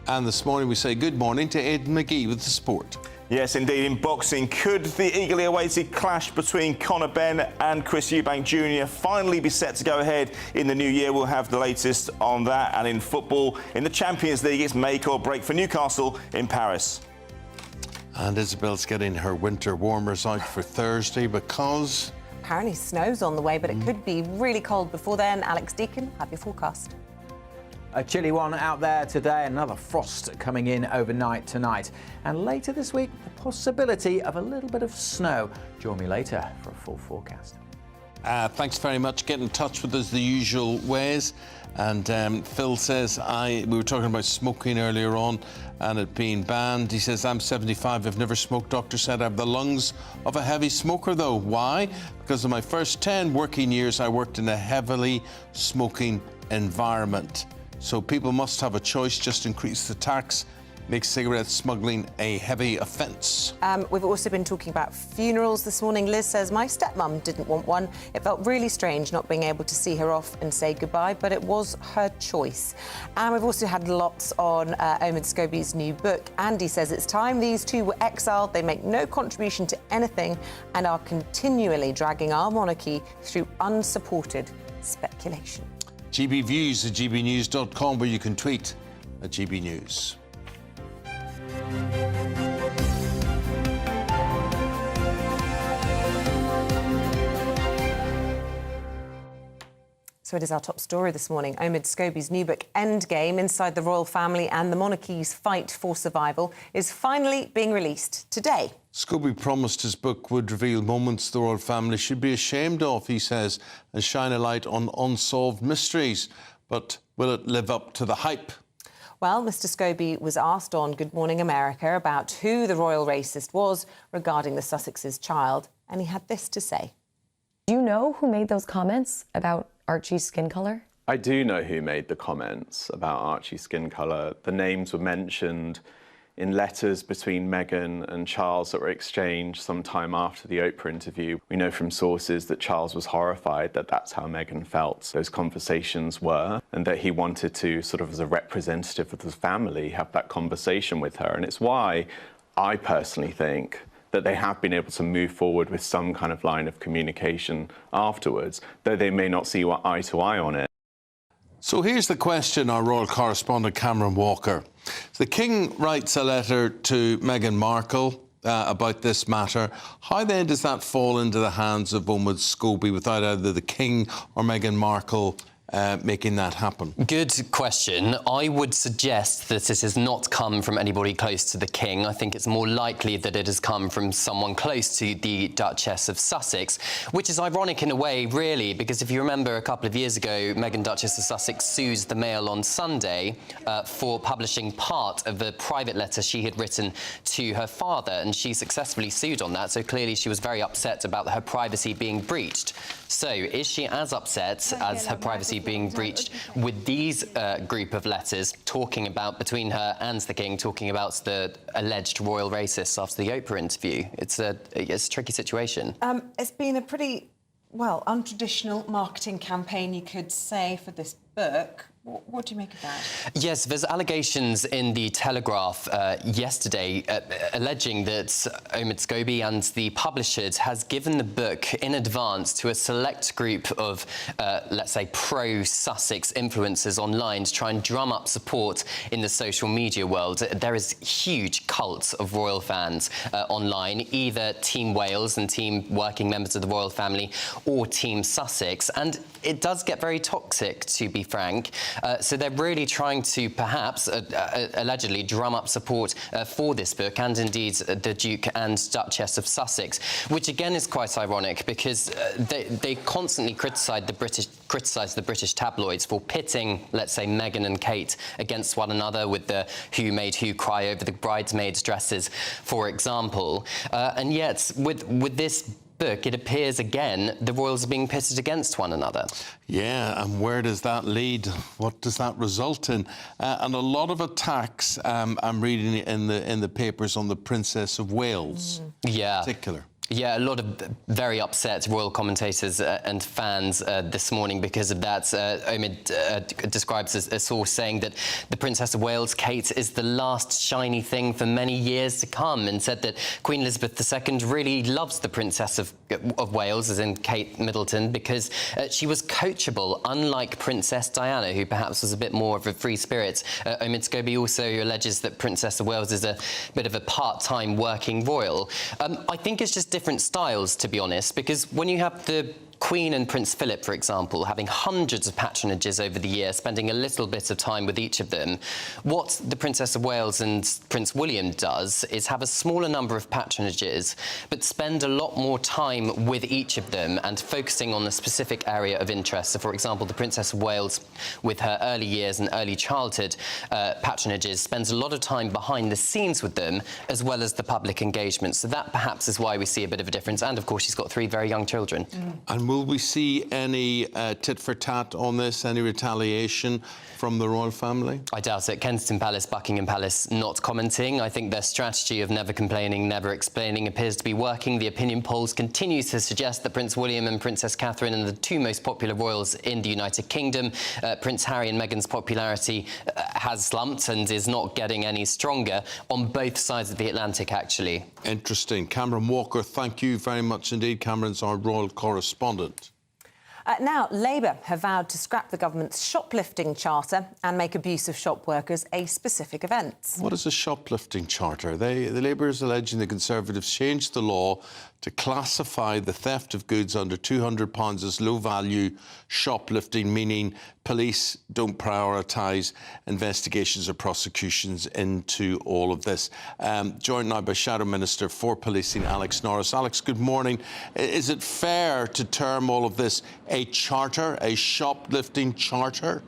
And this morning we say good morning to Ed McGee with the sport. Yes, indeed. In boxing, could the eagerly awaited clash between Conor Benn and Chris Eubank Jr. finally be set to go ahead in the new year? We'll have the latest on that. And in football, in the Champions League, it's make or break for Newcastle in Paris. And Isabel's getting her winter warmers out for Thursday because... Apparently snow's on the way, but it could be really cold before then. Alex Deacon, have your forecast. A chilly one out there today, another frost coming in overnight tonight. And later this week, the possibility of a little bit of snow. Join me later for a full forecast. Thanks very much. Get in touch with us the usual ways. And Phil says, we were talking about smoking earlier on and it being banned. He says, I'm 75, I've never smoked. Doctor said I have the lungs of a heavy smoker though. Why? Because in my first 10 working years, I worked in a heavily smoking environment. So people must have a choice. Just increase the tax, make cigarette smuggling a heavy offence. We've also been talking about funerals this morning. Liz says, my stepmum didn't want one. It felt really strange not being able to see her off and say goodbye, but it was her choice. And we've also had lots on Omid Scobie's new book. Andy says it's time these two were exiled. They make no contribution to anything and are continually dragging our monarchy through unsupported speculation. GB Views at gbnews.com, where you can tweet at GB News. So it is our top story this morning. Omid Scobie's new book, Endgame, Inside the Royal Family and the Monarchy's Fight for Survival, is finally being released today. Scobie promised his book would reveal moments the royal family should be ashamed of, he says, and shine a light on unsolved mysteries. But will it live up to the hype? Well, Mr Scobie was asked on Good Morning America about who the royal racist was regarding the Sussex's child, and he had this to say. Do you know who made those comments about Archie's skin colour? I do know who made the comments about Archie's skin colour. The names were mentioned in letters between Meghan and Charles that were exchanged sometime after the Oprah interview. We know from sources that Charles was horrified that that's how Meghan felt those conversations were, and that he wanted to, sort of as a representative of the family, have that conversation with her. And it's why I personally think that they have been able to move forward with some kind of line of communication afterwards, though they may not see eye to eye on it. So here's the question, our royal correspondent Cameron Walker. The King writes a letter to Meghan Markle about this matter. How then does that fall into the hands of Omid Scobie without either the King or Meghan Markle making that happen? Good question. I would suggest that it has not come from anybody close to the King. I think it's more likely that it has come from someone close to the Duchess of Sussex, which is ironic in a way, really, because if you remember a couple of years ago, Meghan, Duchess of Sussex sued the Mail on Sunday for publishing part of a private letter she had written to her father, and she successfully sued on that, so clearly she was very upset about her privacy being breached. So is she as upset as her privacy being breached with these group of letters talking about, between her and the King, talking about the alleged royal racists after the Oprah interview? It's a tricky situation. It's been a pretty, well, untraditional marketing campaign, you could say, for this book. What do you make of that? Yes, there's allegations in the Telegraph yesterday alleging that Omid Scobie and the publishers has given the book in advance to a select group of, let's say, pro-Sussex influencers online to try and drum up support in the social media world. There is huge cults of royal fans online, either Team Wales and Team working members of the royal family or Team Sussex, and it does get very toxic, to be frank. So they're really trying to perhaps, allegedly, drum up support for this book, and indeed the Duke and Duchess of Sussex, which again is quite ironic because they constantly criticise the British tabloids for pitting, let's say, Meghan and Kate against one another with the who made who cry over the bridesmaids' dresses, for example. And yet, with this book, it appears again the royals are being pitted against one another. Yeah, and where does that lead? What does that result in? And a lot of attacks I'm reading in the papers on the Princess of Wales, in particular. Yeah, a lot of very upset royal commentators and fans this morning because of that. Omid describes a source saying that the Princess of Wales, Kate, is the last shiny thing for many years to come, and said that Queen Elizabeth II really loves the Princess of Wales, as in Kate Middleton, because she was coachable, unlike Princess Diana, who perhaps was a bit more of a free spirit. Omid Scobie also alleges that Princess of Wales is a bit of a part-time working royal. I think it's just different styles, to be honest, because when you have the Queen and Prince Philip, for example, having hundreds of patronages over the year, spending a little bit of time with each of them, what the Princess of Wales and Prince William does is have a smaller number of patronages, but spend a lot more time with each of them and focusing on a specific area of interest. So, for example, the Princess of Wales, with her early years and early childhood patronages, spends a lot of time behind the scenes with them, as well as the public engagement. So that perhaps is why we see a bit of a difference. And, of course, she's got 3 very young children. And will we see any tit for tat on this, any retaliation from the royal family? I doubt it. Kensington Palace, Buckingham Palace not commenting. I think their strategy of never complaining, never explaining appears to be working. The opinion polls continue to suggest that Prince William and Princess Catherine are the 2 most popular royals in the United Kingdom. Prince Harry and Meghan's popularity has slumped and is not getting any stronger on both sides of the Atlantic, actually. Interesting. Cameron Walker, thank you very much indeed. Cameron's our royal correspondent. Now, Labour have vowed to scrap the government's shoplifting charter and make abuse of shop workers a specific event. What is a shoplifting charter? The Labour is alleging the Conservatives changed the law to classify the theft of goods under £200 as low-value shoplifting, meaning police don't prioritise investigations or prosecutions into all of this. Joined now by Shadow Minister for Policing, Alex Norris. Alex, good morning. Is it fair to term all of this a charter, a shoplifting charter?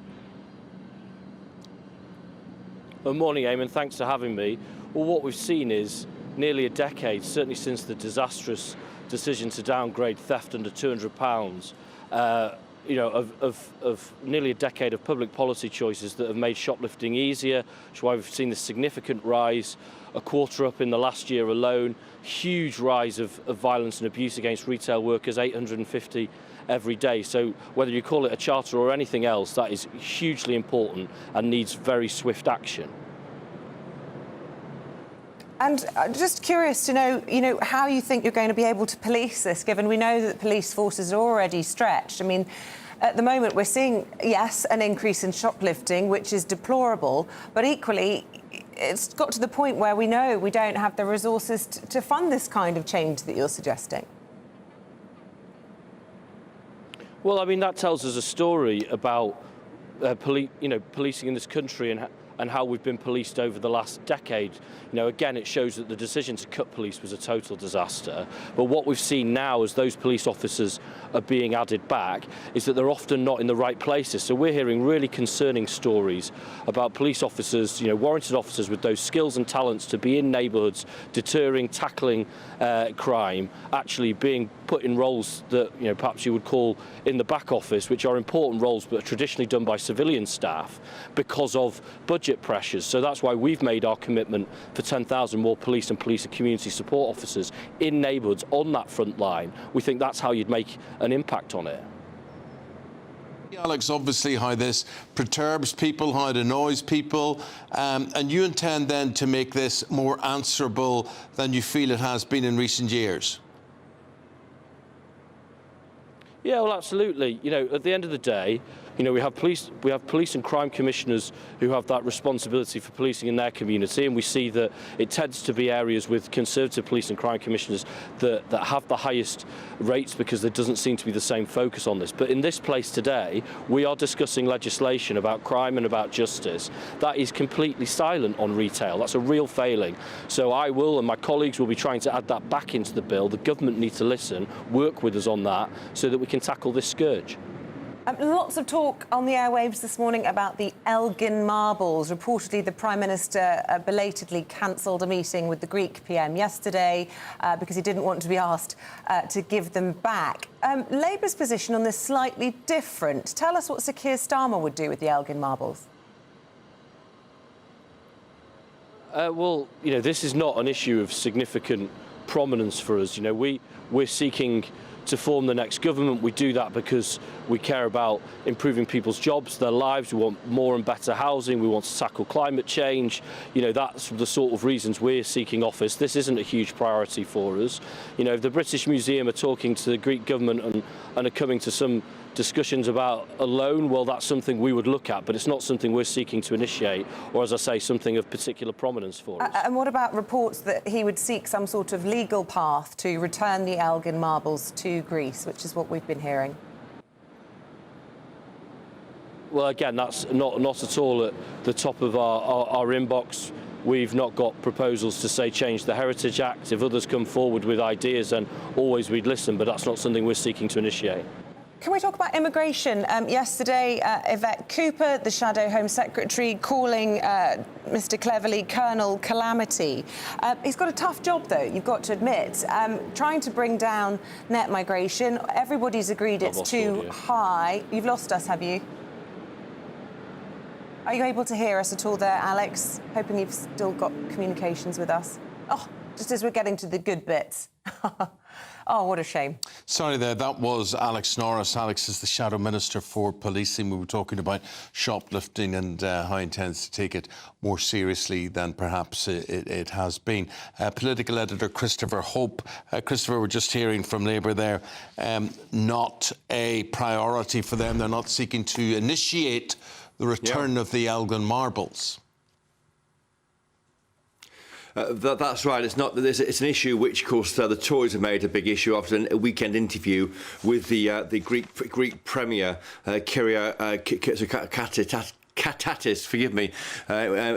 Good morning, Eamonn. Thanks for having me. Well, what we've seen is nearly a decade, certainly since the disastrous decision to downgrade theft under £200, of nearly a decade of public policy choices that have made shoplifting easier, which is why we've seen this significant rise, a quarter up in the last year alone, huge rise of violence and abuse against retail workers, 850 every day. So whether you call it a charter or anything else, that is hugely important and needs very swift action. And just curious to know, how you think you're going to be able to police this, given we know that police forces are already stretched. I mean, at the moment we're seeing, yes, an increase in shoplifting, which is deplorable, but equally it's got to the point where we know we don't have the resources to fund this kind of change that you're suggesting. Well, I mean, that tells us a story about policing in this country and how we've been policed over the last decade. Again, it shows that the decision to cut police was a total disaster. But what we've seen now as those police officers are being added back is that they're often not in the right places. So we're hearing really concerning stories about police officers, warranted officers with those skills and talents to be in neighbourhoods, deterring, tackling crime, actually being put in roles that perhaps you would call in the back office, which are important roles but are traditionally done by civilian staff because of budget pressures. So that's why we've made our commitment for 10,000 more police and police and community support officers in neighbourhoods on that front line. We think that's how you'd make an impact on it. Alex, obviously how this perturbs people, how it annoys people, and you intend then to make this more answerable than you feel it has been in recent years. Yeah, well, absolutely. At the end of the day, we have police and crime commissioners who have that responsibility for policing in their community, and we see that it tends to be areas with Conservative police and crime commissioners that have the highest rates because there doesn't seem to be the same focus on this. But in this place today, we are discussing legislation about crime and about justice that is completely silent on retail. That's a real failing. So I will and my colleagues will be trying to add that back into the bill. The government needs to listen, work with us on that so that we can tackle this scourge. Lots of talk on the airwaves this morning about the Elgin marbles. Reportedly, the Prime Minister belatedly cancelled a meeting with the Greek PM yesterday because he didn't want to be asked to give them back. Labour's position on this slightly different. Tell us what Sir Keir Starmer would do with the Elgin marbles. Well, this is not an issue of significant prominence for us. We're seeking to form the next government. We do that because we care about improving people's jobs, their lives. We want more and better housing. We want to tackle climate change. That's the sort of reasons we're seeking office. This isn't a huge priority for us. If the British Museum are talking to the Greek government and are coming to some discussions about a loan, well, that's something we would look at, but it's not something we're seeking to initiate, or, as I say, something of particular prominence for us. And what about reports that he would seek some sort of legal path to return the Elgin marbles to Greece, which is what we've been hearing? Well, again, that's not at all at the top of our inbox. We've not got proposals to say change the Heritage Act. If others come forward with ideas, then always we'd listen, but that's not something we're seeking to initiate. Can we talk about immigration? Yesterday, Yvette Cooper, the Shadow Home Secretary, calling Mr Cleverly Colonel Calamity. He's got a tough job, though, you've got to admit. Trying to bring down net migration. Everybody's agreed it's too high. You've lost us, have you? Are you able to hear us at all there, Alex? Hoping you've still got communications with us. Oh, just as we're getting to the good bits. Oh, what a shame. Sorry there, that was Alex Norris. Alex is the Shadow Minister for Policing. We were talking about shoplifting and how he intends to take it more seriously than perhaps it has been. Political editor Christopher Hope. Christopher, we're just hearing from Labour there. Not a priority for them. They're not seeking to initiate the return of the Elgin marbles. That's right. It's not. It's an issue which, of course, the Tories have made a big issue after a weekend interview with the Greek Premier Kyriakos Katatis, forgive me.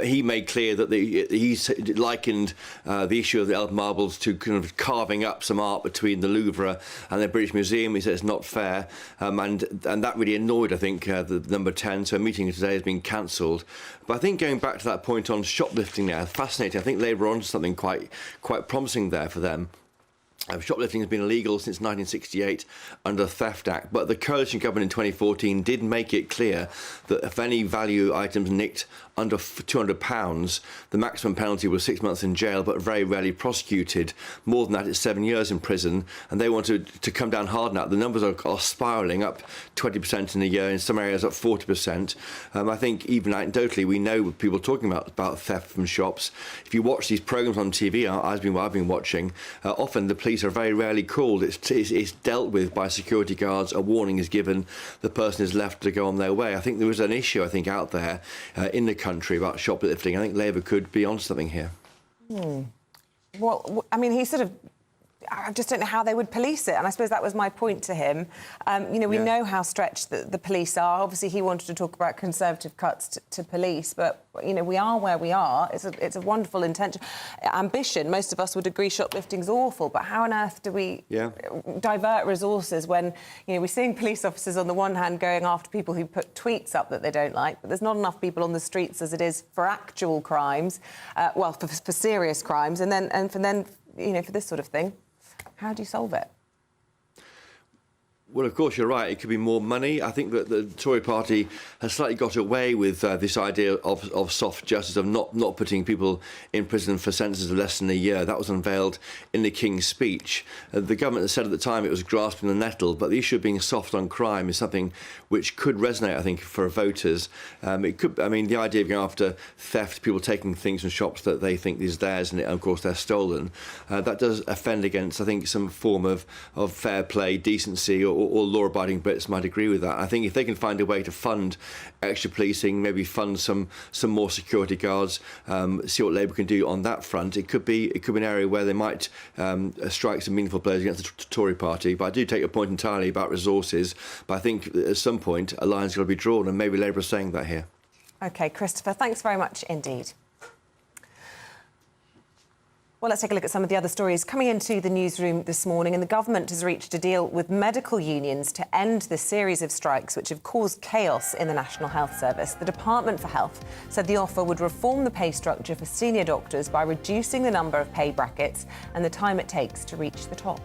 He made clear that he's likened the issue of the Elf marbles to kind of carving up some art between the Louvre and the British Museum. He said it's not fair, and that really annoyed, I think, the number 10. So a meeting today has been cancelled. But I think going back to that point on shoplifting now, fascinating. I think Labour are on to something quite promising there for them. Shoplifting has been illegal since 1968 under the Theft Act, but the coalition government in 2014 did make it clear that if any value items nicked under £200, the maximum penalty was 6 months in jail, but very rarely prosecuted. More than that, it's 7 years in prison, and they want to come down hard now. The numbers are spiralling up 20% in a year, in some areas up 40%. I think even anecdotally, we know people talking about theft from shops. If you watch these programmes on TV, I've been watching, often the police are very rarely called. It's dealt with by security guards. A warning is given. The person is left to go on their way. I think there is an issue, out there in the country about shoplifting. I think Labour could be on something here. Well, I mean, I just don't know how they would police it, and I suppose that was my point to him. We know how stretched the police are. Obviously, he wanted to talk about Conservative cuts to police, but we are where we are. It's a wonderful ambition. Most of us would agree shoplifting's awful, but how on earth do we divert resources when we're seeing police officers on the one hand going after people who put tweets up that they don't like, but there's not enough people on the streets as it is for actual crimes, for serious crimes, and for this sort of thing. How do you solve it? Well, of course, you're right. It could be more money. I think that the Tory party has slightly got away with this idea of soft justice, of not putting people in prison for sentences of less than a year. That was unveiled in the King's speech. The government said at the time it was grasping the nettle, but the issue of being soft on crime is something which could resonate, I think, for voters. It could. I mean, the idea of going after theft, people taking things from shops that they think is theirs, and of course they're stolen, that does offend against, I think, some form of fair play, decency, or law-abiding Brits might agree with that. I think if they can find a way to fund extra policing, maybe fund some more security guards, see what Labour can do on that front, it could be an area where they might strike some meaningful blows against the Tory party. But I do take your point entirely about resources. But I think at some point a line's got to be drawn, and maybe Labour are saying that here. OK, Christopher, thanks very much indeed. Well, let's take a look at some of the other stories coming into the newsroom this morning. And the government has reached a deal with medical unions to end the series of strikes which have caused chaos in the National Health Service. The Department for Health said the offer would reform the pay structure for senior doctors by reducing the number of pay brackets and the time it takes to reach the top.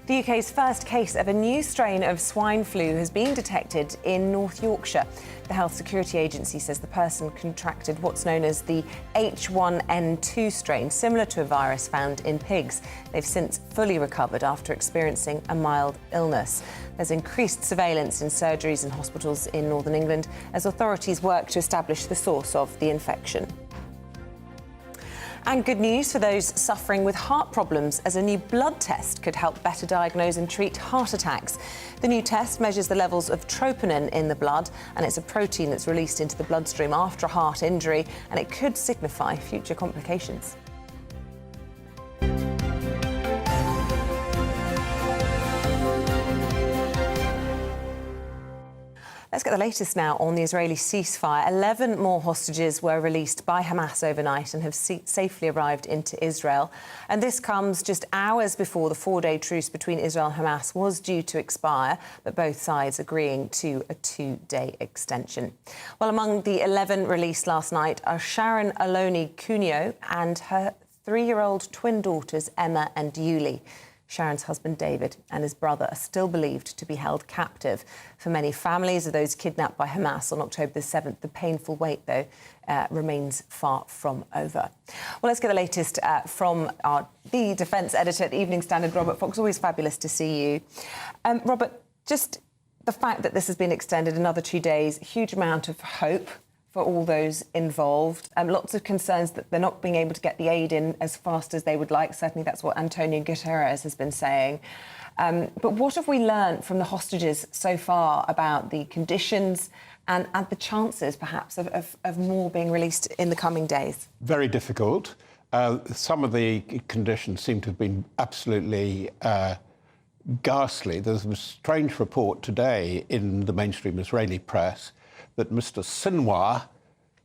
The UK's first case of a new strain of swine flu has been detected in North Yorkshire. The Health Security Agency says the person contracted what's known as the H1N2 strain, similar to a virus found in pigs. They've since fully recovered after experiencing a mild illness. There's increased surveillance in surgeries and hospitals in Northern England as authorities work to establish the source of the infection. And good news for those suffering with heart problems, as a new blood test could help better diagnose and treat heart attacks. The new test measures the levels of troponin in the blood, and it's a protein that's released into the bloodstream after a heart injury, and it could signify future complications. Let's get the latest now on the Israeli ceasefire. 11 more hostages were released by Hamas overnight and have safely arrived into Israel. And this comes just hours before the 4-day truce between Israel and Hamas was due to expire, but both sides agreeing to a 2-day extension. Well, among the 11 released last night are Sharon Aloni Cunio and her 3-year-old twin daughters, Emma and Yuli. Sharon's husband, David, and his brother are still believed to be held captive. For many families of those kidnapped by Hamas on October the 7th, the painful wait, though, remains far from over. Well, let's get the latest from the defence editor at Evening Standard, Robert Fox. Always fabulous to see you. Robert, just the fact that this has been extended another 2 days, huge amount of hope for all those involved. Lots of concerns that they're not being able to get the aid in as fast as they would like. Certainly that's what Antonio Guterres has been saying. But what have we learned from the hostages so far about the conditions and the chances, perhaps, of more being released in the coming days? Very difficult. Some of the conditions seem to have been absolutely ghastly. There's a strange report today in the mainstream Israeli press that Mr. Sinwar,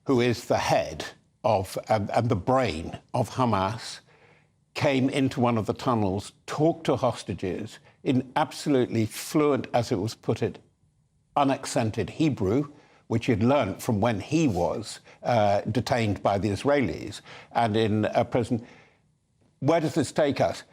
who is the head of and the brain of Hamas, came into one of the tunnels, talked to hostages in absolutely fluent, as it was put it, unaccented Hebrew, which he'd learnt from when he was detained by the Israelis and in prison. Where does this take us?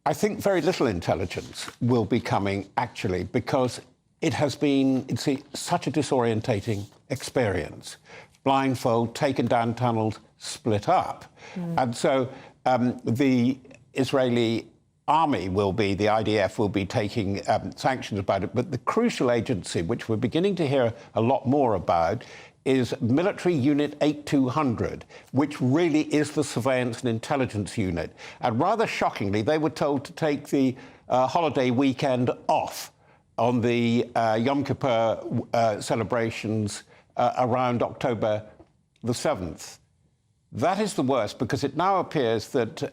I think very little intelligence will be coming, actually, because it has been such a disorientating experience. Blindfold, taken down tunnels, split up. And so the Israeli army the IDF will be taking sanctions about it. But the crucial agency, which we're beginning to hear a lot more about, is Military Unit 8200, which really is the surveillance and intelligence unit. And rather shockingly, they were told to take the holiday weekend off on the Yom Kippur celebrations around October the 7th. That is the worst, because it now appears that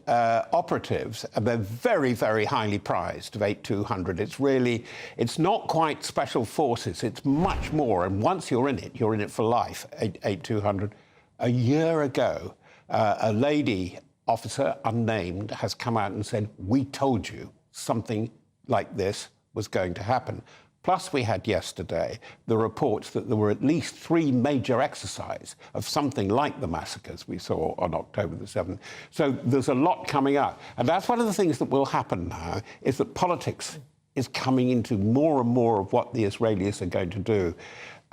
operatives, and they're very, very highly prized of 8200. It's not quite special forces, it's much more. And once you're in it for life, 8200. A year ago, a lady officer, unnamed, has come out and said, we told you something like this was going to happen. Plus, we had yesterday the reports that there were at least 3 major exercises of something like the massacres we saw on October the 7th. So there's a lot coming up. And that's one of the things that will happen now, is that politics is coming into more and more of what the Israelis are going to do.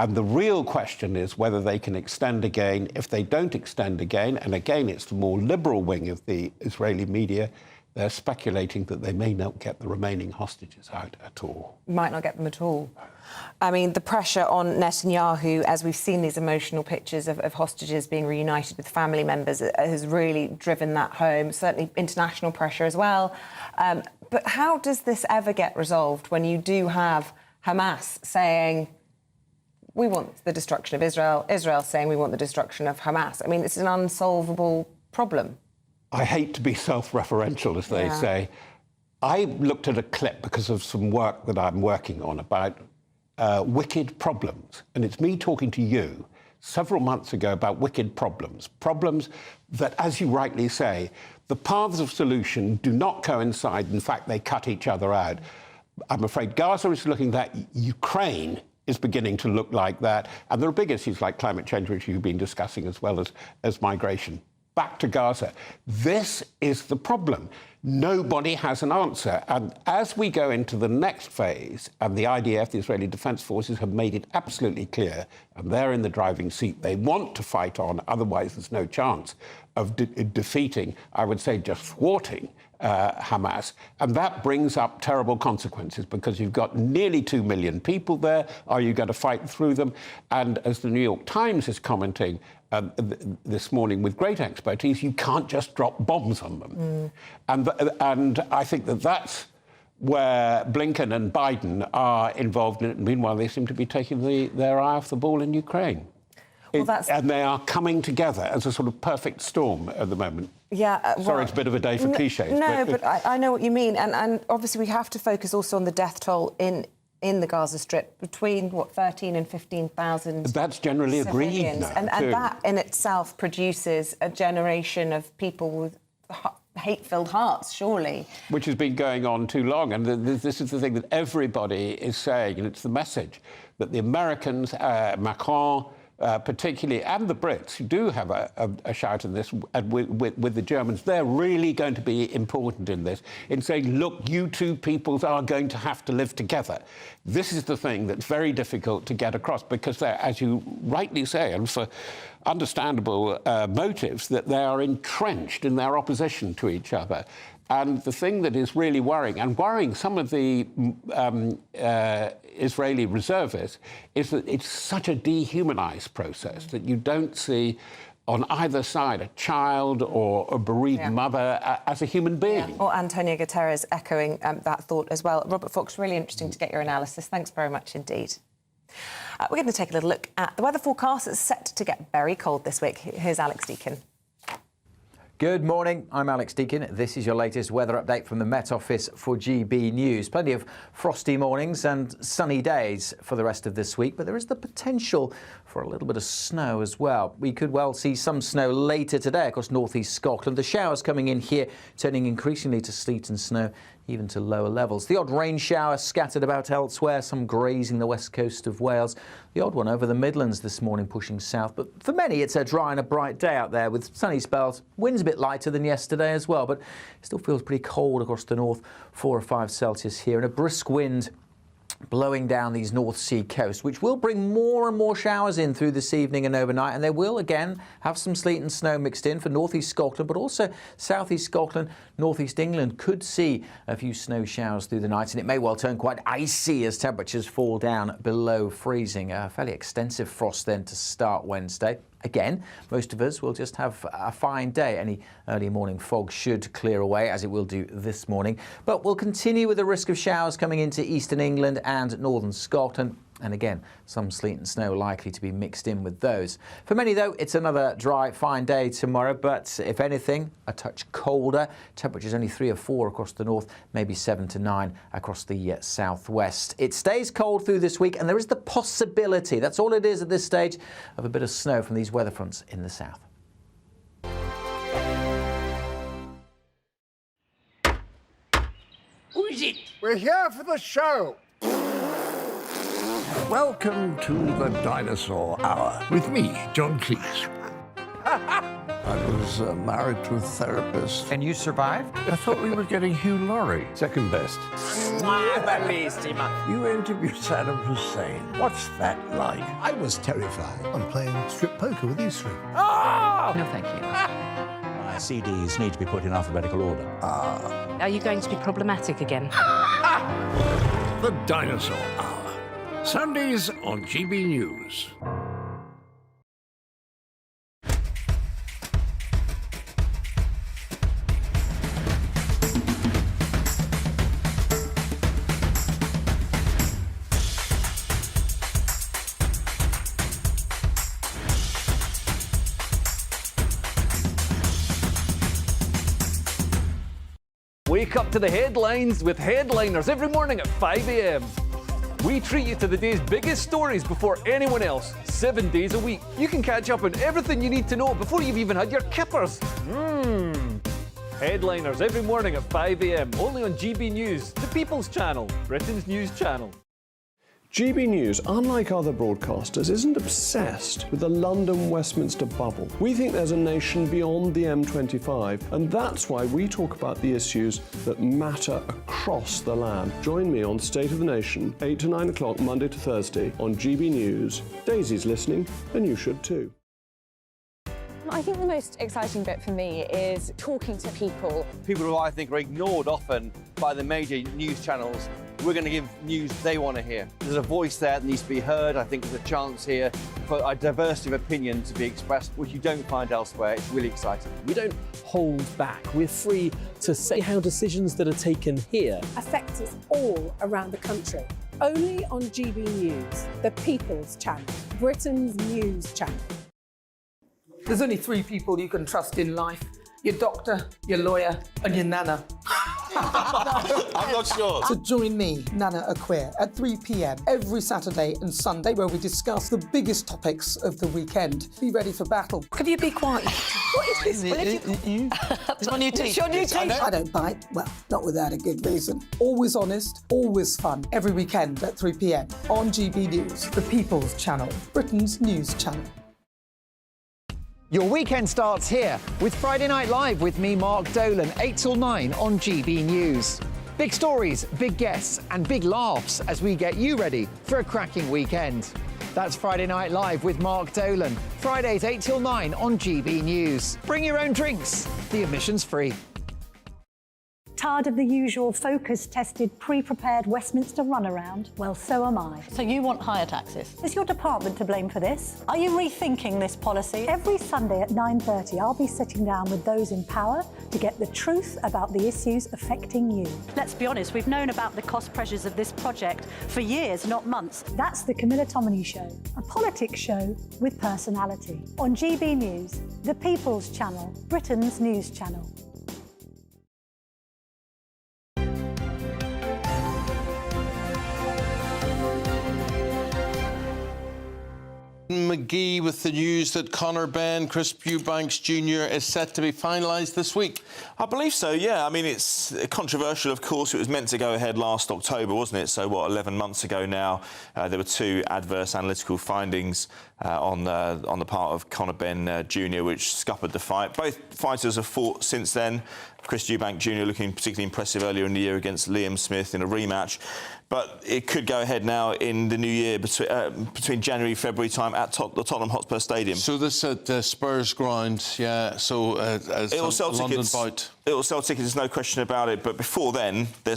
And the real question is whether they can extend again. If they don't extend again, and again, it's the more liberal wing of the Israeli media, they're speculating that they may not get the remaining hostages out at all. Might not get them at all. I mean, the pressure on Netanyahu, as we've seen these emotional pictures of hostages being reunited with family members, has really driven that home. Certainly international pressure as well. But how does this ever get resolved when you do have Hamas saying, we want the destruction of Israel, Israel saying we want the destruction of Hamas? I mean, it's an unsolvable problem. I hate to be self-referential, as they say. I looked at a clip because of some work that I'm working on about wicked problems. And it's me talking to you several months ago about wicked problems. Problems that, as you rightly say, the paths of solution do not coincide. In fact, they cut each other out. I'm afraid Gaza is looking that. Ukraine is beginning to look like that. And there are big issues like climate change, which you've been discussing, as well as migration. Back to Gaza. This is the problem. Nobody has an answer. And as we go into the next phase, and the IDF, the Israeli Defense Forces, have made it absolutely clear, and they're in the driving seat, they want to fight on, otherwise there's no chance of defeating, I would say just thwarting, Hamas. And that brings up terrible consequences, because you've got nearly 2 million people there. Are you going to fight through them? And as the New York Times is commenting this morning with great expertise, you can't just drop bombs on them. And I think that's where Blinken and Biden are involved in it. Meanwhile, they seem to be taking their eye off the ball in Ukraine. And they are coming together as a sort of perfect storm at the moment. Yeah. Sorry, it's a bit of a day for cliches. No, but I know what you mean. And obviously we have to focus also on the death toll in the Gaza Strip, between, 13 and 15,000 That's generally agreed now, and that in itself produces a generation of people with hate-filled hearts, surely. Which has been going on too long. And this is the thing that everybody is saying, and it's the message that the Americans, Macron, particularly, and the Brits, who do have a shout in this, and with the Germans, they're really going to be important in this, in saying, look, you two peoples are going to have to live together. This is the thing that's very difficult to get across, because they're, as you rightly say, and for understandable motives, that they are entrenched in their opposition to each other. And the thing that is really worrying some of the Israeli reservists, is that it's such a dehumanized process that you don't see on either side a child or a bereaved mother as a human being. Yeah. Or Antonio Guterres echoing that thought as well. Robert Fox, really interesting to get your analysis. Thanks very much indeed. We're going to take a little look at the weather forecast. It's set to get very cold this week. Here's Alex Deakin. Good morning, I'm Alex Deakin. This is your latest weather update from the Met Office for GB News. Plenty of frosty mornings and sunny days for the rest of this week, but there is the potential for a little bit of snow as well. We could well see some snow later today across northeast Scotland. The showers coming in here turning increasingly to sleet and snow, even to lower levels. The odd rain shower scattered about elsewhere, some grazing the west coast of Wales. The odd one over the Midlands this morning pushing south. But for many, it's a dry and a bright day out there with sunny spells. Wind's a bit lighter than yesterday as well, but it still feels pretty cold across the north, 4 or 5 Celsius here, and a brisk wind blowing down these North Sea coasts, which will bring more and more showers in through this evening and overnight, and they will again have some sleet and snow mixed in for northeast Scotland, but also southeast Scotland, northeast England could see a few snow showers through the night, and it may well turn quite icy as temperatures fall down below freezing. A fairly extensive frost then to start Wednesday. Again, most of us will just have a fine day. Any early morning fog should clear away, as it will do this morning. But we'll continue with the risk of showers coming into eastern England and northern Scotland. And again, some sleet and snow likely to be mixed in with those. For many, though, it's another dry, fine day tomorrow, but if anything, a touch colder. Temperatures only 3 or 4 across the north, maybe 7 to 9 across the southwest. It stays cold through this week, and there is the possibility, that's all it is at this stage, of a bit of snow from these weather fronts in the south. Who is it? We're here for the show. Welcome to the Dinosaur Hour with me, John Cleese. I was married to a therapist. And you survived? I thought we were getting Hugh Laurie. Second best. You interviewed Saddam Hussein. What's that like? I was terrified. I'm playing strip poker with you three. Ah! No, thank you. My CDs need to be put in alphabetical order. Are you going to be problematic again? The Dinosaur Hour. Sundays on GB News. Wake up to the headlines with headliners every morning at 5 a.m. We treat you to the day's biggest stories before anyone else, 7 days a week. You can catch up on everything you need to know before you've even had your kippers. Headliners every morning at 5 a.m. only on GB News, the People's Channel, Britain's news channel. GB News, unlike other broadcasters, isn't obsessed with the London-Westminster bubble. We think there's a nation beyond the M25, and that's why we talk about the issues that matter across the land. Join me on State of the Nation, 8 to 9 o'clock, Monday to Thursday, on GB News. Daisy's listening, and you should too. I think the most exciting bit for me is talking to people. People who I think are ignored often by the major news channels. We're going to give news they want to hear. There's a voice there that needs to be heard. I think there's a chance here for a diversity of opinion to be expressed, which you don't find elsewhere. It's really exciting. We don't hold back. We're free to say how decisions that are taken here affect us all around the country. Only on GB News, the People's Channel, Britain's news channel. There's only 3 people you can trust in life. Your doctor, your lawyer, and your nana. I'm not sure. So join me, Nana Aquia, at 3 p.m. every Saturday and Sunday, where we discuss the biggest topics of the weekend. Be ready for battle. Could you be quiet? What is this? It's my new teeth. It's your new teeth. I don't bite. Well, not without a good reason. Always honest, always fun. Every weekend at 3 p.m. on GB News, the People's Channel, Britain's news channel. Your weekend starts here with Friday Night Live with me, Mark Dolan, 8 till 9 on GB News. Big stories, big guests and big laughs as we get you ready for a cracking weekend. That's Friday Night Live with Mark Dolan. Fridays 8 till 9 on GB News. Bring your own drinks. The admission's free. Tired of the usual focus-tested, pre-prepared Westminster runaround? Well, so am I. So you want higher taxes? Is your department to blame for this? Are you rethinking this policy? Every Sunday at 9:30, I'll be sitting down with those in power to get the truth about the issues affecting you. Let's be honest, we've known about the cost pressures of this project for years, not months. That's the Camilla Tominey Show, a politics show with personality. On GB News, the People's Channel, Britain's news channel. McGee with the news that Conor Benn, Chris Eubanks Jr. is set to be finalised this week. I believe so, yeah. I mean, it's controversial, of course. It was meant to go ahead last October, wasn't it? So, 11 months ago now, there were 2 adverse analytical findings on the part of Conor Benn Jr., which scuppered the fight. Both fighters have fought since then. Chris Eubanks Jr. looking particularly impressive earlier in the year against Liam Smith in a rematch. But it could go ahead now in the new year between January, February time at the Tottenham Hotspur Stadium. So this at Spurs ground, yeah. So it'll sell London tickets. bout. It'll sell tickets. There's no question about it. But before then, there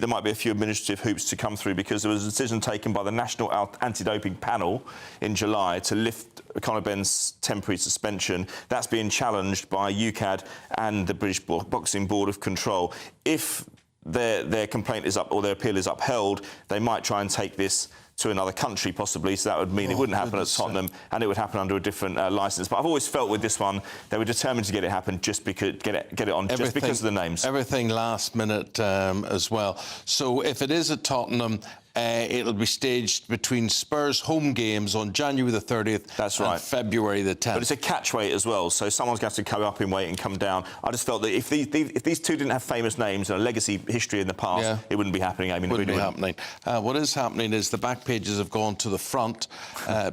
might be a few administrative hoops to come through, because there was a decision taken by the National Anti-Doping Panel in July to lift Conor Benn's temporary suspension. That's being challenged by UKAD and the British Boxing Board of Control. If their complaint is up, or their appeal is upheld, they might try and take this to another country, possibly. So that would mean it wouldn't happen at Tottenham, and it would happen under a different licence. But I've always felt with this one, they were determined to get it happen, just because just because of the names. Everything last minute as well. So if it is at Tottenham, it'll be staged between Spurs home games on January the 30th. That's right. And February the 10th. But it's a catch weight as well, so someone's going to have to come up in weight and come down. I just felt that if these 2 didn't have famous names and a legacy history in the past, it wouldn't be happening. I mean, wouldn't be happening. What is happening is the back pages have gone to the front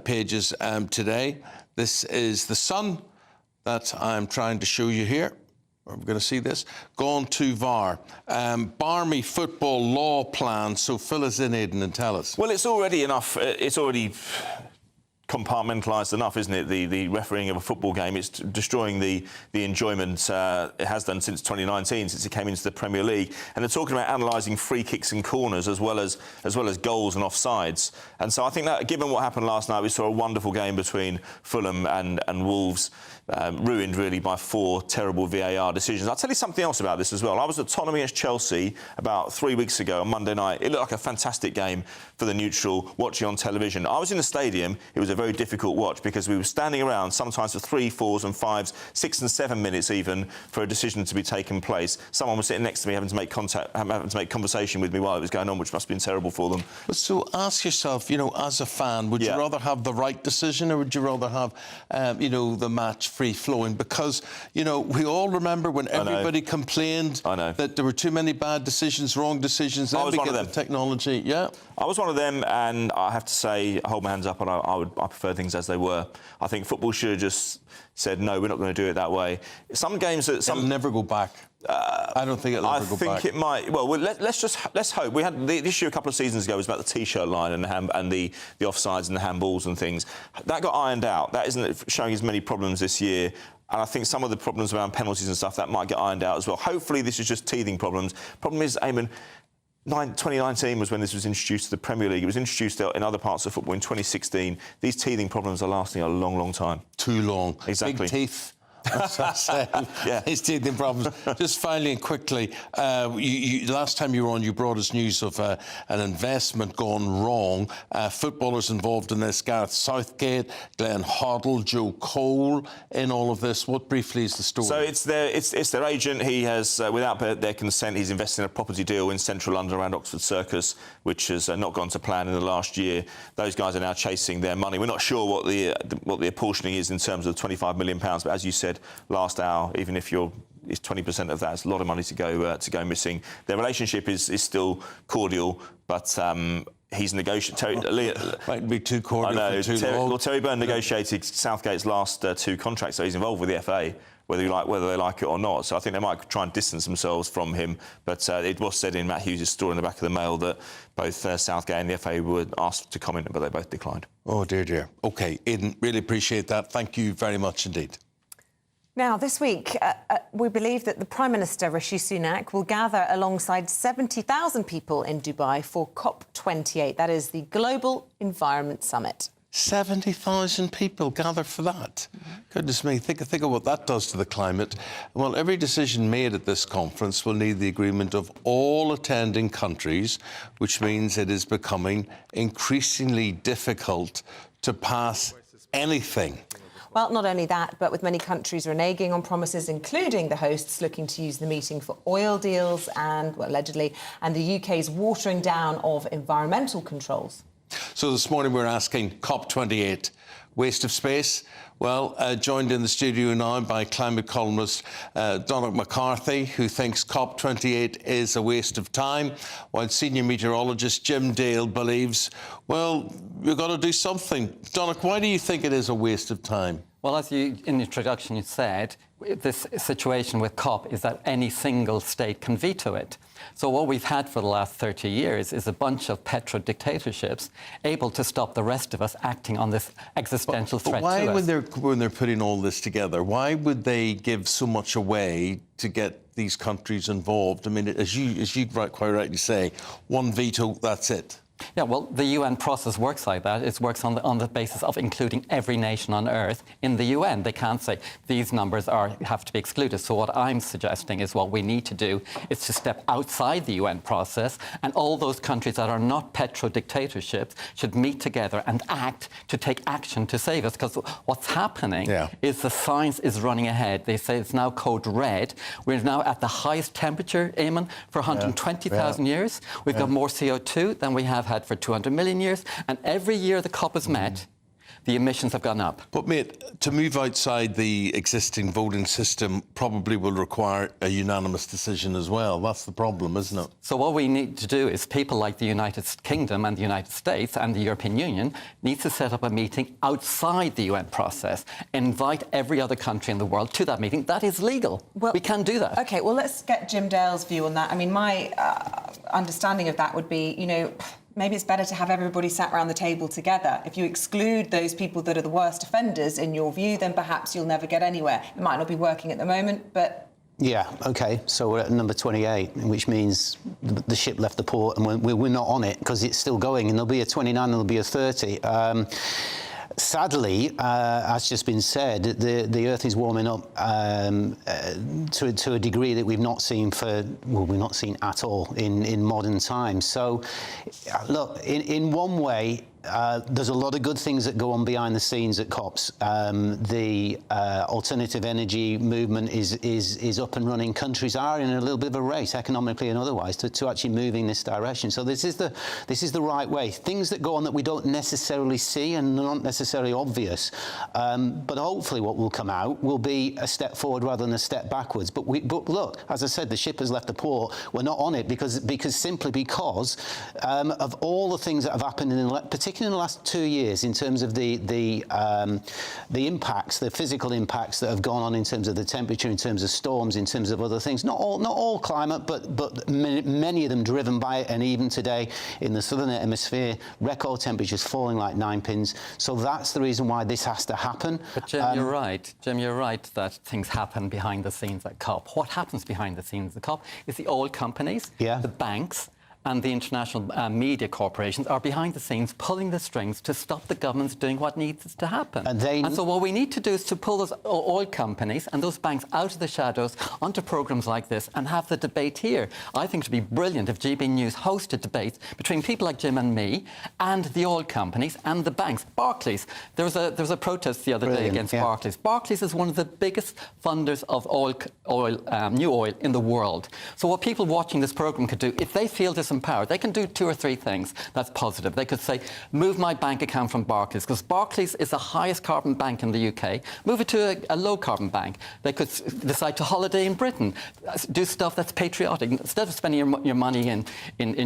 pages today. This is the Sun that I'm trying to show you here. We're going to see this. Gone too far. Barmy football law plan. So fill us in, Aidan, and tell us. Well, it's already enough. It's already compartmentalised enough, isn't it? The refereeing of a football game. It's destroying the enjoyment it has done since 2019, since it came into the Premier League. And they're talking about analysing free kicks and corners as well as goals and offsides. And so I think that, given what happened last night, we saw a wonderful game between Fulham and Wolves. Ruined really by 4 terrible VAR decisions. I'll tell you something else about this as well. I was at Tottenham against Chelsea about 3 weeks ago on Monday night. It looked like a fantastic game for the neutral, watching on television. I was in the stadium. It was a very difficult watch, because we were standing around sometimes for 3, 4s and 5s, 6 and 7 minutes even, for a decision to be taken place. Someone was sitting next to me having to make conversation with me while it was going on, which must have been terrible for them. So ask yourself, as a fan, would you rather have the right decision, or would you rather have, the match free-flowing? Because, we all remember when everybody complained that there were too many bad decisions, wrong decisions. Then I was we one get of them. The technology, I was one of them, and I have to say, I hold my hands up, and I prefer things as they were. I think football should have just said, no, we're not going to do it that way. Some games that... It'll never go back. I don't think it'll ever go back. I think it might. Well, let's hope. We had the issue a couple of seasons ago was about the T-shirt line and the offsides and the handballs and things. That got ironed out. That isn't showing as many problems this year. And I think some of the problems around penalties and stuff, that might get ironed out as well. Hopefully this is just teething problems. Problem is, Eamonn, 2019 was when this was introduced to the Premier League. It was introduced in other parts of football in 2016. These teething problems are lasting a long, long time. Too long. Exactly. Big teeth. That's what I'm saying. Yeah. His teething problems. Just finally and quickly, last time you were on, you brought us news of an investment gone wrong. Footballers involved in this: Gareth Southgate, Glenn Hoddle, Joe Cole, in all of this. What briefly is the story? So it's their agent. He has, without their consent, he's invested in a property deal in central London around Oxford Circus, which has not gone to plan in the last year. Those guys are now chasing their money. We're not sure what the apportioning is in terms of £25 million, but as you said last hour, even if it's 20% of that, it's a lot of money to go missing. Their relationship is still cordial, but he's negotiated. Might be too cordial. I know. For too long. Well, Terry Byrne negotiated Southgate's last 2 contracts, so he's involved with the FA, whether they like it or not. So I think they might try and distance themselves from him. But it was said in Matt Hughes' story in the back of the Mail that both Southgate and the FA were asked to comment, but they both declined. Oh dear. OK, Aidan, really appreciate that. Thank you very much indeed. Now, this week, we believe that the Prime Minister, Rishi Sunak, will gather alongside 70,000 people in Dubai for COP28. That is the Global Environment Summit. 70,000 people gather for that. Goodness me, think of what that does to the climate. Well, every decision made at this conference will need the agreement of all attending countries, which means it is becoming increasingly difficult to pass anything. Well, not only that, but with many countries reneging on promises, including the hosts looking to use the meeting for oil deals and, well, allegedly, and the UK's watering down of environmental controls. So this morning we're asking COP28, waste of space? Well, joined in the studio now by climate columnist Donald McCarthy, who thinks COP28 is a waste of time, while senior meteorologist Jim Dale believes, well, we've got to do something. Donald, why do you think it is a waste of time? Well, as you, in the introduction, you said, this situation with COP is that any single state can veto it. So what we've had for the last 30 years is a bunch of petro-dictatorships able to stop the rest of us acting on this existential threat to us. Why, when they're putting all this together, why would they give so much away to get these countries involved? I mean, as you quite rightly say, one veto, that's it. Yeah, well, the UN process works like that. It works on the basis of including every nation on Earth in the UN. They can't say these numbers have to be excluded. So what I'm suggesting is what we need to do is to step outside the UN process, and all those countries that are not petro-dictatorships should meet together and act to take action to save us. Because what's happening is the science is running ahead. They say it's now code red. We're now at the highest temperature, Eamonn, for 120,000 years. We've got more CO2 than we have had for 200 million years, and every year the COP is met, the emissions have gone up. But, mate, to move outside the existing voting system probably will require a unanimous decision as well. That's the problem, isn't it? So what we need to do is people like the United Kingdom and the United States and the European Union need to set up a meeting outside the UN process, invite every other country in the world to that meeting. That is legal. Well, we can do that. OK, well, let's get Jim Dale's view on that. I mean, my understanding of that would be, you know, maybe it's better to have everybody sat around the table together. If you exclude those people that are the worst offenders, in your view, then perhaps you'll never get anywhere. It might not be working at the moment, but... Yeah, OK, so we're at number 28, which means the ship left the port and we're not on it because it's still going, and there'll be a 29 and there'll be a 30. Sadly, as just been said, the Earth is warming up to a degree that we've not seen at all in modern times. So, look, in one way, there's a lot of good things that go on behind the scenes at COPs. The alternative energy movement is up and running. Countries are in a little bit of a race, economically and otherwise, to actually move in this direction. So this is the right way. Things that go on that we don't necessarily see and not necessarily obvious, but hopefully what will come out will be a step forward rather than a step backwards. But look, as I said, the ship has left the port. We're not on it because of all the things that have happened particularly in the last 2 years, in terms of the impacts, the physical impacts that have gone on in terms of the temperature, in terms of storms, in terms of other things. Not all climate, but many of them driven by it. And even today in the southern hemisphere, record temperatures falling like 9 pins. So that's the reason why this has to happen. But Jim, you're right. Jim, you're right that things happen behind the scenes at COP. What happens behind the scenes at COP is the oil companies, the banks, and the international media corporations are behind the scenes pulling the strings to stop the governments doing what needs to happen. And so what we need to do is to pull those oil companies and those banks out of the shadows onto programmes like this and have the debate here. I think it would be brilliant if GBNews hosted debates between people like Jim and me and the oil companies and the banks. Barclays, there was a protest the other day against Barclays. Barclays is one of the biggest funders of new oil in the world. So what people watching this programme could do, if they feel disempowered, they can do 2 or 3 things that's positive. They could say, move my bank account from Barclays, because Barclays is the highest carbon bank in the UK. Move it to a low carbon bank. They could decide to holiday in Britain, do stuff that's patriotic. Instead of spending your money in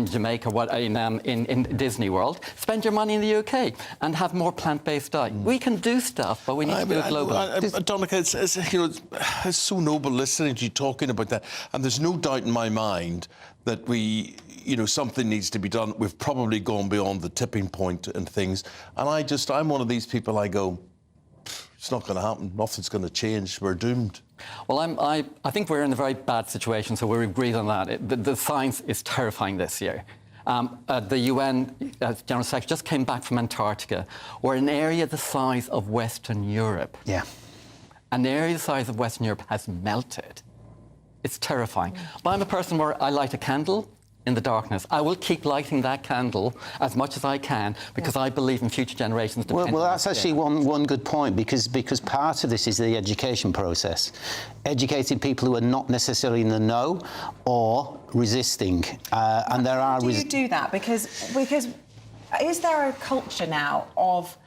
Jamaica or in Disney World, spend your money in the UK and have more plant-based diet. We can do stuff, but we need to do it globally. Donica, it's so noble listening to you talking about that, and there's no doubt in my mind that something needs to be done. We've probably gone beyond the tipping point and things. And I'm one of these people, I go, it's not going to happen. Nothing's going to change. We're doomed. Well, I think we're in a very bad situation, so we agree on that. The science is terrifying this year. The UN General Secretary just came back from Antarctica, where an area the size of Western Europe, an area the size of Western Europe has melted. It's terrifying. But I'm a person where I light a candle in the darkness. I will keep lighting that candle as much as I can because I believe in future generations. Well, that's actually one good point because part of this is the education process. Educating people who are not necessarily in the know or resisting. And there are... How do you do that? Because is there a culture now of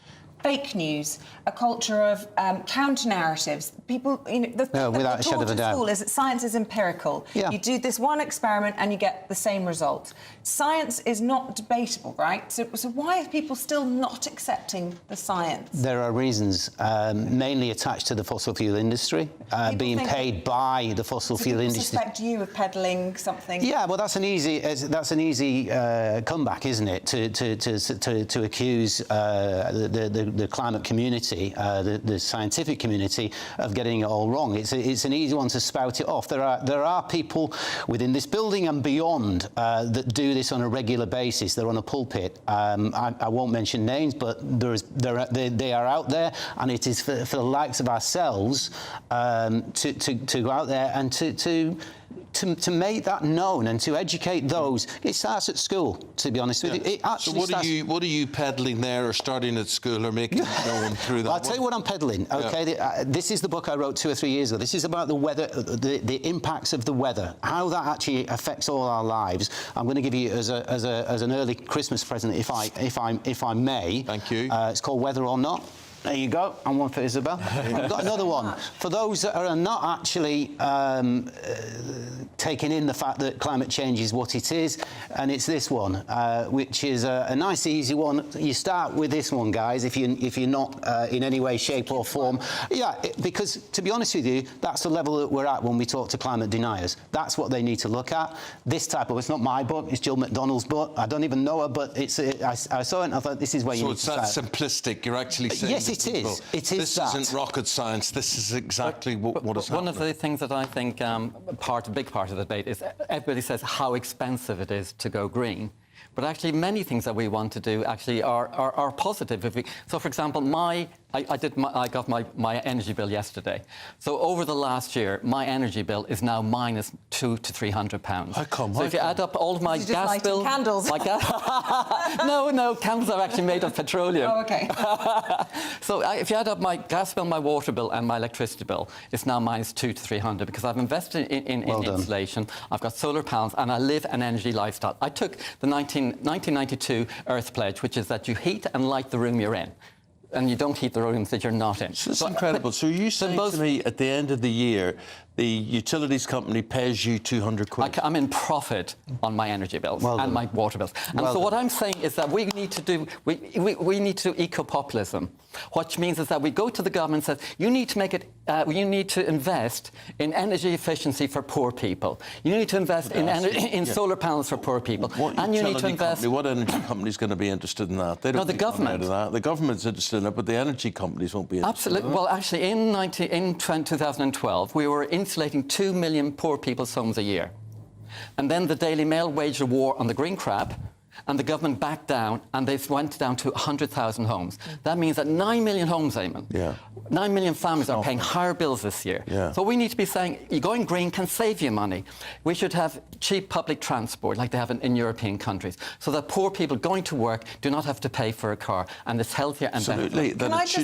fake news, a culture of counter-narratives? People, the without a shadow of a doubt. School is that science is empirical. Yeah. You do this one experiment and you get the same result. Science is not debatable, right? So why are people still not accepting the science? There are reasons, mainly attached to the fossil fuel industry, being paid by the fossil fuel industry. Suspect you of peddling something? Yeah, well, that's an easy comeback, isn't it? To accuse the climate community, the scientific community, of getting it all wrong. It's an easy one to spout it off. There are people within this building and beyond that do this on a regular basis. They're on a pulpit. I won't mention names, but they are out there, and it is for the likes of ourselves to go out there and to make that known and to educate those. It starts at school, to be honest with you. It actually what are you peddling there, or starting at school, or making it known through that? I'll tell you what I'm peddling, OK? This is the book I wrote 2 or 3 years ago. This is about the weather, the impacts of the weather, how that actually affects all our lives. I'm going to give you as an early Christmas present, if I may. Thank you. It's called Whether or Not. There you go, and one for Isabel. I've got another one. For those that are not actually taking in the fact that climate change is what it is, and it's this one, which is a nice, easy one. You start with this one, guys, if you're not in any way, shape or form. Yeah, because, to be honest with you, that's the level that we're at when we talk to climate deniers. That's what they need to look at. This type of... It's not my book, it's Jill McDonnell's book. I don't even know her, but I saw it and I thought, this is where you need to start. So it's that simplistic. You're actually saying... Yes, it is. It is this isn't rocket science. This is exactly what is happening. One of the things that I think a big part of the debate is everybody says how expensive it is to go green. But actually, many things that we want to do actually are positive. So, for example, I got my energy bill yesterday. So over the last year, my energy bill is now minus £200 to £300. How come? So if you add up all of my gas bill, candles. no, candles are actually made of petroleum. Oh, okay. So if you add up my gas bill, my water bill, and my electricity bill, it's now minus £200 to £300 because I've invested in insulation. I've got solar panels, and I live an energy lifestyle. I took the 1992 Earth Pledge, which is that you heat and light the room you're in, and you don't heat the rooms that you're not in. So it's incredible. So you saying to me at the end of the year, the utilities company pays you £200? I'm in profit on my energy bills and my water bills. And so what I'm saying is that we need to do eco-populism, which means is that we go to the government and say, you need to invest in energy efficiency for poor people. You need to invest in solar panels for poor people. And you need to invest... What energy company is going to be interested in that? They don't the government. The government's interested in it, but the energy companies won't be interested. Absolutely. Well, actually, in 2012, we were insulating 2 million poor people's homes a year. And then the Daily Mail waged a war on the green crap, and the government backed down, and they went down to 100,000 homes. That means that 9 million homes, Eamonn, 9 million families are paying higher bills this year. So we need to be saying, going green can save you money. We should have cheap public transport like they have in European countries, so that poor people going to work do not have to pay for a car, and it's healthier and better. Absolutely. That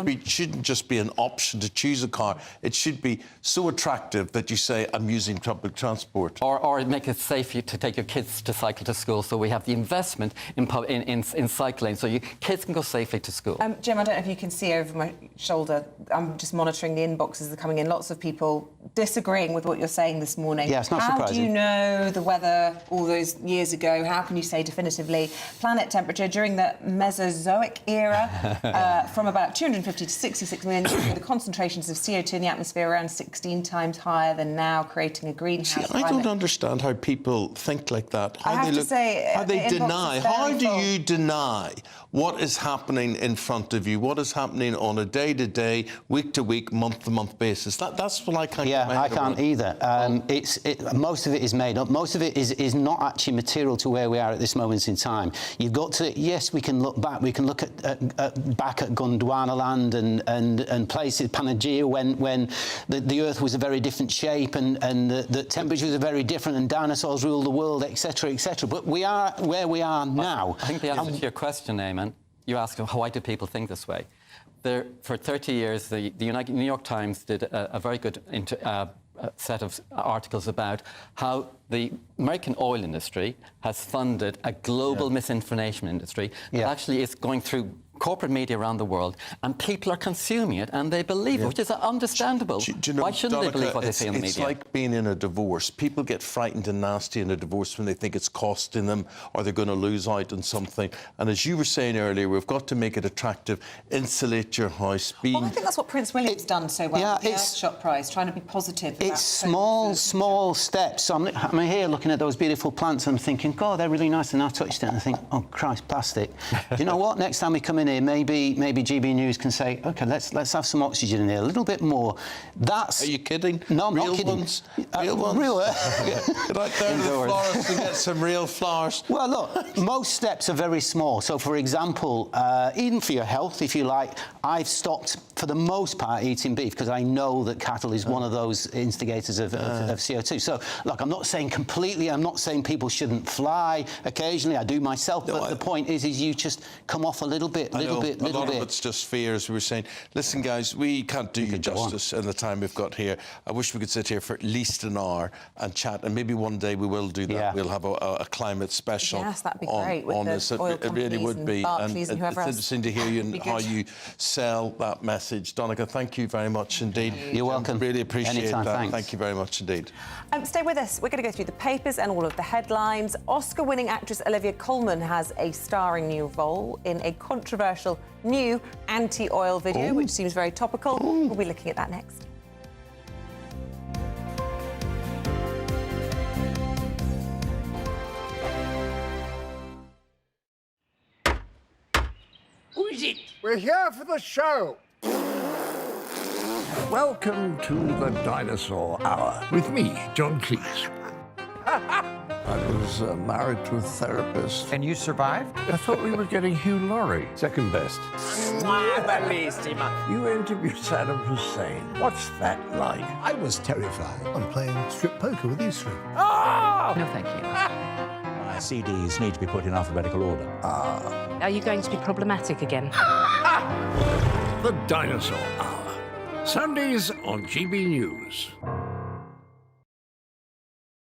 it shouldn't just be an option to choose a car. It should be so attractive that you say, I'm using public transport. Or make it safe to take your kids to cycle to school, so we have the investment in cycling, so kids can go safely to school. Jim, I don't know if you can see over my shoulder, I'm just monitoring the inboxes that are coming in. Lots of people disagreeing with what you're saying this morning. Yeah, it's not surprising. How do you know the weather all those years ago? How can you say definitively planet temperature during the Mesozoic era from about 250 to 66 million, with the concentrations of CO2 in the atmosphere around 16 times higher than now, creating a greenhouse climate? I don't understand how people think like that. I have to say, deny? How do you deny what is happening in front of you? What is happening on a day-to-day, week-to-week, month-to-month basis? That's what I can't. Yeah, I can't either. Most of it is made up. Most of it is not actually material to where we are at this moment in time. You've got to. Yes, we can look back. We can look back at Gondwanaland and places, Pangaea, when the Earth was a very different shape and the temperatures are very different and dinosaurs ruled the world, etc., etc. But we are where we are now. I think the answer to your question, Eamonn, you ask why do people think this way? For 30 years, the New York Times did a very good set of articles about how the American oil industry has funded a global misinformation industry that actually is going through corporate media around the world, and people are consuming it and they believe it, which is understandable. Do you know, why shouldn't Donica, they believe what they see in the media? It's like being in a divorce. People get frightened and nasty in a divorce when they think it's costing them or they're going to lose out on something. And as you were saying earlier, we've got to make it attractive, insulate your house. Well, I think that's what Prince William's done so well with the Earthshot Prize, trying to be positive. It's small steps. I'm here looking at those beautiful plants and I'm thinking, God, they're really nice, and I touched it and I think, oh Christ, plastic. Do you know what? Next time we come in here, maybe GB News can say, OK, let's have some oxygen in here, a little bit more. Are you kidding? No, I'm real not kidding. Ones? Real ones? Real. Get out down to the forest to get some real flowers. Well, look, most steps are very small. So, for example, even for your health, if you like, I've stopped, for the most part, eating beef because I know that cattle is one of those instigators of CO2. So, look, I'm not saying completely, I'm not saying people shouldn't fly occasionally. I do myself, but the point is you just come off a little bit, A lot of it's just fear, as we were saying. Listen, guys, we can't do you justice in the time we've got here. I wish we could sit here for at least an hour and chat, and maybe one day we will do that. Yeah. We'll have a climate special. Yes, that'd be great. On this, it really would be. And it's interesting to hear you and how you sell that message. Donica, thank you very much indeed. You're welcome. Really appreciate Anytime, that. thanks. Thank you very much indeed. Stay with us. We're going to go through the papers and all of the headlines. Oscar-winning actress Olivia Colman has a starring new role in a controversial new anti-oil video, which seems very topical. We'll be looking at that next. Who is it? We're here for the show. Welcome to the Dinosaur Hour with me, John Cleese. I was married to a therapist. And you survived? I thought we were getting Hugh Laurie. Second best. You interviewed Saddam Hussein. What's that like? I was terrified. I'm playing strip poker with Isabel. Oh! No, thank you. My CDs need to be put in alphabetical order. Are you going to be problematic again? The Dinosaur Hour. Sundays on GB News.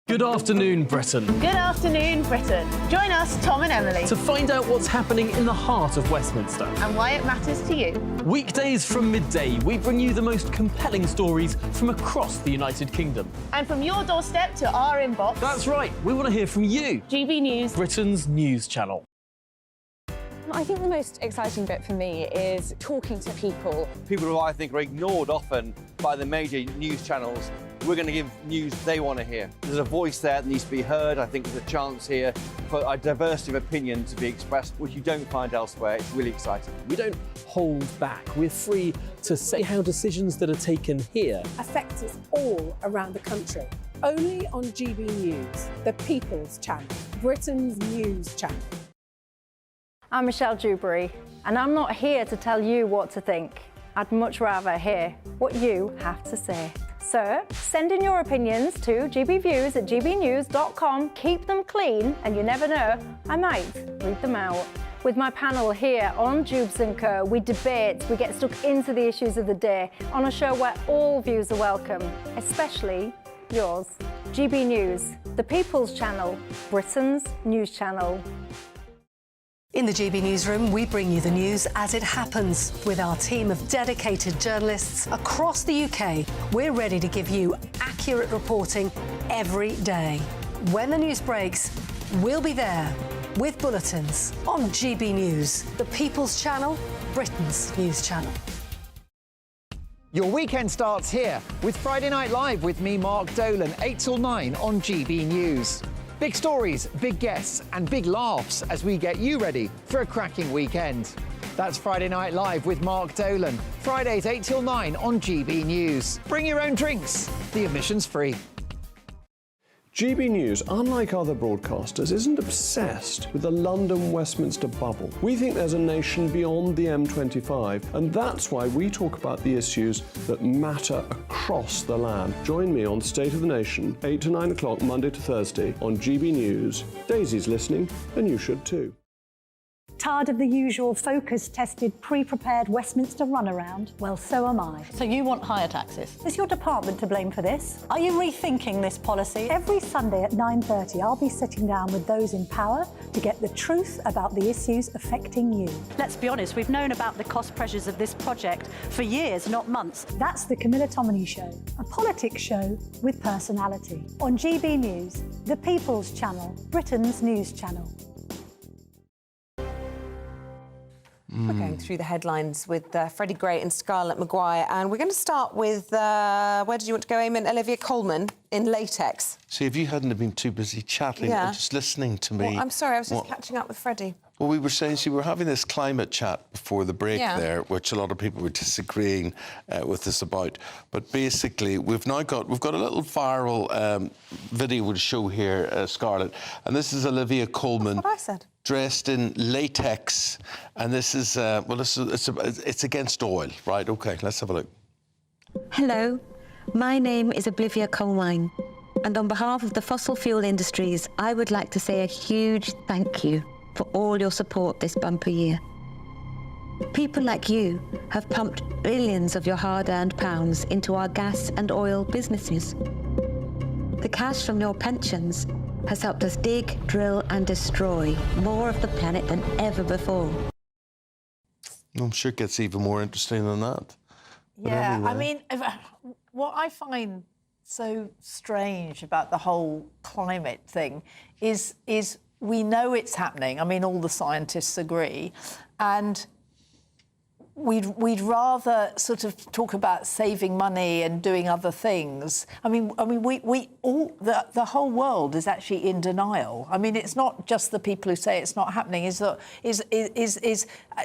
Good afternoon, Britain. Good afternoon, Britain. Join us, Tom and Emily, To find out what's happening in the heart of Westminster. and why it matters to you. Weekdays from midday, we bring you the most compelling stories from across the United Kingdom. And from your doorstep to our inbox, That's right, we want to hear from you, GB News. Britain's news channel. I think the most exciting bit for me is talking to people. People who I think are ignored often by the major news channels. We're going to give news they want to hear. There's a voice there that needs to be heard. I think there's a chance here for a diversity of opinion to be expressed, which you don't find elsewhere. It's really exciting. We don't hold back. We're free to say how decisions that are taken here affect us all around the country. Only on GB News, the People's Channel, Britain's news channel. I'm Michelle Dewberry, and I'm not here to tell you what to think. I'd much rather hear what you have to say. So send in your opinions to gbviews@gbnews.com. Keep them clean, and you never know, I might read them out. With my panel here on Jubes & Co, we debate, we get stuck into the issues of the day on a show where all views are welcome, especially yours. GB News, the People's Channel, Britain's news channel. In the GB Newsroom, we bring you the news as it happens. With our team of dedicated journalists across the UK, we're ready to give you accurate reporting every day. When the news breaks, we'll be there with bulletins on GB News, the People's Channel, Britain's news channel. Your weekend starts here with Friday Night Live with me, Mark Dolan, 8 till 9 on GB News. Big stories, big guests and big laughs as we get you ready for a cracking weekend. That's Friday Night Live with Mark Dolan. Fridays 8 till 9 on GB News. Bring your own drinks. The admission's free. GB News, unlike other broadcasters, isn't obsessed with the London-Westminster bubble. We think there's a nation beyond the M25, and that's why we talk about the issues that matter across the land. Join me on State of the Nation, 8 to 9 o'clock, Monday to Thursday, on GB News. Daisy's listening, and you should too. Tired of the usual focus-tested, pre-prepared Westminster runaround? Well, so am I. So you want higher taxes? Is your department to blame for this? Are you rethinking this policy? Every Sunday at 9:30, I'll be sitting down with those in power to get the truth about the issues affecting you. Let's be honest, we've known about the cost pressures of this project for years, not months. That's the Camilla Tominey Show, a politics show with personality. On GB News, the People's Channel, Britain's news channel. We're going through the headlines with Freddie Gray and Scarlett Maguire, and we're going to start with, where did you want to go, Eamonn? Olivia Colman in latex. See, if you hadn't have been too busy chatting or just listening to me... Well, I'm sorry, I was just catching up with Freddie. Well, we were saying, we were having this climate chat before the break there, which a lot of people were disagreeing with us about. But basically, we've got a little viral video to show here, Scarlett, and this is Olivia Colman. That's what I said. Dressed in latex, and this is it's against oil, right? Okay, let's have a look. Hello, my name is Olivia Colman, and on behalf of the fossil fuel industries, I would like to say a huge thank you for all your support this bumper year. People like you have pumped billions of your hard-earned pounds into our gas and oil businesses. The cash from your pensions has helped us dig, drill and destroy more of the planet than ever before. I'm sure it gets even more interesting than that. Yeah, I mean, what I find so strange about the whole climate thing is we know it's happening. I mean, all the scientists agree, and we'd rather sort of talk about saving money and doing other things. I mean, we all the whole world is actually in denial. I mean, it's not just the people who say it's not happening. Is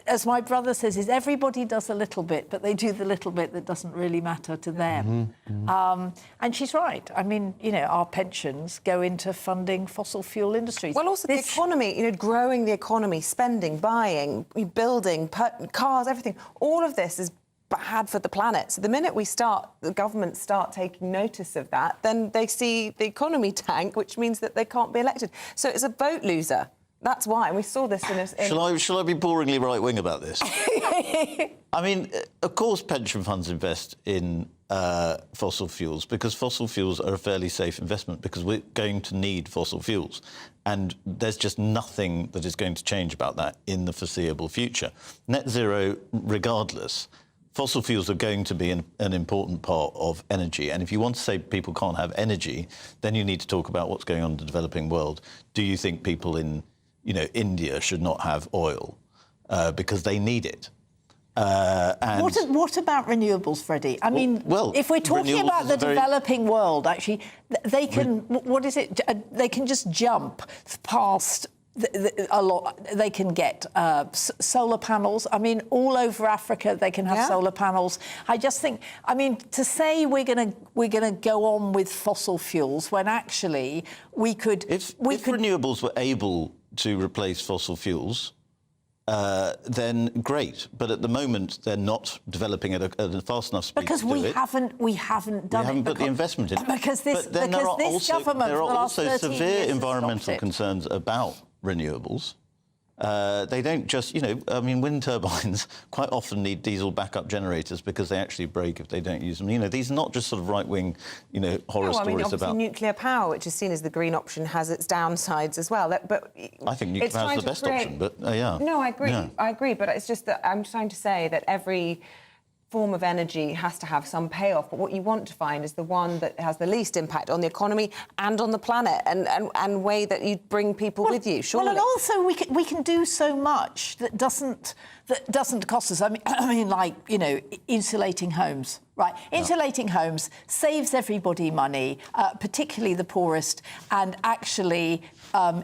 as my brother says, is everybody does a little bit, but they do the little bit that doesn't really matter to them. And she's right. I mean, you know, our pensions go into funding fossil fuel industries. Well, also the economy. You know, growing the economy, spending, buying, building, cars, everything. All of this is bad for the planet. So the minute the governments start taking notice of that, then they see the economy tank, which means that they can't be elected. So it's a vote loser. That's why. And we saw this in... Shall I be boringly right-wing about this? I mean, of course pension funds invest in fossil fuels because fossil fuels are a fairly safe investment because we're going to need fossil fuels. And there's just nothing that is going to change about that in the foreseeable future. Net zero, regardless, fossil fuels are going to be an important part of energy. And if you want to say people can't have energy, then you need to talk about what's going on in the developing world. Do you think people in, India should not have oil because they need it? And what about renewables, Freddie? I mean, if we're talking about the developing world, actually, they can. What is it? They can just jump past a lot. They can get solar panels. I mean, all over Africa, they can have solar panels. I just think. I mean, to say we're gonna go on with fossil fuels when actually we could. If renewables were able to replace fossil fuels, then great. But at the moment, they're not developing at a fast enough speed because to do it. we haven't done it. We haven't put the investment in. Because this government, there are also severe environmental concerns concerns about renewables. They don't just, I mean, wind turbines quite often need diesel backup generators because they actually break if they don't use them. These are not just sort of right-wing, horror stories about... nuclear power, which is seen as the green option, has its downsides as well. But I think nuclear power is the best option, but yeah. No, I agree. Yeah. I agree, but it's just that I'm trying to say that every form of energy has to have some payoff, but what you want to find is the one that has the least impact on the economy and on the planet, and way that you bring people with you. Surely. Well, and also we can do so much that doesn't cost us. I mean, like insulating homes, Right, insulating homes saves everybody money, particularly the poorest, and actually,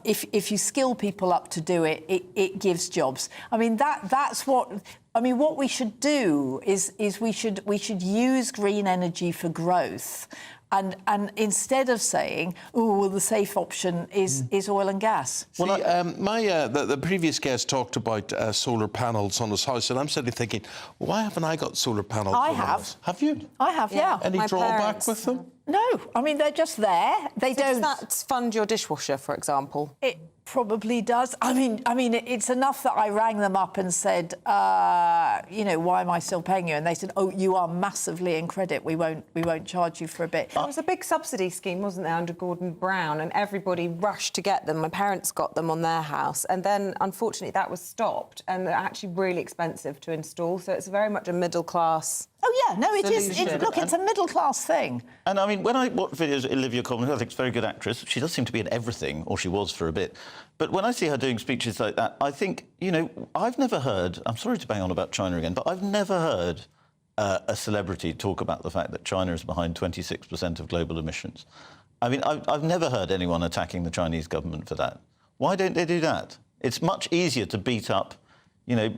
if you skill people up to do it, it gives jobs. I mean, that's what. I mean, what we should do is we should use green energy for growth. And instead of saying, oh, well, the safe option is oil and gas. Well, the previous guest talked about solar panels on his house, and I'm sitting thinking, why haven't I got solar panels on my house? Have you? I have, yeah. Any drawback with them? No, I mean, they're just there. They don't... Does that fund your dishwasher, for example? It probably does. I mean, it's enough that I rang them up and said, you know, why am I still paying you? And they said, oh, you are massively in credit. We won't charge you for a bit. There was a big subsidy scheme, wasn't there, under Gordon Brown, and everybody rushed to get them. My parents got them on their house, and then, unfortunately, that was stopped, and they're actually really expensive to install, so it's very much a middle-class... Oh, yeah, no, it is. Look, it's a middle-class thing. And, I mean, when I watch videos of Olivia Colman, who I think is a very good actress, she does seem to be in everything, or she was for a bit. But when I see her doing speeches like that, I think, you know, I've never heard... I'm sorry to bang on about China again, but I've never heard a celebrity talk about the fact that China is behind 26% of global emissions. I mean, I've never heard anyone attacking the Chinese government for that. Why don't they do that? It's much easier to beat up, you know,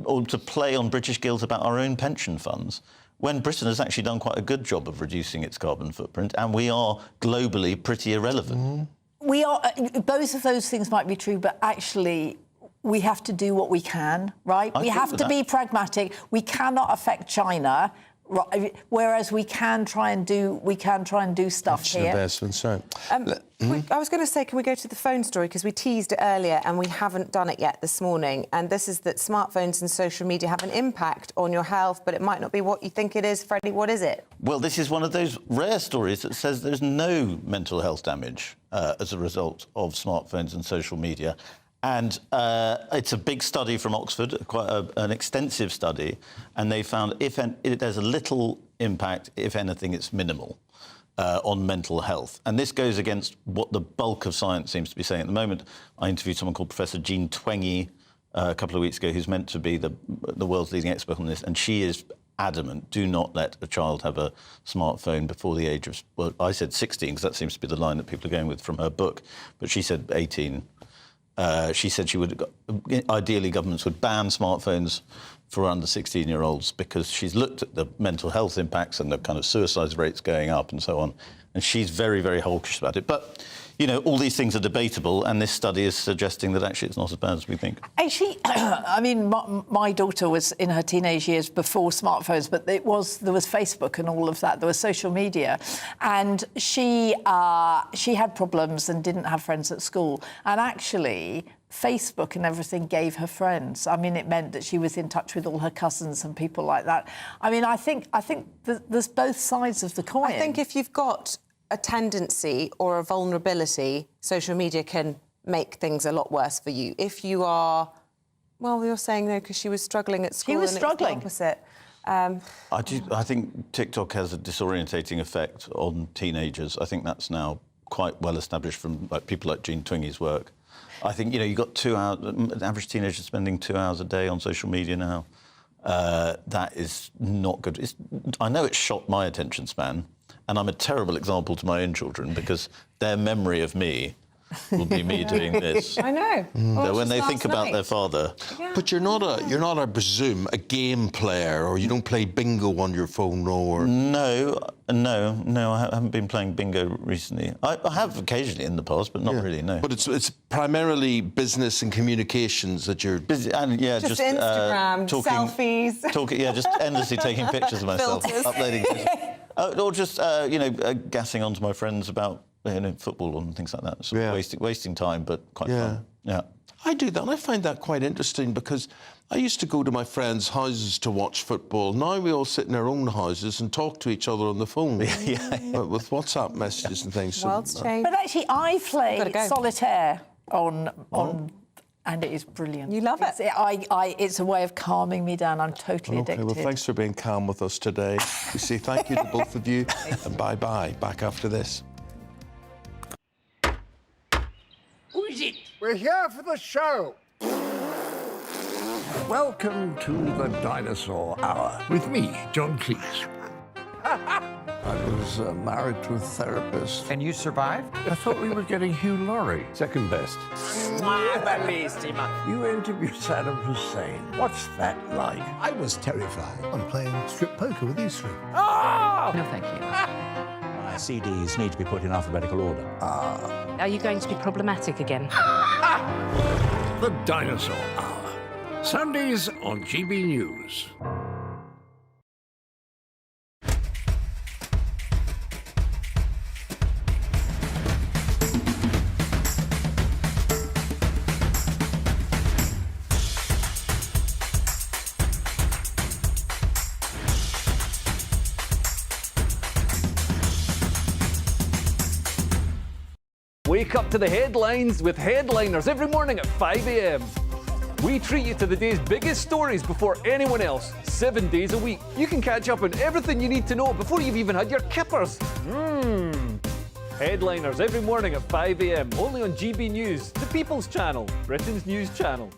or to play on British guilt about our own pension funds, when Britain has actually done quite a good job of reducing its carbon footprint, and we are globally pretty irrelevant. We are... both of those things might be true, but actually... we have to do what we can, right? We have to be pragmatic. We cannot affect China, right? Whereas we can try and do stuff here. Investments, right. I was going to say, can we go to the phone story? Because we teased it earlier and we haven't done it yet this morning. And this is that smartphones and social media have an impact on your health, but it might not be what you think it is. Freddie, what is it? Well, this is one of those rare stories that says there's no mental health damage as a result of smartphones and social media. And it's a big study from Oxford, quite an extensive study, and they found there's a little impact, if anything, it's minimal on mental health. And this goes against what the bulk of science seems to be saying at the moment. I interviewed someone called Professor Jean Twenge a couple of weeks ago, who's meant to be the world's leading expert on this, and she is adamant, do not let a child have a smartphone before the age of, well, I said 16, because that seems to be the line that people are going with from her book, but she said 18. She said ideally governments would ban smartphones for under 16-year-olds because she's looked at the mental health impacts and the kind of suicide rates going up and so on, and she's very, very hawkish about it. But, you know, all these things are debatable, and this study is suggesting that actually it's not as bad as we think. Actually, I mean, my daughter was in her teenage years before smartphones, but there was Facebook and all of that. There was social media, and she had problems and didn't have friends at school. And actually, Facebook and everything gave her friends. I mean, it meant that she was in touch with all her cousins and people like that. I mean, I think there's both sides of the coin. I think if you've got a tendency or a vulnerability, social media can make things a lot worse for you. If you are, well, you're saying no because she was struggling at school. She was struggling. And it's the opposite. I think TikTok has a disorientating effect on teenagers. I think that's now quite well established from people like Jean Twenge's work. I think, you know, you've got 2 hours, an average teenager spending 2 hours a day on social media now. That is not good. I know it's shot my attention span, and I'm a terrible example to my own children because their memory of me will be me doing this. I know. So when they think about their father. Yeah. But you're not, I presume, a game player, or you don't play bingo on your phone, or... No, I haven't been playing bingo recently. I have occasionally in the past, but not really, no. But it's primarily business and communications that you're... Busy, and just Instagram, selfies. Just endlessly taking pictures of myself, uploading pictures. Or just, gassing on to my friends about football and things like that. Sort of wasting time, but quite fun. Yeah. I do that, and I find that quite interesting because I used to go to my friends' houses to watch football. Now we all sit in our own houses and talk to each other on the phone with WhatsApp messages and things. World's changed. But actually, I play solitaire on and it is brilliant. You love it. It's a way of calming me down. I'm totally addicted. Well, thanks for being calm with us today. We say thank you to both of you, and bye-bye. Back after this. Who is it? We're here for the show. Welcome to the Dinosaur Hour with me, John Cleese. I was married to a therapist. And you survived? I thought we were getting Hugh Laurie. Second best. You interviewed Saddam Hussein. What's that like? I was terrified. I'm playing strip poker with these three. No, thank you. My CDs need to be put in alphabetical order. Are you going to be problematic again? The Dinosaur Hour. Sundays on GB News. Wake up to the headlines with Headliners every morning at 5 a.m. We treat you to the day's biggest stories before anyone else, 7 days a week. You can catch up on everything you need to know before you've even had your kippers. Headliners every morning at 5 a.m. only on GB News, the People's Channel, Britain's news channel.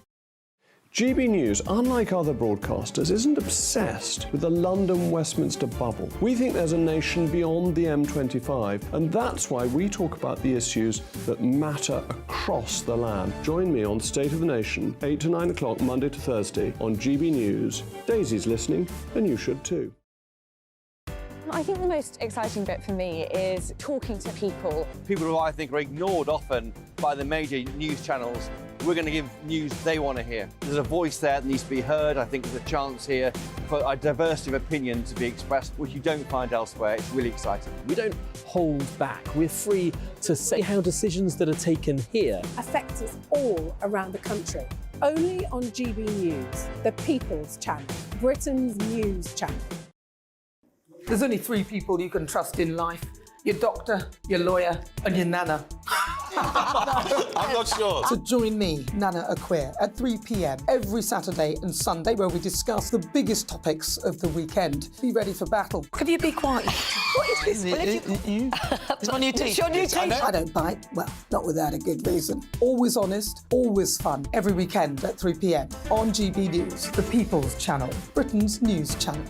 GB News, unlike other broadcasters, isn't obsessed with the London-Westminster bubble. We think there's a nation beyond the M25, and that's why we talk about the issues that matter across the land. Join me on State of the Nation, 8 to 9 o'clock, Monday to Thursday, on GB News. Daisy's listening, and you should too. I think the most exciting bit for me is talking to people. People who I think are ignored often by the major news channels. We're going to give news they want to hear. There's a voice there that needs to be heard. I think there's a chance here for a diversity of opinion to be expressed, which you don't find elsewhere. It's really exciting. We don't hold back. We're free to say how decisions that are taken here affect us all around the country. Only on GB News, the People's Channel, Britain's news channel. There's only 3 people you can trust in life. Your doctor, your lawyer, and your nana. I'm not sure. So join me, Nana Aquia, at 3 p.m. every Saturday and Sunday, where we discuss the biggest topics of the weekend. Be ready for battle. Could you be quiet? What is this? It's my new teeth. It's your new teeth. I don't bite. Well, not without a good reason. Always honest, always fun. Every weekend at 3 p.m. on GB News, the People's Channel, Britain's news channel.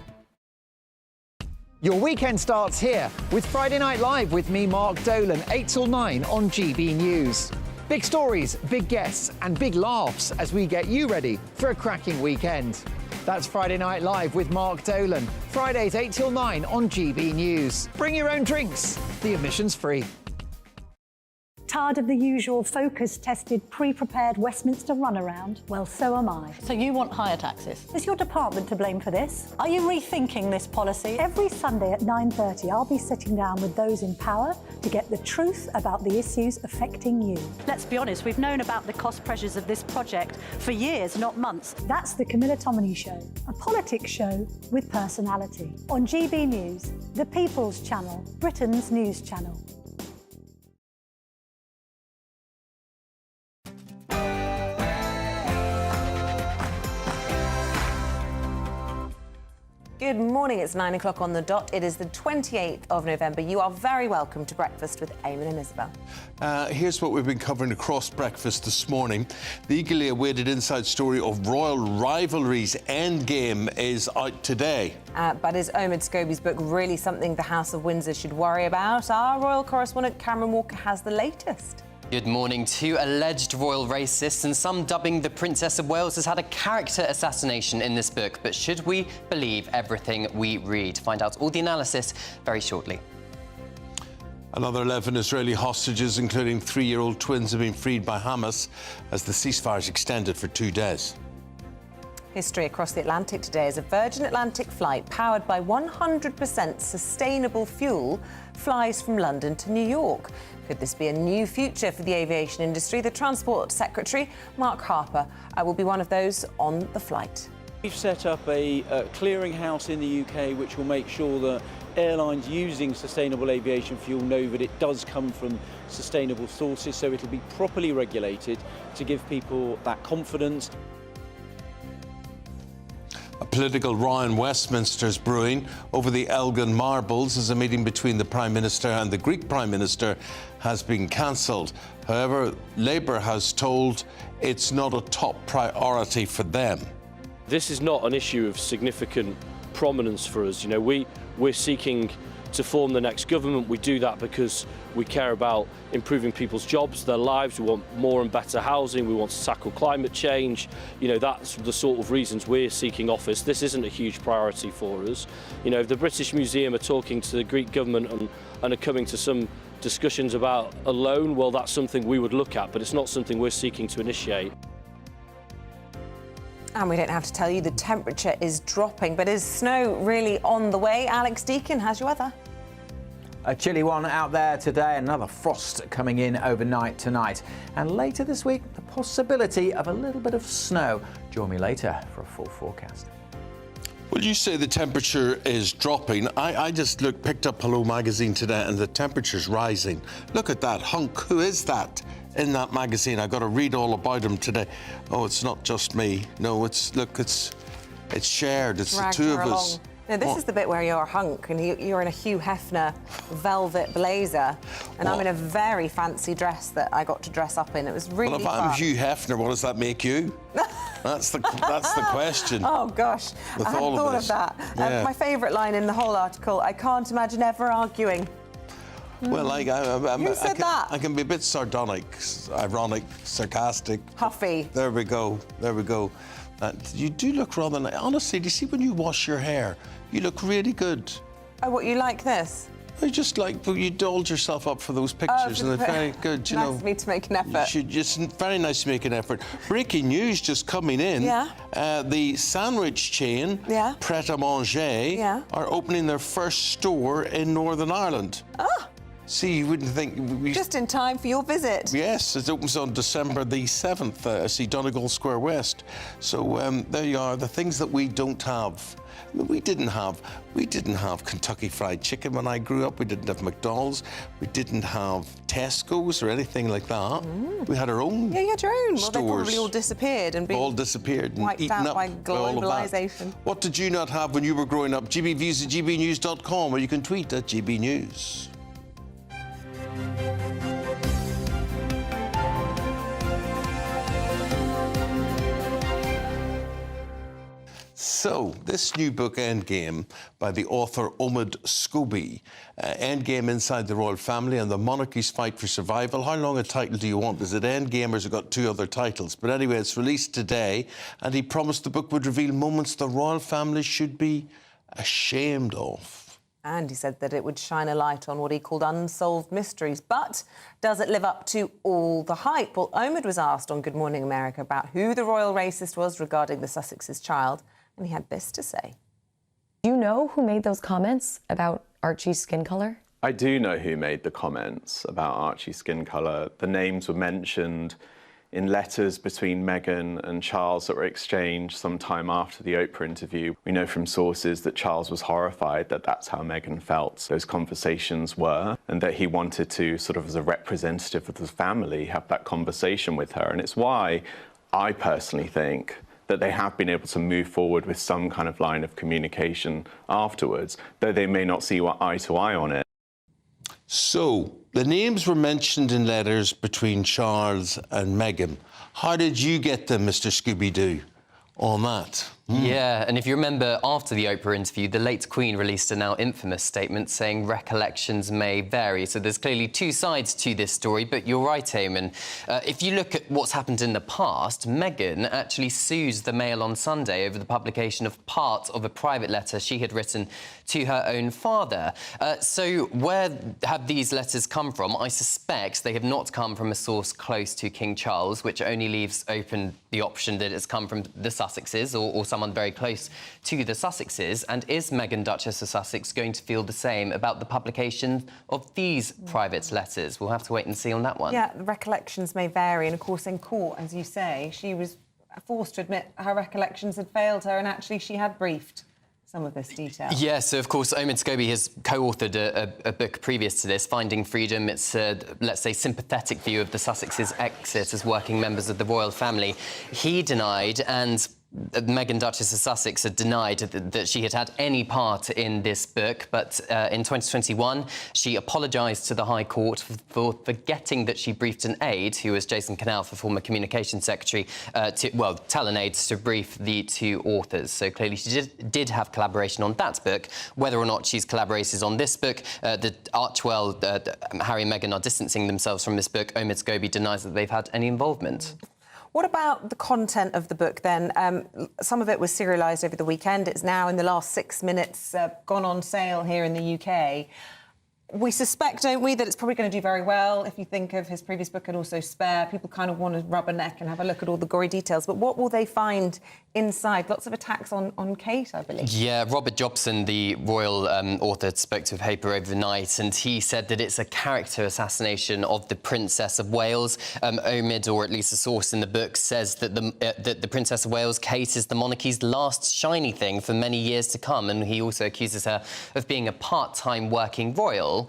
Your weekend starts here with Friday Night Live with me, Mark Dolan, 8 till 9 on GB News. Big stories, big guests, and big laughs as we get you ready for a cracking weekend. That's Friday Night Live with Mark Dolan. Fridays 8 till 9 on GB News. Bring your own drinks. The admission's free. Tired of the usual focus-tested, pre-prepared Westminster runaround? Well, so am I. So you want higher taxes? Is your department to blame for this? Are you rethinking this policy? Every Sunday at 9:30, I'll be sitting down with those in power to get the truth about the issues affecting you. Let's be honest, we've known about the cost pressures of this project for years, not months. That's the Camilla Tominey Show, a politics show with personality. On GB News, the People's Channel, Britain's news channel. Good morning, it's 9 o'clock on the dot. It is the 28th of November. You are very welcome to breakfast with Eamonn and Isabel. Here's what we've been covering across breakfast this morning. The eagerly awaited inside story of royal rivalries endgame is out today. But is Omid Scobie's book really something the House of Windsor should worry about? Our royal correspondent Cameron Walker has the latest. Good morning. 2 alleged royal racists and some dubbing the Princess of Wales has had a character assassination in this book. But should we believe everything we read? Find out all the analysis very shortly. Another 11 Israeli hostages, including 3-year-old twins, have been freed by Hamas as the ceasefire is extended for 2 days. History across the Atlantic today as a Virgin Atlantic flight powered by 100% sustainable fuel flies from London to New York. Could this be a new future for the aviation industry? The Transport Secretary, Mark Harper, will be one of those on the flight. We've set up a clearinghouse in the UK which will make sure that airlines using sustainable aviation fuel know that it does come from sustainable sources, so it'll be properly regulated to give people that confidence. A political row in Westminster is brewing over the Elgin marbles as a meeting between the Prime Minister and the Greek Prime Minister has been cancelled. However, Labour has told it's not a top priority for them. This is not an issue of significant prominence for us. You know, we we're seeking to form the next government. We do that because we care about improving people's jobs, their lives. We want more and better housing. We want to tackle climate change. You know, that's the sort of reasons we're seeking office. This isn't a huge priority for us. You know, if the British Museum are talking to the Greek government and are coming to some discussions about a loan, well, that's something we would look at, but it's not something we're seeking to initiate. And we don't have to tell you the temperature is dropping, but is snow really on the way? Alex Deakin has your weather. A chilly one out there today, another frost coming in overnight tonight. And later this week, the possibility of a little bit of snow. Join me later for a full forecast. Well, you say the temperature is dropping. I just picked up Hello magazine today and the temperature's rising. Look at that hunk. Who is that in that magazine? I got to read all about him today. Oh, it's not just me. No, it's shared. It's the two of us. Now, this is the bit where you're hunk and you're in a Hugh Hefner velvet blazer, and I'm in a very fancy dress that I got to dress up in. It was really fun. Well, if I'm Hugh Hefner, what does that make you? That's the question. Oh, gosh. I hadn't thought of that. Yeah. My favourite line in the whole article, I can't imagine ever arguing. Well, Who said that? I can be a bit sardonic, ironic, sarcastic. Huffy. There we go. There we go. You do look rather nice. Honestly, do you see when you wash your hair? You look really good. Oh, what, you like this? I just like, you dolled yourself up for those pictures, and they're very good, you know. Nice of me to make an effort. Just very nice to make an effort. Breaking news just coming in. Yeah. The sandwich chain, Pret a Manger, are opening their first store in Northern Ireland. Ah. See, you wouldn't think... Just in time for your visit. Yes, it opens on December the 7th. I see Donegal Square West. So there you are, the things that we don't have. I mean, we didn't have Kentucky Fried Chicken when I grew up. We didn't have McDonald's. We didn't have Tesco's or anything like that. We had our own Yeah, you had your own. stores. Well, they probably all disappeared and been all disappeared and wiped eaten out up by all of that. globalisation. What did you not have when you were growing up? GBviews at gbnews.com, or you can tweet at GBnews. So, this new book, Endgame, by the author Omid Scobie, Endgame Inside the Royal Family and the Monarchy's Fight for Survival. How long a title do you want? Is it Endgame or has it got two other titles? But anyway, it's released today, and he promised the book would reveal moments the royal family should be ashamed of. And he said that it would shine a light on what he called unsolved mysteries. But does it live up to all the hype? Well, Omid was asked on Good Morning America about who the royal racist was regarding the Sussex's child, and he had this to say. Do you know who made those comments about Archie's skin colour? I do know who made the comments about Archie's skin colour. The names were mentioned in letters between Meghan and Charles that were exchanged sometime after the Oprah interview. We know from sources that Charles was horrified that that's how Meghan felt those conversations were, and that he wanted to, sort of as a representative of the family, have that conversation with her. And it's why I personally think that they have been able to move forward with some kind of line of communication afterwards, though they may not see eye to eye on it. So, the names were mentioned in letters between Charles and Meghan. How did you get them, Mr. Scooby-Doo, on that? Yeah, and if you remember, after the Oprah interview, the late Queen released a now infamous statement saying recollections may vary. So there's clearly two sides to this story, but you're right, Eamonn. If you look at what's happened in the past, Meghan actually sues the Mail on Sunday over the publication of part of a private letter she had written to her own father. So where have these letters come from? I suspect they have not come from a source close to King Charles, which only leaves open the option that it's come from the Sussexes or someone very close to the Sussexes. And is Meghan, Duchess of Sussex, going to feel the same about the publication of these private letters? We'll have to wait and see on that one. Yeah, the recollections may vary. And, of course, in court, as you say, she was forced to admit her recollections had failed her and actually she had briefed some of this detail. Yeah, so of course Omid Scobie has co-authored a book previous to this, Finding Freedom. It's a, let's say, sympathetic view of the Sussexes' exit as working members of the royal family. He denied, and Meghan, Duchess of Sussex, had denied that she had had any part in this book, but in 2021 she apologised to the High Court for forgetting that she briefed an aide, who was Jason Cannell, the former Communications Secretary, tell an aide to brief the two authors. So clearly she did have collaboration on that book. Whether or not she's collaborated on this book, the Archwell, Harry and Meghan are distancing themselves from this book. Omid Scobie denies that they've had any involvement. What about the content of the book, then? Some of it was serialised over the weekend. It's now, in the last 6 minutes, gone on sale here in the UK. We suspect, don't we, that it's probably going to do very well. If you think of his previous book and also Spare, people kind of want to rub a neck and have a look at all the gory details. But what will they find inside? Lots of attacks on Kate, I believe. Yeah, Robert Jobson, the royal author, spoke to the paper overnight, and he said that it's a character assassination of the Princess of Wales. Omid, or at least a source in the book, says that the Princess of Wales, Kate, is the monarchy's last shiny thing for many years to come, and he also accuses her of being a part-time working royal.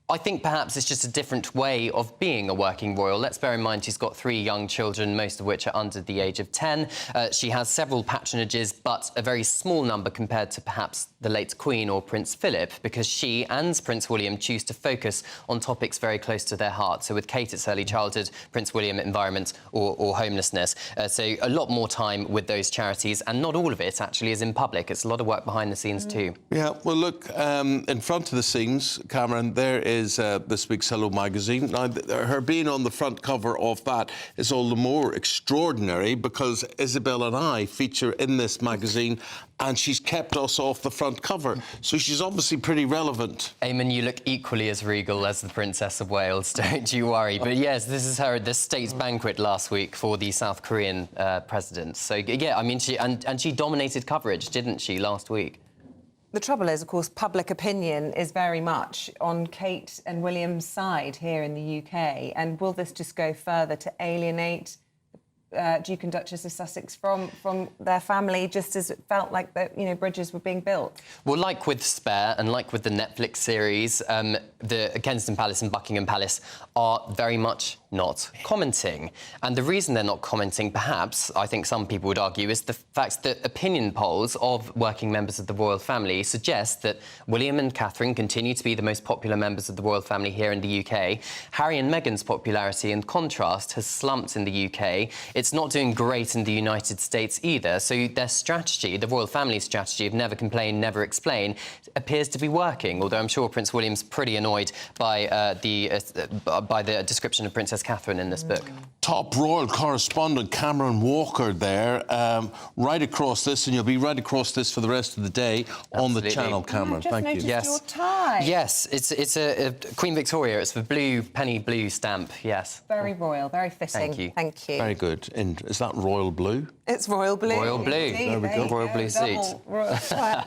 I think perhaps it's just a different way of being a working royal. Let's bear in mind she's got 3 young children, most of which are under the age of 10. She has several patronages, but a very small number compared to perhaps the late Queen or Prince Philip, because she and Prince William choose to focus on topics very close to their heart. So with Kate, it's early childhood, Prince William, environment or homelessness. So a lot more time with those charities, and not all of it actually is in public. It's a lot of work behind the scenes too. Yeah, well, look, in front of the scenes, Cameron, there is this week's Hello magazine. Now, her being on the front cover of that is all the more extraordinary because Isabel and I feature in this magazine, and she's kept us off the front cover. So she's obviously pretty relevant. Eamonn, you look equally as regal as the Princess of Wales, don't you worry. But yes, this is her at the state's banquet last week for the South Korean president. So yeah, I mean, she dominated coverage, didn't she, last week? The trouble is, of course, public opinion is very much on Kate and William's side here in the UK. And will this just go further to alienate Duke and Duchess of Sussex from their family, just as it felt like bridges were being built? Well, like with Spare and like with the Netflix series, the Kensington Palace and Buckingham Palace are very much not commenting. And the reason they're not commenting, perhaps, I think some people would argue, is the fact that opinion polls of working members of the royal family suggest that William and Catherine continue to be the most popular members of the royal family here in the UK. Harry and Meghan's popularity, in contrast, has slumped in the UK. It's not doing great in the United States either. So their strategy, the royal family's strategy of never complain, never explain, appears to be working, although I'm sure Prince William's pretty annoyed by the description of Princess Catherine in this book. Top royal correspondent Cameron Walker there, right across this, and you'll be right across this for the rest of the day. Absolutely. On the channel, Cameron. Thank you. Yes. Your tie. Yes, it's a Queen Victoria. It's the blue, penny blue stamp, yes. Very royal, very fitting. Thank you. Thank you. Very good. And is that royal blue? It's royal blue. Royal blue. Indeed, there we go. Royal blue suit.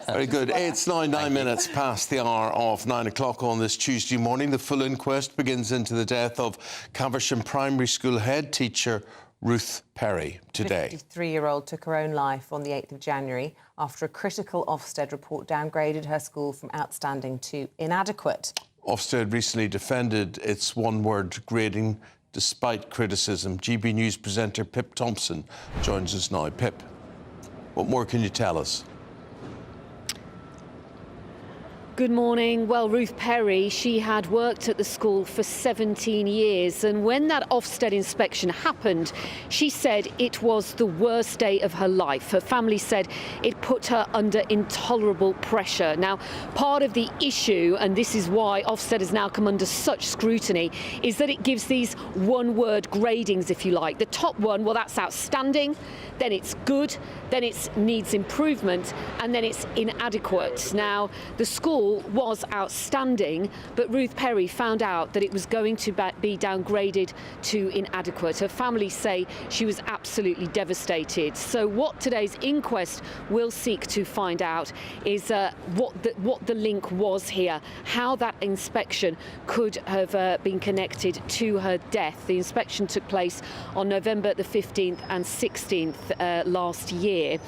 Very good. It's now 9 minutes past the hour of 9 o'clock on this Tuesday morning. The full inquest begins into the death of Caversham Primary School head teacher Ruth Perry today. The 53-year-old took her own life on the 8th of January after a critical Ofsted report downgraded her school from outstanding to inadequate. Ofsted recently defended its one-word grading despite criticism. GB News presenter Pip Thompson joins us now. Pip, what more can you tell us? Good morning. Well, Ruth Perry, she had worked at the school for 17 years, and when that Ofsted inspection happened, she said it was the worst day of her life. Her family said it put her under intolerable pressure. Now, part of the issue, and this is why Ofsted has now come under such scrutiny, is that it gives these one-word gradings, if you like. The top one, well, that's outstanding, then it's good, then it needs improvement, and then it's inadequate. Now, the school was outstanding, but Ruth Perry found out that it was going to be downgraded to inadequate. Her family say she was absolutely devastated. So what today's inquest will seek to find out is what the link was here, how that inspection could have been connected to her death. The inspection took place on November the 15th and 16th last year.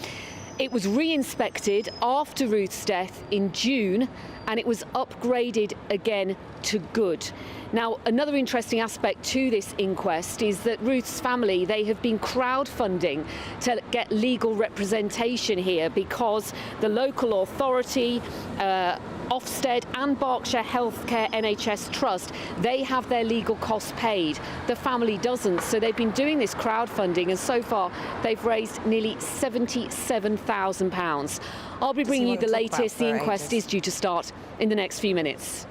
It was re-inspected after Ruth's death in June, and it was upgraded again to good. Now, another interesting aspect to this inquest is that Ruth's family, they have been crowdfunding to get legal representation here because the local authority, Ofsted and Berkshire Healthcare NHS Trust, they have their legal costs paid. The family doesn't, so they've been doing this crowdfunding, and so far they've raised nearly £77,000. I'll be bringing you the latest. The inquest is due to start in the next few minutes.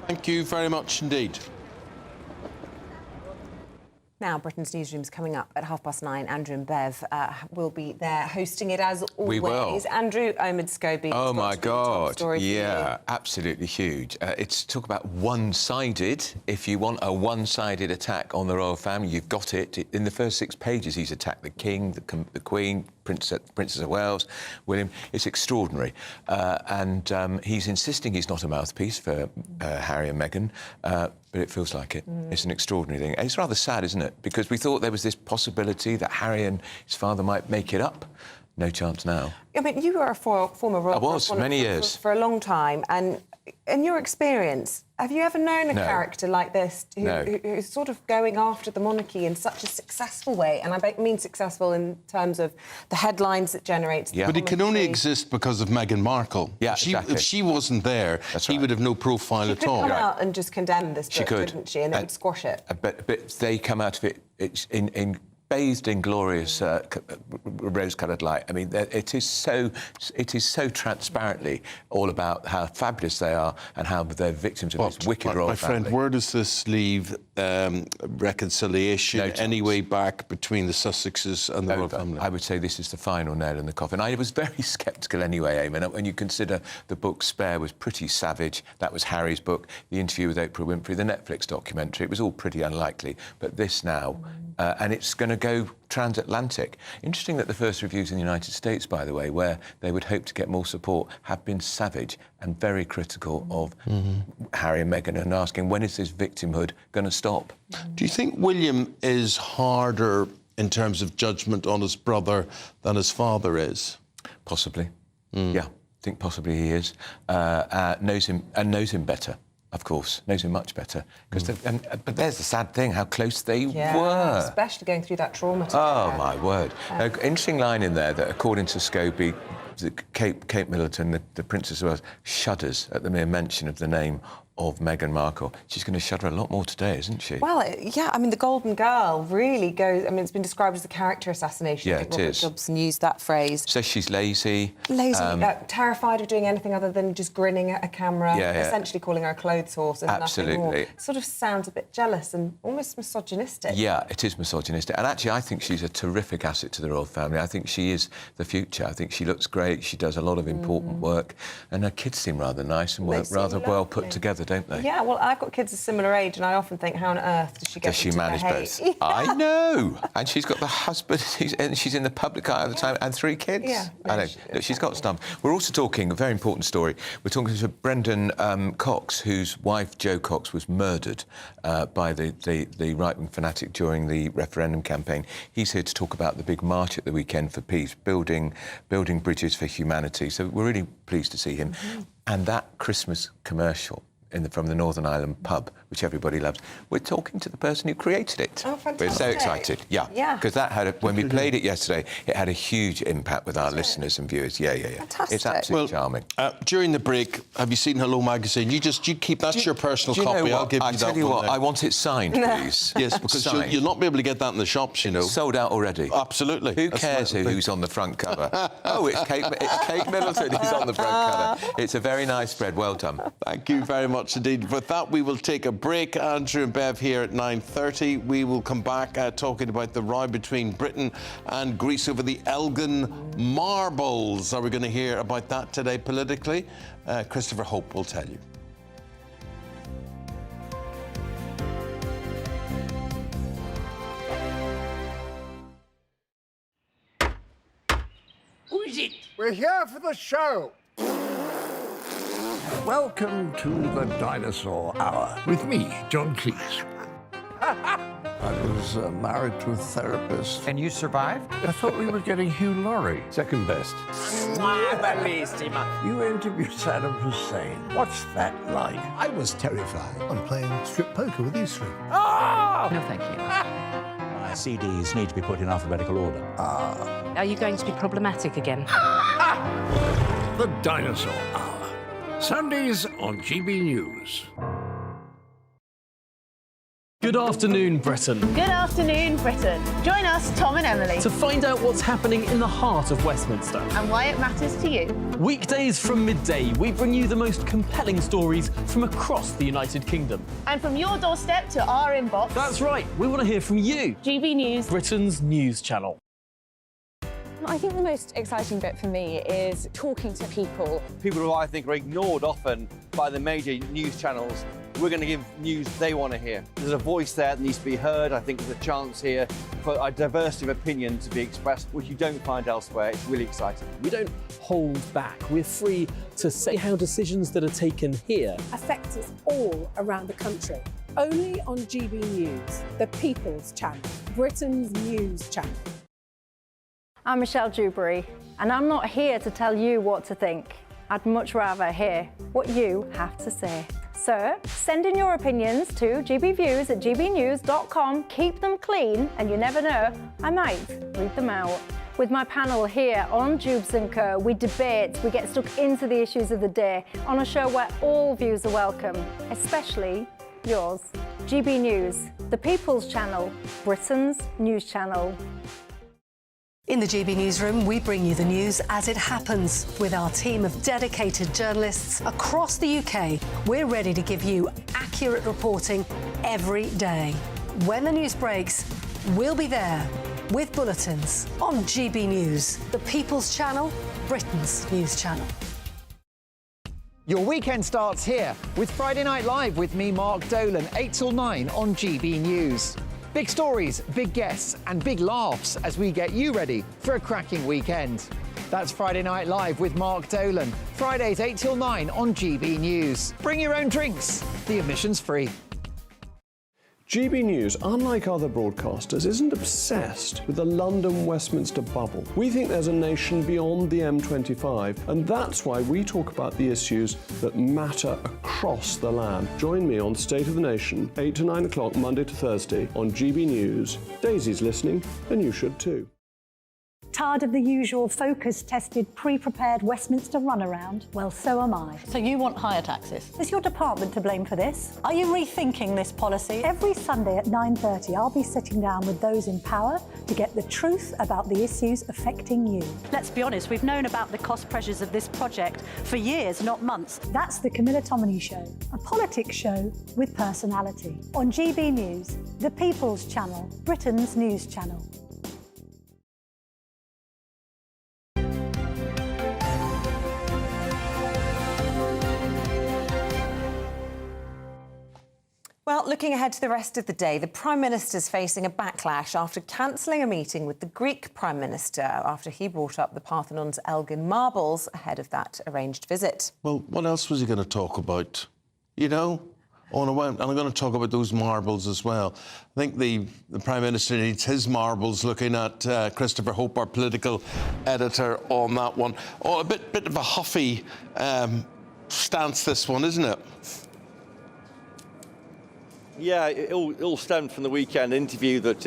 Thank you very much indeed. Now, Britain's newsroom's coming up at 9:30. Andrew and Bev will be there hosting it as always. We will. Andrew, Eamonn Scobie. Oh my God! Yeah, absolutely huge. It's talk about one-sided. If you want a one-sided attack on the royal family, you've got it. In the first 6 pages, he's attacked the King, the Queen, Princess of Wales, William. It's extraordinary, and he's insisting he's not a mouthpiece for Harry and Meghan. But it feels like it. It's an extraordinary thing. It's rather sad, isn't it? Because we thought there was this possibility that Harry and his father might make it up. No chance now. I mean, you were a former royal. I was, many years. For a long time. And in your experience, have you ever known a character like this who's sort of going after the monarchy in such a successful way? And I mean successful in terms of the headlines it generates. Yeah. But it can only exist because of Meghan Markle. Yeah, If she wasn't there, he would have no profile at all. She could come out and just condemn this book, couldn't she? And they would squash it. But they come out of it bathed in glorious rose-coloured light. I mean, it is so transparently all about how fabulous they are and how they're victims of this wicked royal family. My friend, where does this leave reconciliation anyway back between the Sussexes and the royal family? I would say this is the final nail in the coffin. I was very sceptical anyway, Eamonn. When you consider the book Spare was pretty savage, that was Harry's book, the interview with Oprah Winfrey, the Netflix documentary, it was all pretty unlikely. But this now, and it's going to go transatlantic. Interesting that the first reviews in the United States, by the way, where they would hope to get more support, have been savage and very critical of Harry and Meghan and asking, when is this victimhood going to stop? Do you think William is harder in terms of judgment on his brother than his father is? Possibly. Yeah, I think possibly he is. Knows him better. Of course, knows him much better. But there's the sad thing, how close they were. Especially going through that trauma together. Oh, my word. Interesting line in there that, according to Scobie, Kate Middleton, the Princess of Wales, shudders at the mere mention of the name of Meghan Markle. She's going to shudder a lot more today, isn't she? Well, yeah, I mean, the Golden Girl really goes... I mean, it's been described as a character assassination. Yeah, I think it Robert is. Dobson used that phrase. Says she's lazy. Lazy, terrified of doing anything other than just grinning at a camera, essentially calling her a clothes horse and nothing more. It sort of sounds a bit jealous and almost misogynistic. Yeah, it is misogynistic. And actually, I think she's a terrific asset to the royal family. I think she is the future. I think she looks great. She does a lot of important work. And her kids seem rather nice and rather well put together, don't they? Yeah, well, I've got kids a similar age, and I often think, how on earth does she get to manage both? Yeah. I know. And she's got the husband, and she's in the public eye all the time, and 3 kids. Yeah. I know. Look, she's got stuff. We're also talking, a very important story, we're talking to Brendan Cox, whose wife, Jo Cox, was murdered by the right-wing fanatic during the referendum campaign. He's here to talk about the big march at the weekend for peace, building bridges for humanity. So we're really pleased to see him. And that Christmas commercial from the Northern Ireland pub, which everybody loves. We're talking to the person who created it. Oh, fantastic. We're so excited. Yeah. Because that had when we played it yesterday, it had a huge impact with our listeners and viewers. Yeah. Fantastic. It's absolutely charming. During the break, have you seen Hello Magazine? You keep that's your personal copy. I'll give you that. I tell you what, I want it signed, please. Yes, because you'll not be able to get that in the shops, you know. It's sold out already. Absolutely. Who cares who's on the front cover? Oh, it's Kate Middleton who's on the front cover. It's a very nice spread. Well done. Thank you very much indeed. With that, we will take a break. Andrew and Bev here at 9:30. We will come back talking about the row between Britain and Greece over the Elgin marbles. Are we going to hear about that today politically? Christopher Hope will tell you. Who is it? We're here for the show. Welcome to the Dinosaur Hour with me, John Cleese. I I was married to a therapist. And you survived? I thought we were getting Hugh Laurie. Second best. You interviewed Saddam Hussein. What's that like? I was terrified. I'm playing strip poker with these three. Oh! No, thank you. My CDs need to be put in alphabetical order. Are you going to be problematic again? The Dinosaur Hour. Sundays on GB News. Good afternoon, Britain. Good afternoon, Britain. Join us, Tom and Emily, To find out what's happening in the heart of Westminster. and why it matters to you. Weekdays from midday, we bring you the most compelling stories from across the United Kingdom. And from your doorstep to our inbox. That's right, we want to hear from you. GB News, Britain's news channel. I think the most exciting bit for me is talking to people. People who I think are ignored often by the major news channels. We're going to give news they want to hear. There's a voice there that needs to be heard. I think there's a chance here for a diversity of opinion to be expressed, which you don't find elsewhere. It's really exciting. We don't hold back. We're free to say how decisions that are taken here affect us all around the country. Only on GB News, the People's Channel, Britain's news channel. I'm Michelle Dewberry, and I'm not here to tell you what to think. I'd much rather hear what you have to say. So, send in your opinions to gbviews@gbnews.com. Keep them clean, and you never know, I might read them out. With my panel here on Jubes & Co, we debate, we get stuck into the issues of the day on a show where all views are welcome, especially yours. GB News, the People's Channel, Britain's news channel. In the GB Newsroom, we bring you the news as it happens. With our team of dedicated journalists across the UK, we're ready to give you accurate reporting every day. When the news breaks, we'll be there with bulletins on GB News, the People's Channel, Britain's news channel. Your weekend starts here with Friday Night Live with me, Mark Dolan, 8 till 9 on GB News. Big stories, big guests and big laughs as we get you ready for a cracking weekend. That's Friday Night Live with Mark Dolan. Fridays 8 till 9 on GB News. Bring your own drinks. The admission's free. GB News, unlike other broadcasters, isn't obsessed with the London-Westminster bubble. We think there's a nation beyond the M25, and that's why we talk about the issues that matter across the land. Join me on State of the Nation, 8 to 9 o'clock, Monday to Thursday, on GB News. Daisy's listening, and you should too. Tired of the usual focus-tested, pre-prepared Westminster runaround? Well, so am I. So you want higher taxes? Is your department to blame for this? Are you rethinking this policy? Every Sunday at 9:30, I'll be sitting down with those in power to get the truth about the issues affecting you. Let's be honest, we've known about the cost pressures of this project for years, not months. That's the Camilla Tominey Show, a politics show with personality. On GB News, the People's Channel, Britain's news channel. Well, looking ahead to the rest of the day, the Prime Minister's facing a backlash after cancelling a meeting with the Greek Prime Minister after he brought up the Parthenon's Elgin marbles ahead of that arranged visit. Well, what else was he going to talk about? You know? Oh, and I'm going to talk about those marbles as well. I think the Prime Minister needs his marbles, looking at Christopher Hope, our political editor, on that one. Oh, a bit of a huffy stance, this one, isn't it? Yeah, it all stemmed from the weekend interview that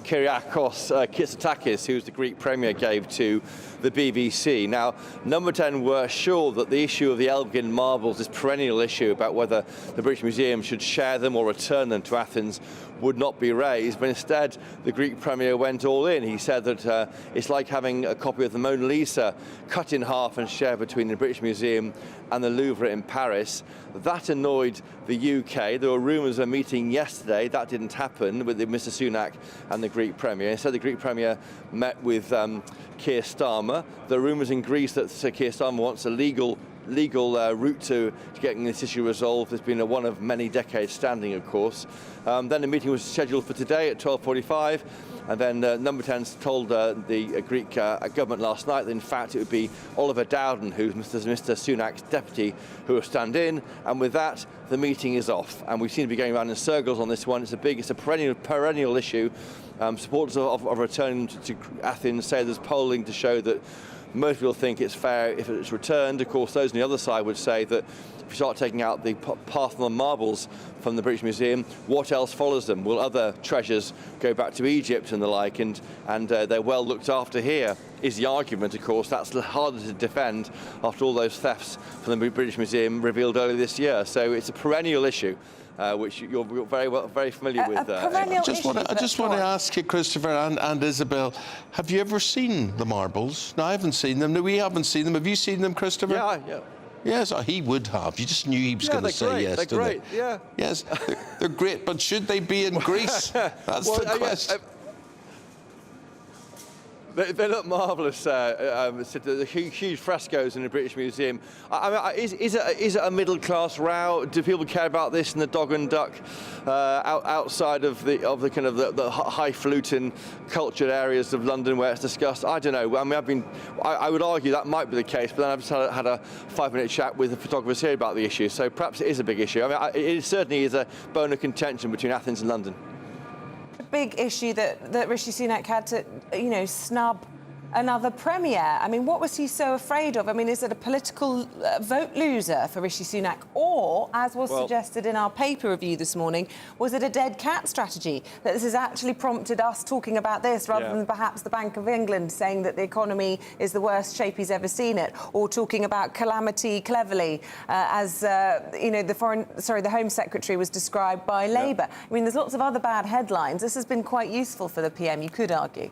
Kyriakos Mitsotakis, who's the Greek Premier, gave to the BBC. Now, Number 10 were sure that the issue of the Elgin marbles, this perennial issue about whether the British Museum should share them or return them to Athens, would not be raised, but instead the Greek Premier went all in. He said that it's like having a copy of the Mona Lisa cut in half and shared between the British Museum and the Louvre in Paris. That annoyed the UK. There were rumours of a meeting yesterday. That didn't happen with Mr Sunak and the Greek Premier. Instead, the Greek Premier met with Keir Starmer. There are rumours in Greece that Sir Keir Starmer wants a legal route to getting this issue resolved. There's been one of many decades standing, of course. Then the meeting was scheduled for today at 12:45. And then Number 10 told the Greek government last night that in fact it would be Oliver Dowden, who's Mr Sunak's deputy, who will stand in. And with that, the meeting is off. And we seem to be going around in circles on this one. It's a perennial issue. Supporters of returning to Athens say there's polling to show that most people think it's fair if it's returned. Of course, those on the other side would say that if you start taking out the Parthenon marbles from the British Museum, what else follows them? Will other treasures go back to Egypt and the like, and they're well looked after here? Is the argument, of course. That's harder to defend after all those thefts from the British Museum revealed earlier this year. So it's a perennial issue. Which you're very familiar with. I just want to ask you, Christopher and Isabel, have you ever seen the marbles? No, I haven't seen them. No, we haven't seen them. Have you seen them, Christopher? Yeah. Yes, he would have. You just knew he was going to say yes. They're great. Yeah. Yes, they're great. But should they be in Greece? That's the question. They look marvellous. The huge frescoes in the British Museum. Is it a middle-class row? Do people care about this in the dog and duck outside of the kind of the highfalutin, cultured areas of London where it's discussed? I don't know. I mean, I would argue that might be the case, but then I've just had a 5-minute chat with the photographers here about the issue. So perhaps it is a big issue. I mean, it certainly is a bone of contention between Athens and London. Big issue that Rishi Sunak had to, snub another premier. I mean, what was he so afraid of? I mean, is it a political vote loser for Rishi Sunak? Or, as was suggested in our paper review this morning, was it a dead cat strategy? That this has actually prompted us talking about this rather than perhaps the Bank of England saying that the economy is the worst shape he's ever seen it, or talking about calamity cleverly, as, the Home Secretary was described by Labour. I mean, there's lots of other bad headlines. This has been quite useful for the PM, you could argue.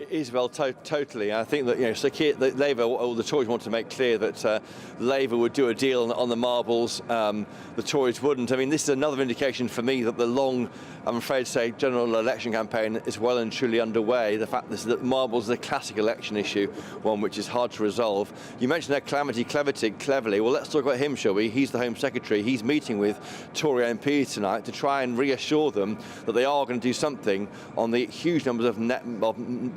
Isabel, totally. I think that Labour or the Tories want to make clear that Labour would do a deal on the marbles. The Tories wouldn't. I mean, this is another indication for me that the long, I'm afraid to say, general election campaign is well and truly underway. The fact that marbles is a classic election issue, one which is hard to resolve. You mentioned that calamity cleverly. Well, let's talk about him, shall we? He's the Home Secretary. He's meeting with Tory MPs tonight to try and reassure them that they are going to do something on the huge numbers of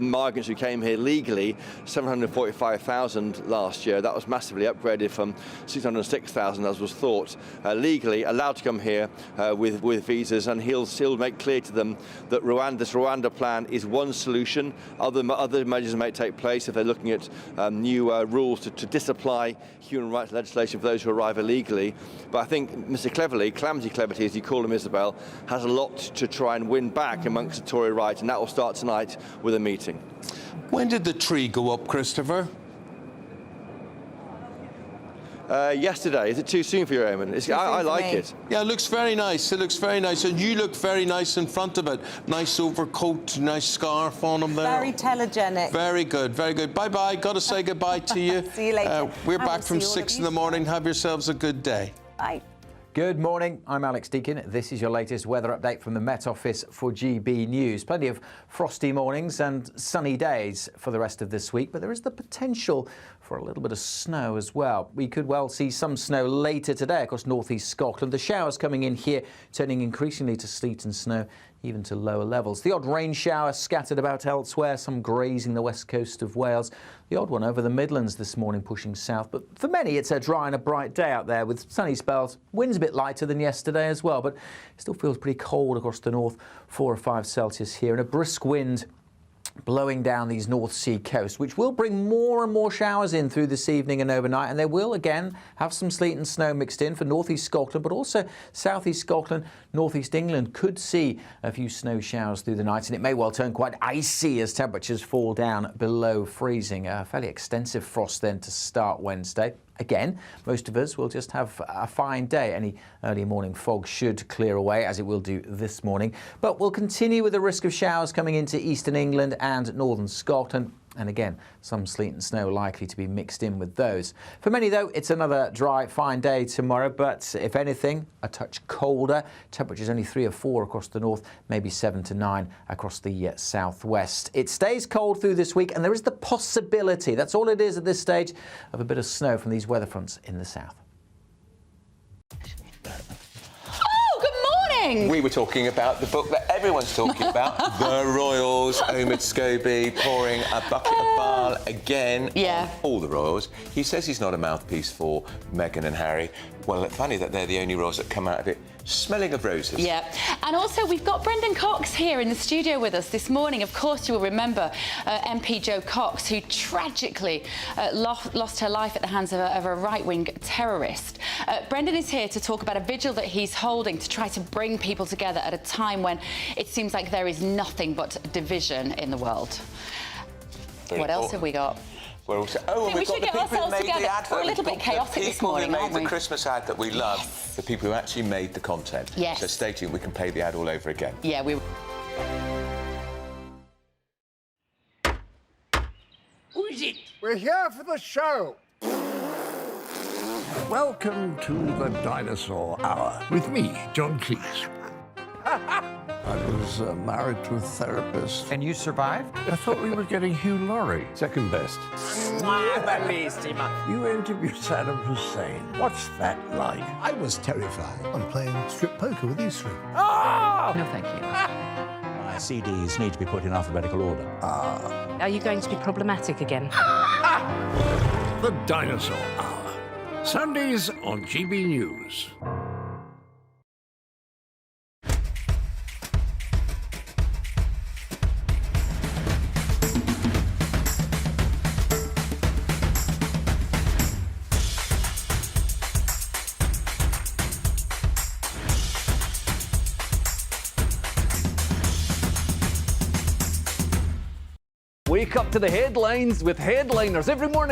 migrants who came here legally, 745,000 last year. That was massively upgraded from 606,000 as was thought. Legally allowed to come here with visas, and he'll make clear to them that this Rwanda plan is one solution. Other measures may take place if they're looking at new rules to disapply human rights legislation for those who arrive illegally. But I think Mr. Calamity Cleverly, as you call him, Isabel, has a lot to try and win back amongst the Tory right, and that will start tonight with a meeting. When did the tree go up, Christopher? Yesterday. Is it too soon for you, Eamonn? I like it. Yeah, it looks very nice. It looks very nice. And you look very nice in front of it. Nice overcoat, nice scarf on him there. Very telegenic. Very good, very good. Bye-bye. Got to say goodbye to you. See you later. We're back from 6 in the morning. Have yourselves a good day. Bye. Good morning, I'm Alex Deakin. This is your latest weather update from the Met Office for GB News. Plenty of frosty mornings and sunny days for the rest of this week, but there is the potential for a little bit of snow as well. We could well see some snow later today across northeast Scotland. The showers coming in here turning increasingly to sleet and snow, even to lower levels. The odd rain shower scattered about elsewhere, some grazing the west coast of Wales. The odd one over the Midlands this morning pushing south. But for many, it's a dry and a bright day out there with sunny spells. Wind's a bit lighter than yesterday as well, but it still feels pretty cold across the north, 4 or 5 Celsius here, and a brisk wind blowing down these North Sea coasts, which will bring more and more showers in through this evening and overnight, and they will again have some sleet and snow mixed in for northeast Scotland, but also southeast Scotland, northeast England could see a few snow showers through the night, and it may well turn quite icy as temperatures fall down below freezing. A fairly extensive frost then to start Wednesday. Again, most of us will just have a fine day. Any early morning fog should clear away, as it will do this morning. But we'll continue with the risk of showers coming into eastern England and northern Scotland. And again, some sleet and snow likely to be mixed in with those. For many, though, it's another dry, fine day tomorrow, but if anything, a touch colder. Temperatures only 3 or 4 across the north, maybe 7 to 9 across the southwest. It stays cold through this week, and there is the possibility, that's all it is at this stage, of a bit of snow from these weather fronts in the south. We were talking about the book that Everyone's talking about the royals, Omid Scobie pouring a bucket of bile again on all the royals. He says he's not a mouthpiece for Meghan and Harry. Well, it's funny that they're the only royals that come out of it smelling of roses. Yeah, and also we've got Brendan Cox here in the studio with us this morning. Of course, you will remember MP Jo Cox, who tragically lost her life at the hands of a right-wing terrorist. Brendan is here to talk about a vigil that he's holding to try to bring people together at a time when it seems like there is nothing but division in the world. What else have we got? We're also, and we we've got should the get people who ourselves made together. the advert. We're a little bit chaotic this morning, the people who aren't made we? the Christmas ad that we love, the people who actually made the content. Yes. So stay tuned, we can play the ad all over again. Yeah, we... Who is it? We're here for the show. Welcome to the Dinosaur Hour with me, John Cleese. I was married to a therapist. And you survived? I thought we were getting Hugh Laurie. Second best. You interviewed Saddam Hussein. What's that like? I was terrified. I'm playing strip poker with these three. No, thank you. My CDs need to be put in alphabetical order. Are you going to be problematic again? The Dinosaur Hour. Sundays on GB News. Wake up to the headlines with headliners every morning.